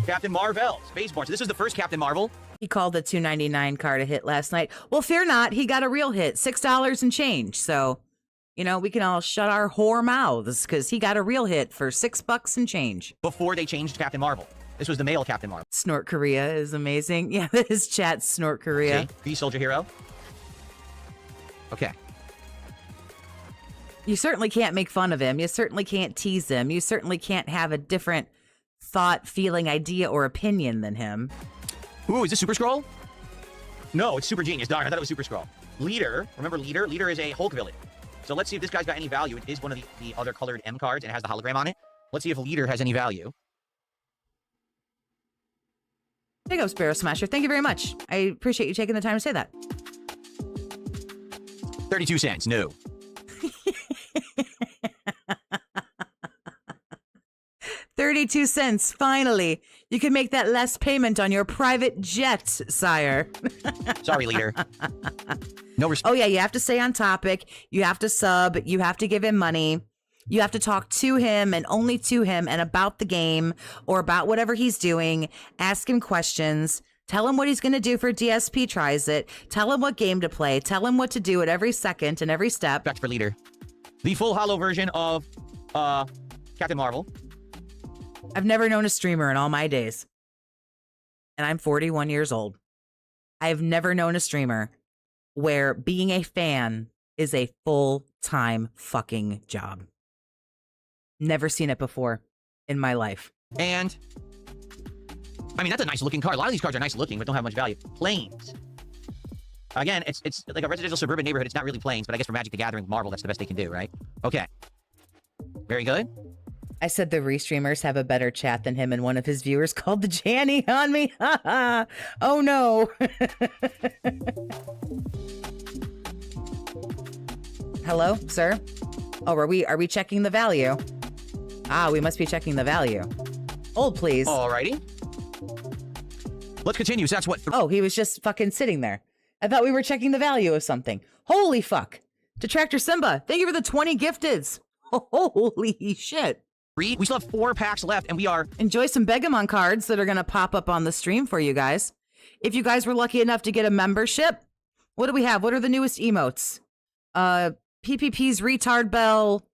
Captain Marvel, Spaceborne. So this is the first Captain Marvel. He called the $2.99 card a hit last night. Well, fear not. He got a real hit. $6 and change. So, you know, we can all shut our whore mouths because he got a real hit for $6 and change. Before they changed Captain Marvel. This was the male Captain Marvel. Snort Korea is amazing. Yeah, his chat Snort Korea. Okay. The Soldier Hero. Okay. You certainly can't make fun of him. You certainly can't tease him. You certainly can't have a different thought, feeling, idea, or opinion than him. Ooh, is this Super Scroll? No, it's Super Genius. Darn, I thought it was Super Scroll. Leader. Remember Leader? Leader is a Hulk villain. So let's see if this guy's got any value. It is one of the other colored M cards and it has the hologram on it. Let's see if Leader has any value. There you go, Sparrow Smasher. Thank you very much. I appreciate you taking the time to say that. 32 cents. No. 32 cents. Finally, you can make that last payment on your private jet, sire. Sorry, Leader. No respect. Oh, yeah, you have to stay on topic. You have to sub. You have to give him money. You have to talk to him and only to him and about the game or about whatever he's doing. Ask him questions. Tell him what he's going to do for DSP tries it. Tell him what game to play. Tell him what to do at every second and every step. Respect for Leader. The full holo version of Captain Marvel. I've never known a streamer in all my days. And I'm 41 years old. I've never known a streamer where being a fan is a full-time fucking job. Never seen it before in my life. And I mean, that's a nice looking card. A lot of these cards are nice looking, but don't have much value. Planes. Again, it's like a residential suburban neighborhood. It's not really Planes, but I guess for Magic the Gathering Marvel, that's the best they can do, right? Okay. Very good. I said the restreamers have a better chat than him, and one of his viewers called the Janny on me. Oh no. Hello, sir? Oh, are we checking the value? Ah, we must be checking the value. Hold, please. Alrighty. Let's continue. So that's what. Oh, he was just fucking sitting there. I thought we were checking the value of something. Holy fuck. Detractor Simba, thank you for the 20 gifteds. Holy shit. We still have 4 packs left, and we are. Enjoy some Begamon cards that are going to pop up on the stream for you guys. If you guys were lucky enough to get a membership, what do we have? What are the newest emotes? PPP's retard bell.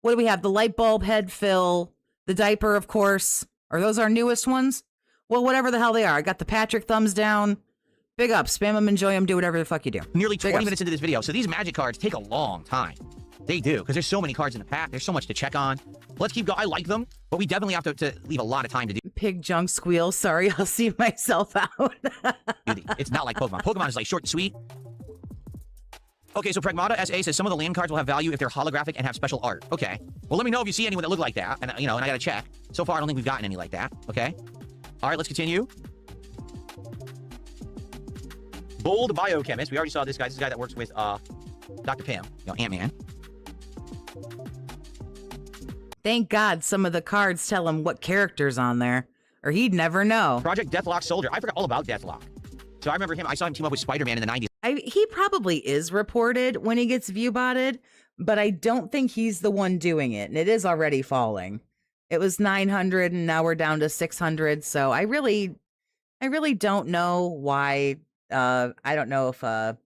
What do we have? The light bulb head fill. The diaper, of course. Are those our newest ones? Well, whatever the hell they are. I got the Patrick thumbs down. Big up. Spam them, enjoy them, do whatever the fuck you do. Nearly 20 ups. minutes into this video. So these magic cards take a long time. They do, because there's so many cards in the pack. There's so much to check on. Let's keep going. I like them, but we definitely have to leave a lot of time to do. Pig junk squeal. Sorry, I'll see myself out. It's not like Pokemon. Pokemon is like short and sweet. Okay, so Pragmata SA says some of the land cards will have value if they're holographic and have special art. Okay. Well, let me know if you see anyone that look like that. And, and I gotta check. So far, I don't think we've gotten any like that. Okay. All right, let's continue. Bold Biochemist. We already saw this guy. This is the guy that works with Dr. Pym, Ant-Man. Thank God some of the cards tell him what character's on there, or he'd never know. Project Deathlock Soldier. I forgot all about Deathlock. So I remember him. I saw him team up with Spider-Man in the 90s. He probably is reported when he gets view-botted, but I don't think he's the one doing it, and it is already falling. It was 900, and now we're down to 600, so I really don't know why. I don't know if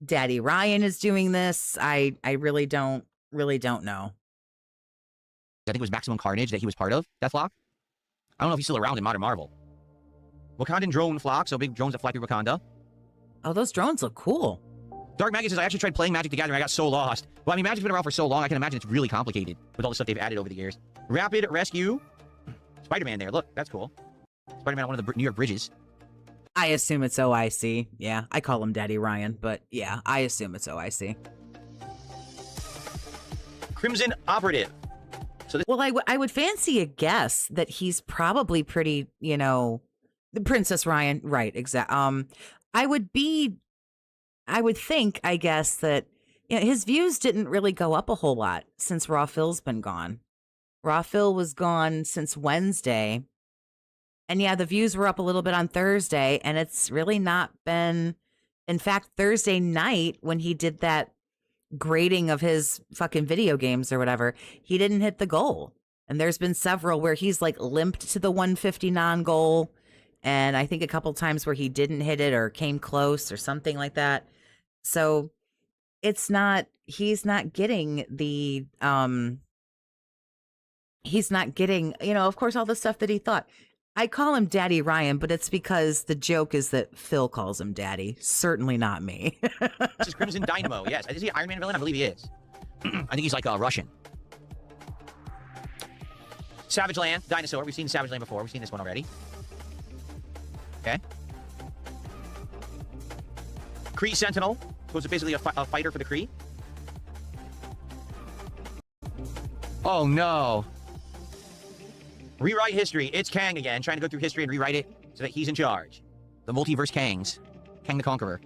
Daddy Ryan is doing this. I really don't know. I think it was Maximum Carnage that he was part of, Deathlock. I don't know if he's still around in Modern Marvel. Wakandan drone flock, so big drones that fly through Wakanda. Oh, those drones look cool. Dark Maggot says, I actually tried playing Magic the Gathering. I got so lost. Well, I mean, Magic's been around for so long, I can imagine it's really complicated with all the stuff they've added over the years. Rapid Rescue. Spider-Man there. Look, that's cool. Spider-Man on one of the New York bridges. I assume it's OIC. Yeah, I call him Daddy Ryan, but yeah, I assume it's OIC. Crimson Operative. So this Well, I would fancy a guess that he's probably pretty, the Princess Ryan, right? Exact. I would think, I guess, that his views didn't really go up a whole lot since Raw Phil's been gone. Raw Phil was gone since Wednesday. And yeah, the views were up a little bit on Thursday, and it's really not been. In fact, Thursday night, when he did that grading of his fucking video games or whatever, he didn't hit the goal. And there's been several where he's like limped to the 150 non-goal. And I think a couple times where he didn't hit it or came close or something like that. So he's not getting the, he's not getting, of course, all the stuff that he thought. I call him Daddy Ryan, but it's because the joke is that Phil calls him Daddy. Certainly not me. This is Crimson Dynamo. Yes. Is he an Iron Man villain? I believe he is. I think he's like a Russian. Savage Land. Dinosaur. We've seen Savage Land before. We've seen this one already. Okay. Kree Sentinel. Who's basically a fighter for the Kree. Oh, no. Rewrite history. It's Kang again, trying to go through history and rewrite it so that he's in charge. The multiverse Kangs. Kang the Conqueror.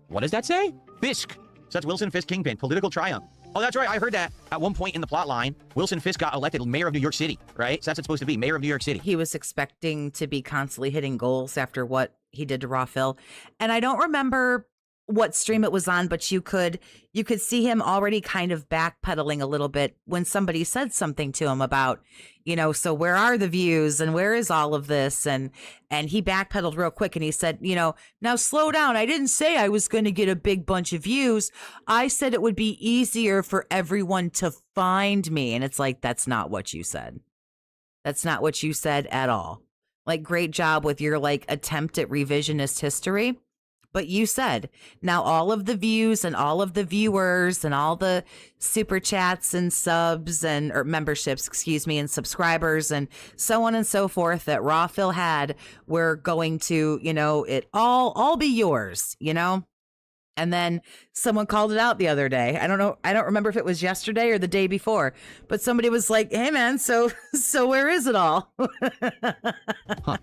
What does that say? Fisk. So that's Wilson Fisk Kingpin. Political triumph. Oh, that's right. I heard that. At one point in the plot line, Wilson Fisk got elected mayor of New York City, right? So that's what it's supposed to be, mayor of New York City. He was expecting to be constantly hitting goals after what he did to Raw Phil. And I don't remember what stream it was on, but you could see him already kind of backpedaling a little bit when somebody said something to him about, so where are the views and where is all of this? And he backpedaled real quick and he said, now slow down. I didn't say I was going to get a big bunch of views. I said it would be easier for everyone to find me. And it's like, that's not what you said. That's not what you said at all. Like, great job with your attempt at revisionist history. But you said, now all of the views and all of the viewers and all the super chats and subs or memberships, and subscribers and so on and so forth that Raw Phil had, were going to, it all be yours, And then someone called it out the other day. I don't know. I don't remember if it was yesterday or the day before, but somebody was like, hey man, so where is it all? Huh.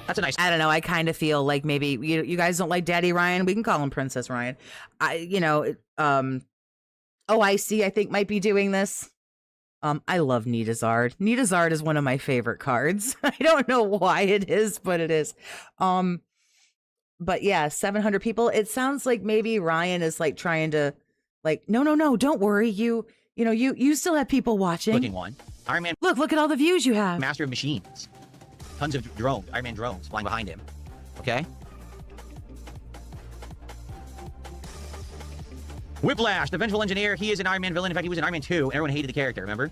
That's a nice. I don't know. I kind of feel like maybe you guys don't like Daddy Ryan. We can call him Princess Ryan. OIC, I think, might be doing this. I love Nidazard. Nidazard is one of my favorite cards. I don't know why it is, but it is. But yeah, 700 people. It sounds like maybe Ryan is like trying to like, no, don't worry. You still have people watching. Looking one. Iron Man, Look at all the views you have. master of machines. Tons of drones, Iron Man drones flying behind him. Okay? Whiplash, the vengeful engineer. He is an Iron Man villain. In fact, he was in Iron Man 2, and everyone hated the character, remember?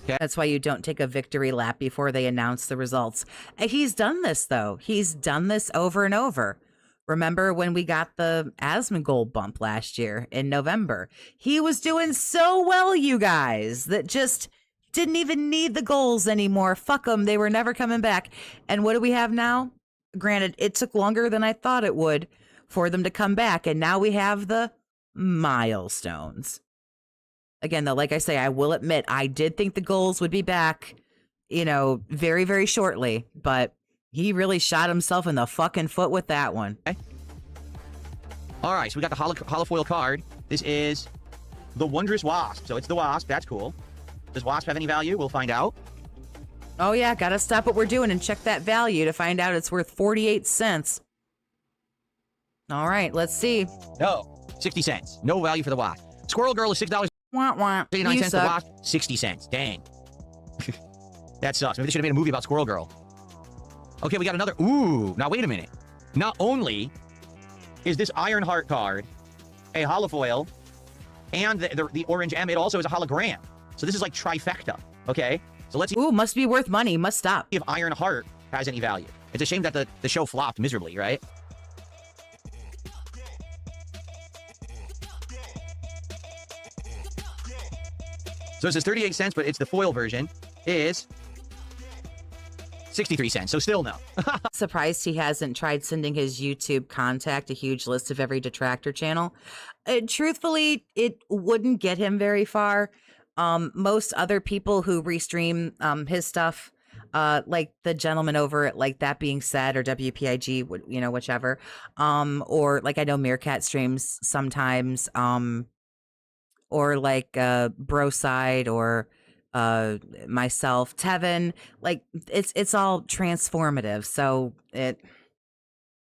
That's why you don't take a victory lap before they announce the results. He's done this, though. He's done this over and over. Remember when we got the Asmongold bump last year in November? He was doing so well, you guys, that just didn't even need the goals anymore. Fuck them. They were never coming back. And what do we have now? Granted, it took longer than I thought it would for them to come back. And now we have the milestones. Again, though, like I say, I will admit, I did think the goals would be back, very, very shortly. But he really shot himself in the fucking foot with that one. Okay. All right, so we got the holofoil card. This is the Wondrous Wasp. So it's the Wasp. That's cool. Does Wasp have any value? We'll find out. Oh, yeah. Got to stop what we're doing and check that value to find out it's worth 48 cents. All right, let's see. No. 60 cents. No value for the Wasp. Squirrel Girl is $6. Wah, wah. 89 You cents. The suck. Wasp, 60 cents. Dang. That sucks. Maybe they should have made a movie about Squirrel Girl. Okay, we got another. Ooh, now wait a minute. Not only is this Ironheart card a holofoil and the orange M, it also is a hologram. So this is like trifecta. Okay, so let's see Ooh, must be worth money. Must stop. if Ironheart has any value. It's a shame that the show flopped miserably, right? So this is 38 cents, but it's the foil version is 63 cents. So still no. Surprised he hasn't tried sending his YouTube contact a huge list of every detractor channel. Truthfully, it wouldn't get him very far. Most other people who restream his stuff, like the gentleman over at like That Being Said or WPIG, whichever, or like I know Meerkat streams sometimes, or like Broside or myself, Tevin, like it's all transformative. So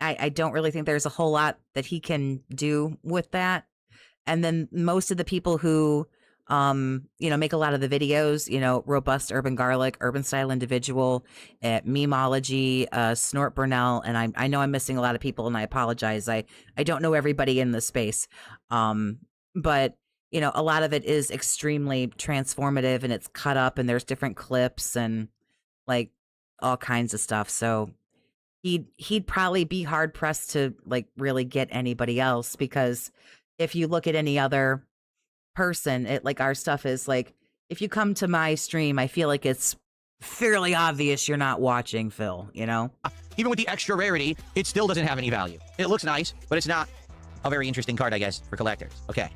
I don't really think there's a whole lot that he can do with that. And then most of the people who make a lot of the videos, Robust Urban Garlic, Urban Style Individual, Memeology, Snort Burnell, and I know I'm missing a lot of people, and I apologize. I don't know everybody in the space, but a lot of it is extremely transformative, and it's cut up, and there's different clips and like all kinds of stuff. So he'd probably be hard pressed to like really get anybody else, because if you look at any other person, it like our stuff is like, if you come to my stream, I feel like it's fairly obvious you're not watching Phil, Even with the extra rarity, it still doesn't have any value. It looks nice, but it's not a very interesting card, I guess, for collectors. Okay.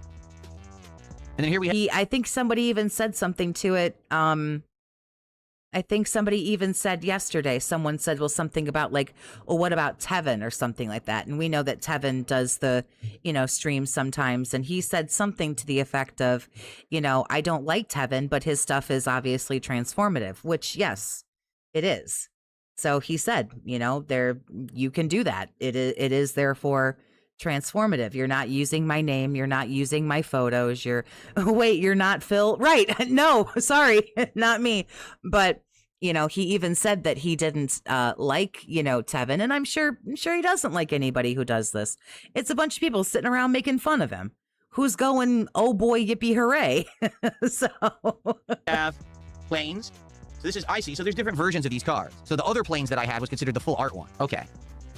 And then here we have... I think somebody even said something to it. I think somebody even said yesterday, someone said, well, something about like, well, what about Tevin or something like that? And we know that Tevin does the, streams sometimes. And he said something to the effect of, I don't like Tevin, but his stuff is obviously transformative, which, yes, it is. So he said, you can do that. It is therefore transformative. You're not using my name. You're not using my photos. Wait, you're not Phil? Right. No, sorry, not me. But, he even said that he didn't like, Tevin. And I'm sure he doesn't like anybody who does this. It's a bunch of people sitting around making fun of him. Who's going, oh boy, yippee hooray. So have planes. So this is icy. So there's different versions of these cards. So the other planes that I had was considered the full art one. Okay.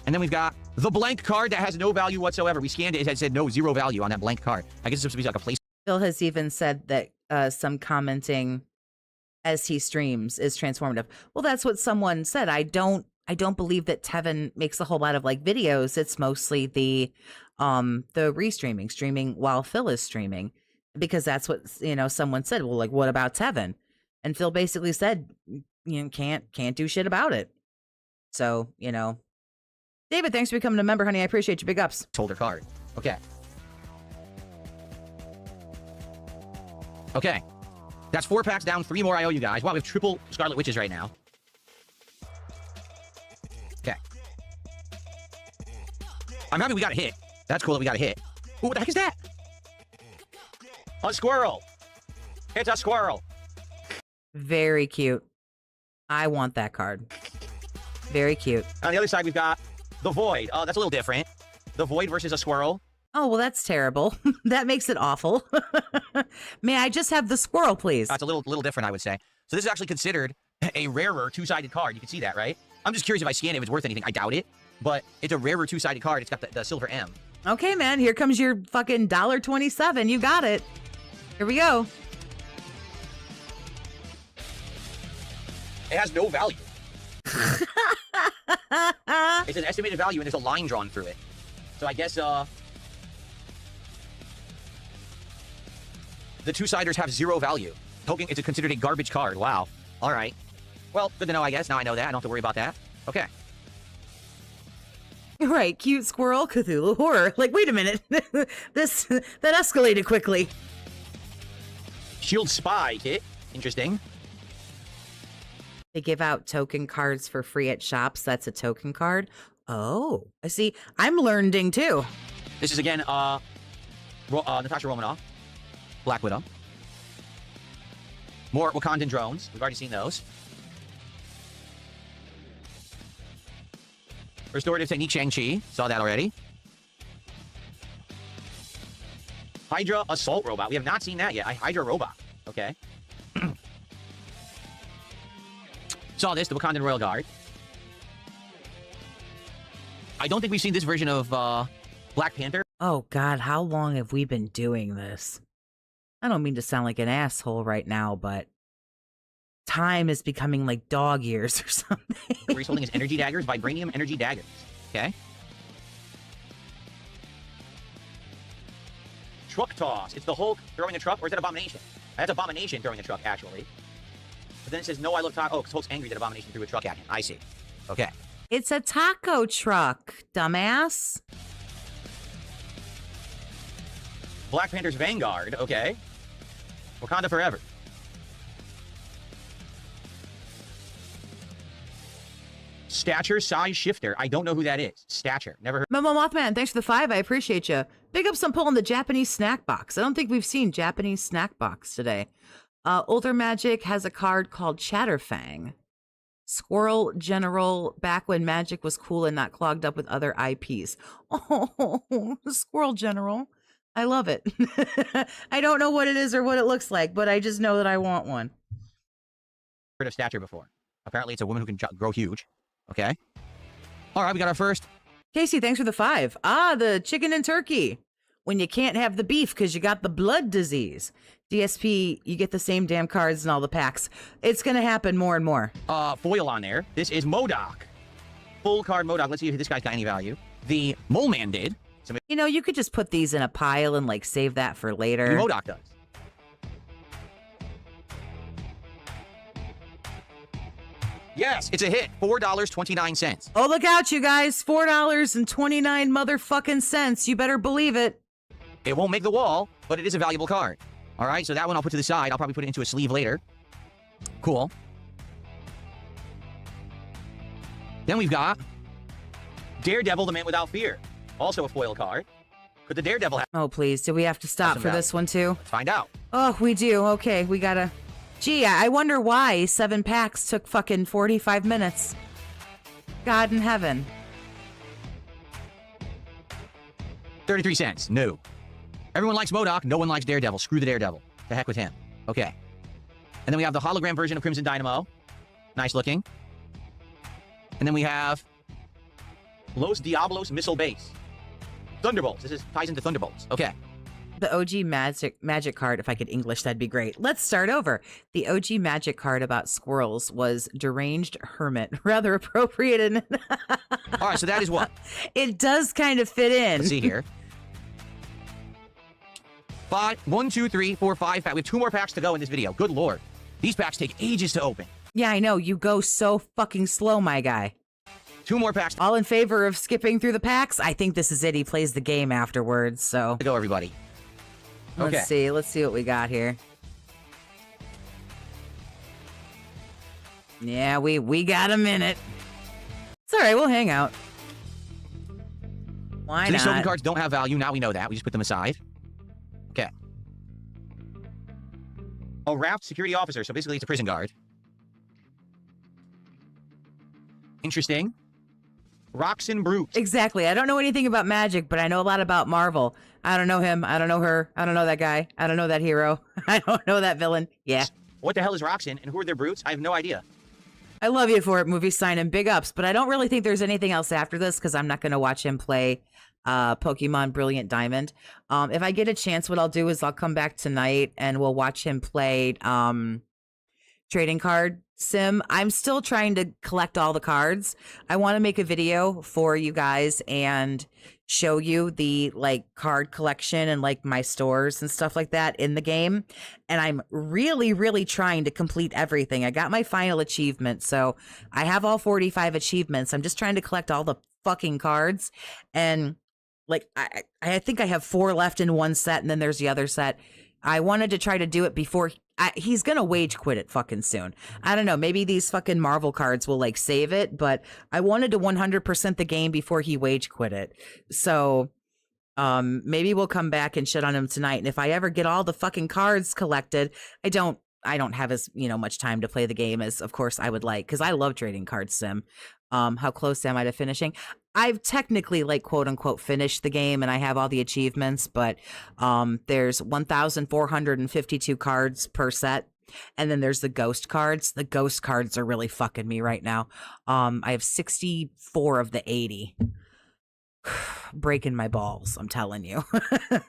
And then we've got the blank card that has no value whatsoever. We scanned it. It said no, zero value on that blank card. I guess it's supposed to be like a place. Phil has even said that some commenting as he streams is transformative. Well, that's what someone said. I don't believe that Tevin makes a whole lot of like videos. It's mostly the streaming while Phil is streaming, because that's what, someone said. Well, like, what about Tevin? And Phil basically said, can't do shit about it. So, David, thanks for becoming a member, honey. I appreciate you. Big ups. Holder card. Okay. Okay. That's 4 packs down, 3 more I owe you guys. Wow, we have triple Scarlet Witches right now. Okay. I'm happy we got a hit. That's cool that we got a hit. Ooh, what the heck is that? A squirrel. It's a squirrel. Very cute. I want that card. Very cute. On the other side, we've got the Void. Oh, that's a little different. The Void versus a squirrel. Oh, well, that's terrible. That makes it awful. May I just have the squirrel, please? That's a little different, I would say. So this is actually considered a rarer two-sided card. You can see that, right? I'm just curious if I scan it, if it's worth anything. I doubt it, but it's a rarer two-sided card. It's got the silver M. Okay, man. Here comes your fucking $1.27. You got it. Here we go. It has no value. It's an estimated value, and there's a line drawn through it. So I guess, the two-siders have 0 value. Token, it's considered a garbage card. Wow. All right. Well, good to know, I guess. Now I know that. I don't have to worry about that. Okay. Right. Cute squirrel, Cthulhu horror. Like, wait a minute. That escalated quickly. Shield Spy kit. Interesting. They give out token cards for free at shops. That's a token card. Oh, I see. I'm learning too. This is, again, Natasha Romanoff. Black Widow. More Wakandan drones. We've already seen those. Restorative Technique Shang-Chi. Saw that already. Hydra Assault Robot. We have not seen that yet. Hydra Robot. Okay. Saw this, the Wakandan Royal Guard. I don't think we've seen this version of Black Panther. Oh, God. How long have we been doing this? I don't mean to sound like an asshole right now, but time is becoming like dog years or something. He's holding his energy daggers, vibranium energy daggers. Okay. Truck toss. It's the Hulk throwing a truck, or is that Abomination? That's Abomination throwing a truck, actually. But then it says, no, I love taco. Oh, because Hulk's angry that Abomination threw a truck at him. I see. Okay. It's a taco truck, dumbass. Black Panther's Vanguard. Okay. Wakanda Forever. Stature Size Shifter. I don't know who that is. Stature. Never heard. Momo Mothman, thanks for the 5. I appreciate you. Big ups on pulling the Japanese snack box. I don't think we've seen Japanese snack box today. Older Magic has a card called Chatterfang. Squirrel General, back when Magic was cool and not clogged up with other IPs. Oh, Squirrel General. I love it. I don't know what it is or what it looks like, but I just know that I want one. Heard of Stature before. Apparently it's a woman who can grow huge. Okay. All right, we got our first. Casey, thanks for the 5. Ah, the chicken and turkey. When you can't have the beef because you got the blood disease. DSP, you get the same damn cards in all the packs. It's going to happen more and more. Foil on there. This is MODOK. Full card MODOK. Let's see if this guy's got any value. The Mole Man did. You know, you could just put these in a pile and, like, save that for later. The MODOK does. Yes, it's a hit. $4.29. Oh, look out, you guys. $4.29 motherfucking cents. You better believe it. It won't make the wall, but it is a valuable card. All right, so that one I'll put to the side. I'll probably put it into a sleeve later. Cool. Then we've got Daredevil, the Man Without Fear. Also a foil card. Could the Daredevil have... Oh, please. Do we have to stop for this one, too? Let's find out. Oh, we do. Okay, we gotta... Gee, I wonder why 7 packs took fucking 45 minutes. God in heaven. 33 cents. No. Everyone likes MODOK. No one likes Daredevil. Screw the Daredevil. The heck with him. Okay. And then we have the hologram version of Crimson Dynamo. Nice looking. And then we have Los Diablos Missile Base. Thunderbolts. This ties into Thunderbolts. Okay. The OG magic card, if I could English, that'd be great. Let's start over. The OG magic card about squirrels was Deranged Hermit. Rather appropriate. All right, so that is what? It does kind of fit in. Let's see here. 1, 2, 3, 4, 5 packs. We have 2 more packs to go in this video. Good lord. These packs take ages to open. Yeah, I know. You go so fucking slow, my guy. 2 more packs. All in favor of skipping through the packs? I think this is it. He plays the game afterwards, so. To go, everybody. Okay. Let's see what we got here. Yeah, we got a minute. It's all right. We'll hang out. Why So these token not? cards don't have value. Now we know that. We just put them aside. Okay. A wrapped security officer. So basically, it's a prison guard. Interesting. Roxon Brute. Exactly. I don't know anything about Magic, but I know a lot about Marvel. I don't know him. I don't know her. I don't know that guy. I don't know that hero. I don't know that villain. Yeah. What the hell is Roxon, and who are their brutes? I have no idea. I love you for it, movie sign and big ups, but I don't really think there's anything else after this because I'm not going to watch him play Pokemon Brilliant Diamond. If I get a chance, what I'll do is I'll come back tonight and we'll watch him play trading card sim. I'm still trying to collect all the cards. I want to make a video for you guys and show you the like card collection and like my stores and stuff like that in the game. And I'm really trying to complete everything. I got my final achievement. So I have all 45 achievements. I'm just trying to collect all the fucking cards. And like, I think I have 4 left in one set and then there's the other set. I wanted to try to do it before he's going to wage quit it fucking soon. I don't know. Maybe these fucking Marvel cards will like save it, but I wanted to 100% the game before he wage quit it. So maybe we'll come back and shit on him tonight. And if I ever get all the fucking cards collected, I don't have as, much time to play the game as of course I would like. Cause I love trading card sim. How close am I to finishing? I've technically like quote unquote finished the game and I have all the achievements, but there's 1,452 cards per set. And then there's the ghost cards. The ghost cards are really fucking me right now. I have 64 of the 80. Breaking my balls, I'm telling you.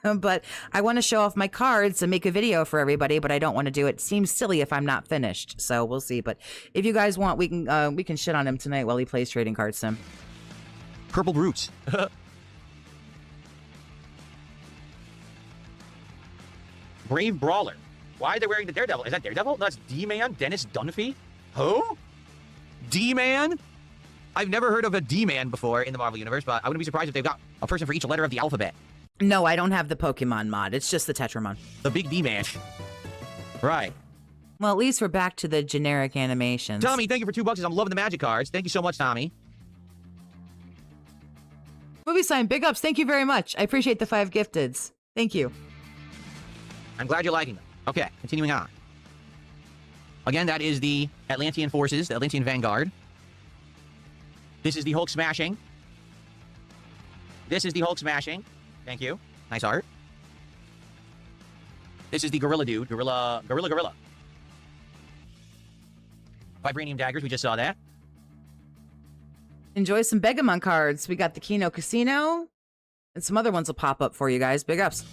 But I want to show off my cards and make a video for everybody, but I don't want to do it. Seems silly if I'm not finished, so we'll see. But if you guys want, we can shit on him tonight while he plays trading card sim. Purple Brutes. Brave Brawler. Why are they wearing the Daredevil? Is that Daredevil? No, that's D-Man, Dennis Dunphy. Who? D-Man? I've never heard of a D-Man before in the Marvel Universe, but I wouldn't be surprised if they've got a person for each letter of the alphabet. No, I don't have the Pokemon mod. It's just the Tetramon. The big D-Man. Right. Well, at least we're back to the generic animations. Tommy, thank you for $2. I'm loving the magic cards. Thank you so much, Tommy. Movie sign, big ups. Thank you very much. I appreciate the 5 gifteds. Thank you. I'm glad you're liking them. Okay, continuing on. Again, that is the Atlantean Forces, the Atlantean Vanguard. This is the Hulk Smashing. This is the Hulk Smashing. Thank you. Nice art. This is the Gorilla Dude. Gorilla. Vibranium Daggers, we just saw that. Enjoy some Begamon cards. We got the Kino Casino. And some other ones will pop up for you guys. Big ups.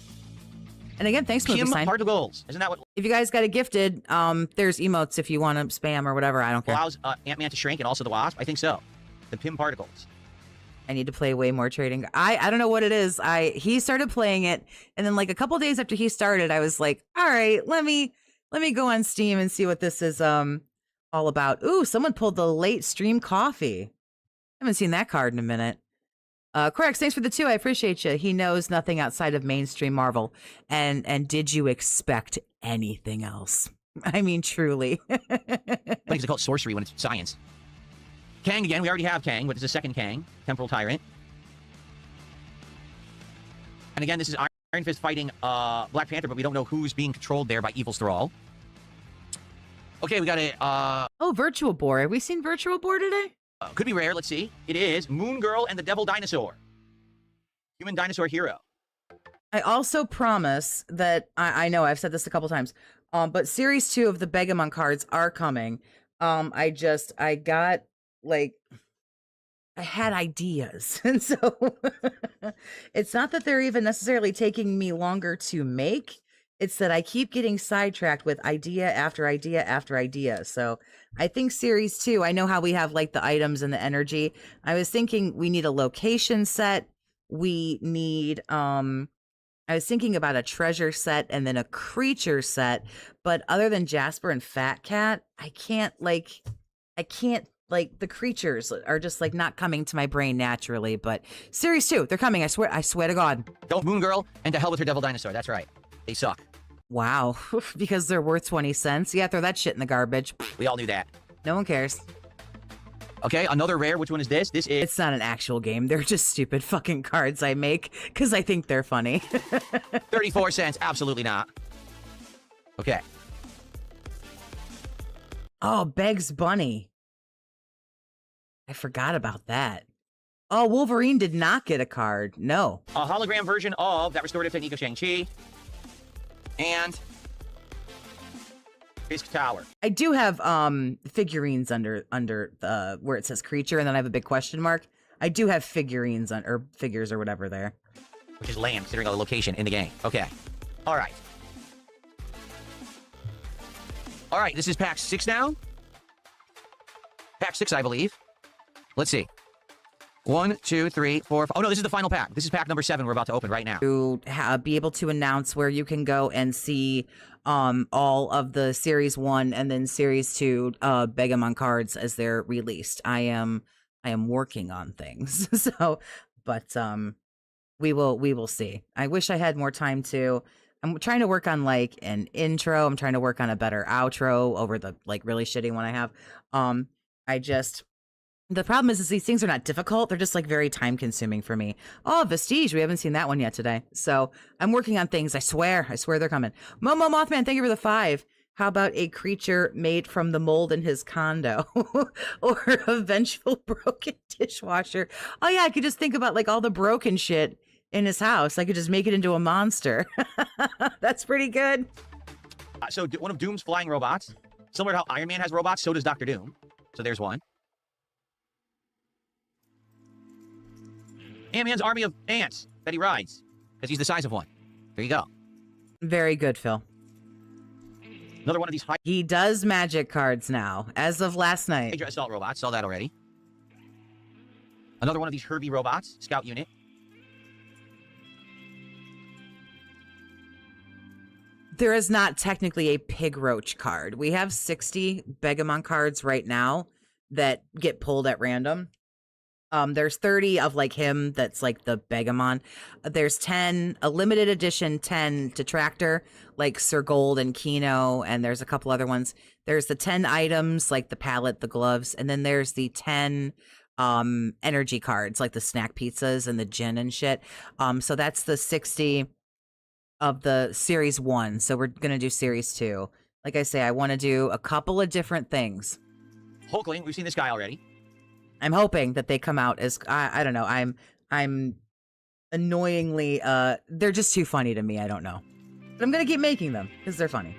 And again, thanks, Movie Kim sign. Particles. Isn't that what If you guys got a gifted, there's emotes if you want to spam or whatever. I don't care. allows Ant-Man to shrink and also the Wasp? I think so. The Pim Particles. I need to play way more trading. I don't know what it is. He started playing it, and then like a couple days after he started, I was like, all right, let me go on Steam and see what this is all about. Ooh, someone pulled the late stream coffee. I haven't seen that card in a minute. Correct. Thanks for the 2. I appreciate you. He knows nothing outside of mainstream Marvel. And did you expect anything else? I mean, truly. But they call it sorcery when it's science. Kang again. We already have Kang, but it's a second Kang. Temporal Tyrant. And again, this is Iron Fist fighting Black Panther, but we don't know who's being controlled there by Evil Thrall. Okay, we got a... Oh, Virtual Boar. Have we seen Virtual Boar today? could be rare. Let's see. It is Moon Girl and the Devil Dinosaur. Human Dinosaur Hero. I also promise that I know I've said this a couple times, but series 2 of the Begamon cards are coming. I got like, I had ideas. And so it's not that they're even necessarily taking me longer to make. It's that I keep getting sidetracked with idea after idea after idea. So I think series 2, I know how we have like the items and the energy. I was thinking we need a location set. We need, I was thinking about a treasure set and then a creature set. But other than Jasper and Fat Cat, I can't the creatures are just like not coming to my brain naturally. But series 2, they're coming. I swear to God. Don't Moon Girl and to hell with her Devil Dinosaur. That's right. They suck. Wow. Because they're worth 20 cents. Yeah, throw that shit in the garbage. We all knew that. No one cares. Okay, another rare. Which one is this? This is... It's not an actual game. They're just stupid fucking cards I make because I think they're funny. 34 cents. Absolutely not. Okay. Oh, Bugs Bunny. I forgot about that. Oh, Wolverine did not get a card. No. A hologram version of that restorative technique of Shang-Chi. And... Fisk Tower. I do have figurines under the where it says creature, and then I have a big question mark. I do have figurines or figures or whatever there. Which is land, considering a location in the game. Okay. All right. All right, this is pack 6 now. Pack 6, I believe. Let's see. 1, 2, 3, 4, 5. Oh, no, this is the final pack. This is pack number 7 we're about to open right now. To be able to announce where you can go and see all of the Series 1 and then Series 2 Begamon cards as they're released. I am working on things. But we will see. I wish I had more time to. I'm trying to work on like an intro. I'm trying to work on a better outro over the like really shitty one I have. The problem is these things are not difficult. They're just like very time consuming for me. Oh, Vestige. We haven't seen that one yet today. So I'm working on things. I swear they're coming. Momo Mothman, thank you for the 5. How about a creature made from the mold in his condo or a vengeful broken dishwasher? Oh yeah. I could just think about like all the broken shit in his house. I could just make it into a monster. That's pretty good. So one of Doom's flying robots. Similar to how Iron Man has robots, so does Dr. Doom. So there's one. Ant-Man's army of ants that he rides, because he's the size of one. There you go. Very good, Phil. Another one of these high... He does magic cards now, as of last night. Hydra assault robots, saw that already. Another one of these Herbie robots, scout unit. There is not technically a pig roach card. We have 60 Begamon cards right now that get pulled at random. There's 30 of like him that's like the Begamon. There's 10, a limited edition 10 Detractor, like Sir Gold and Kino, and there's a couple other ones. There's the 10 items, like the palette, the gloves, and then there's the 10 energy cards, like the snack pizzas and the gin and shit. So that's the 60 of the Series 1. So we're going to do Series 2. Like I say, I want to do a couple of different things. Hulkling, we've seen this guy already. I'm hoping that they come out as I don't know. I'm annoyingly they're just too funny to me. I don't know, but I'm gonna keep making them because they're funny.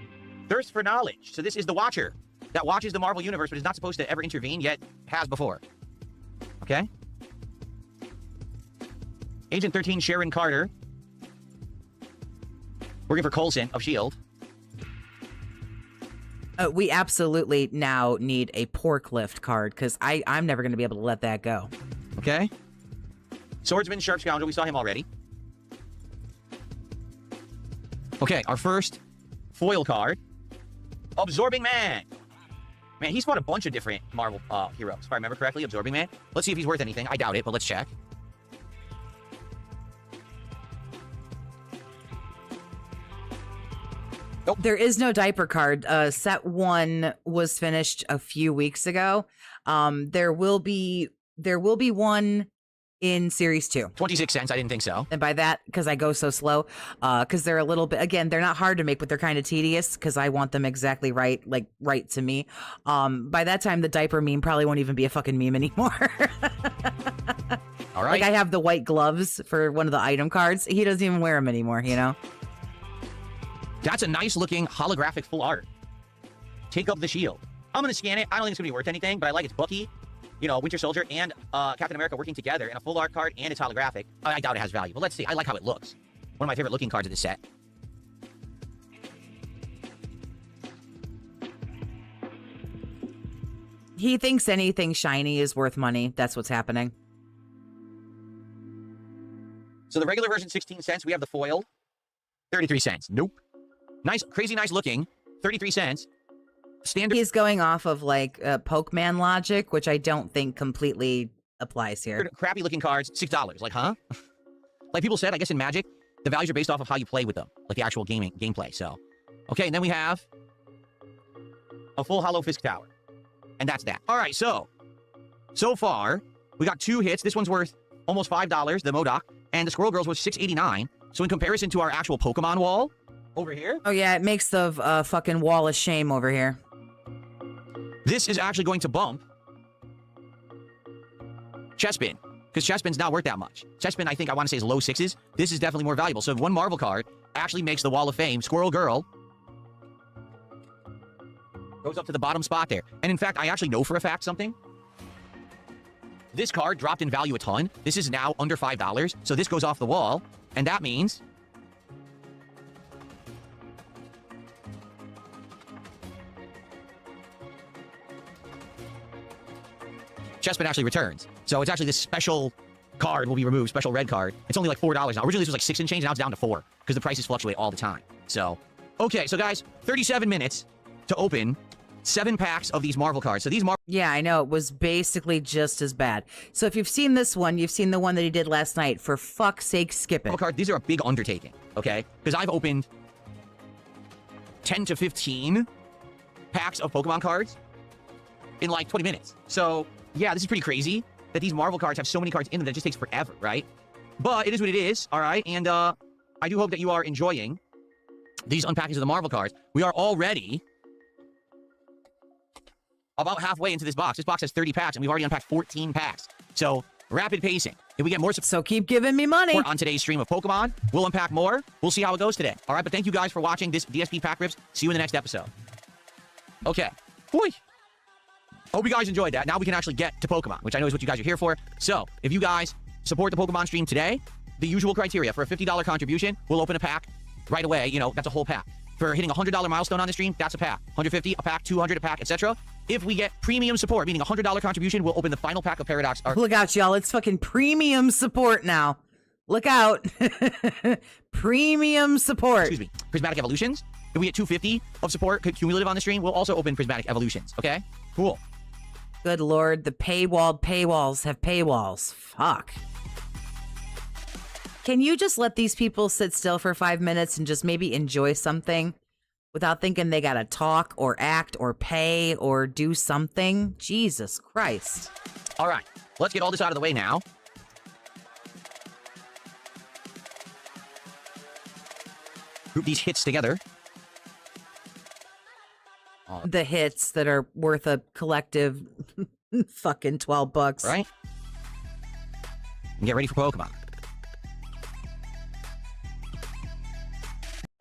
Thirst for knowledge. So this is the Watcher that watches the Marvel universe, but is not supposed to ever intervene, yet has before. Okay. Agent 13 Sharon Carter. Working for Coulson of S.H.I.E.L.D. We absolutely now need a pork lift card because I'm never going to be able to let that go. Okay. Swordsman, Sharp Scoundrel, we saw him already. Okay, our first foil card. Absorbing Man. Man, he's fought a bunch of different Marvel heroes, if I remember correctly. Absorbing Man. Let's see if he's worth anything. I doubt it, but let's check. Nope. There is no diaper card. Set 1 was finished a few weeks ago. There will be one in Series 2. 26 cents. I didn't think so. And by that, because I go so slow, because they're a little bit, again, they're not hard to make, but they're kind of tedious because I want them exactly right, like right to me. By that time, the diaper meme probably won't even be a fucking meme anymore. All right. Like I have the white gloves for one of the item cards. He doesn't even wear them anymore, you know? That's a nice looking holographic full art. Take up the shield. I'm going to scan it. I don't think it's going to be worth anything, but I like it's Bucky, you know, Winter Soldier, and Captain America working together in a full art card, and it's holographic. I doubt it has value, but let's see. I like how it looks. One of my favorite looking cards of this set. He thinks anything shiny is worth money. That's what's happening. So the regular version, 16 cents. We have the foil, 33 cents. Nope. Nice, crazy nice looking, 33 cents. Standard. He's going off of like Pokemon logic, which I don't think completely applies here. Crappy looking cards, $6. Like, huh? Like people said, I guess in Magic, the values are based off of how you play with them, like the actual gameplay. So, okay, and then we have a full hollow Fisk Tower. And that's that. All right, so far, we got 2 hits. This one's worth almost $5, the Modoc, and the Squirrel Girls was $6.89. So in comparison to our actual Pokemon wall over here, Oh, yeah, it makes the fucking wall of shame over here. this is actually going to bump Chespin, because Chespin's not worth that much. Chespin, I think I want to say is low 6s. This is definitely more valuable. So if one Marvel card actually makes the Wall of Fame, Squirrel Girl goes up to the bottom spot there. And in fact, I actually know for a fact something. This card dropped in value a ton. This is now under $5, so this goes off the wall, and that means Chespin actually returns. So it's actually this special card will be removed, special red card. It's only like $4 now. Originally this was like 6 and change, now it's down to 4 because the prices fluctuate all the time. So, okay, so guys, 37 minutes to open 7 packs of these Marvel cards. So these Marvel Yeah, I know. It was basically just as bad. So if you've seen this one, you've seen the one that he did last night. For fuck's sake, skip it. cards, these are a big undertaking, okay? Because I've opened 10 to 15 packs of Pokemon cards in like 20 minutes. So, yeah, this is pretty crazy that these Marvel cards have so many cards in them that it just takes forever, right? But it is what it is, all right? And I do hope that you are enjoying these unpackings of the Marvel cards. We are already about halfway into this box. This box has 30 packs, and we've already unpacked 14 packs. So, rapid pacing. If we get more support So keep giving me money. on today's stream of Pokemon, we'll unpack more. We'll see how it goes today. All right, but thank you guys for watching this DSP Pack Rips. See you in the next episode. Okay. Boy. Hope you guys enjoyed that. Now we can actually get to Pokemon, which I know is what you guys are here for. So, if you guys support the Pokemon stream today, the usual criteria for a $50 contribution, we'll open a pack right away. You know, that's a whole pack. For hitting a $100 milestone on the stream, that's a pack. 150 a pack, 200 a pack, etc. If we get premium support, meaning a $100 contribution, we'll open the final pack of Paradox. Look out, y'all. It's fucking premium support now. Look out. Premium support. Excuse me, Prismatic Evolutions. If we get 250 of support cumulative on the stream, we'll also open Prismatic Evolutions. Okay? Cool. Good Lord, the paywalls have paywalls. Fuck. Can you just let these people sit still for 5 minutes and just maybe enjoy something without thinking they gotta talk or act or pay or do something? Jesus Christ. All right, let's get all this out of the way now. Group these hits together. The hits that are worth a collective fucking $12. Right? And get ready for Pokemon.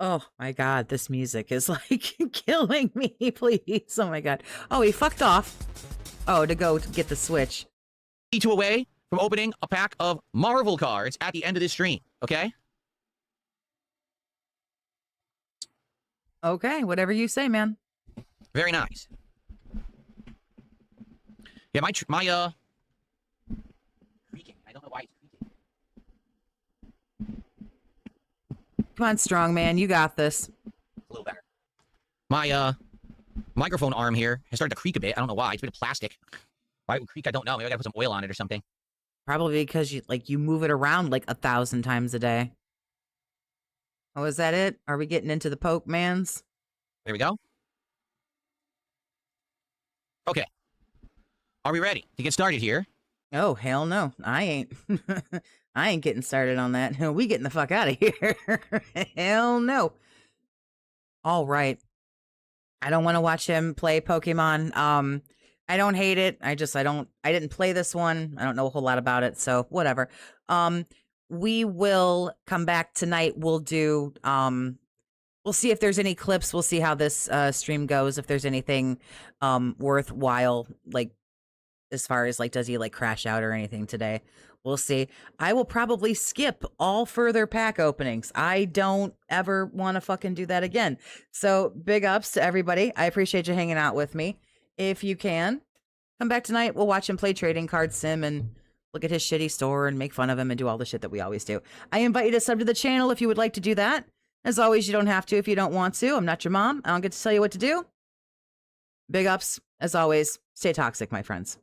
Oh my God, this music is like killing me, please. Oh my God. Oh, he fucked off. Oh, to go to get the Switch. 2 away from opening a pack of Marvel cards at the end of this stream, okay? Okay, whatever you say, man. Very nice. Yeah, my creaking. I don't know why it's creaking. Come on, strong man, you got this. A little better. My microphone arm here has started to creak a bit. I don't know why. It's made of plastic. Why it would creak? I don't know. Maybe I gotta put some oil on it or something. Probably because you move it around like 1,000 times a day. Oh, is that it? Are we getting into the Pokemans? There we go. Okay. Are we ready to get started here? Oh, hell no. I ain't. I ain't getting started on that. We getting the fuck out of here. Hell no. All right. I don't want to watch him play Pokemon. I don't hate it. I didn't play this one. I don't know a whole lot about it, so whatever. We will come back tonight. We'll do we'll see if there's any clips. We'll see how this stream goes. If there's anything worthwhile, like as far as like does he like crash out or anything today. We'll see. I will probably skip all further pack openings. I don't ever want to fucking do that again. So big ups to everybody. I appreciate you hanging out with me. If you can, come back tonight. We'll watch him play trading card sim and look at his shitty store and make fun of him and do all the shit that we always do. I invite you to sub to the channel if you would like to do that. As always, you don't have to if you don't want to. I'm not your mom. I don't get to tell you what to do. Big ups. As always, stay toxic, my friends.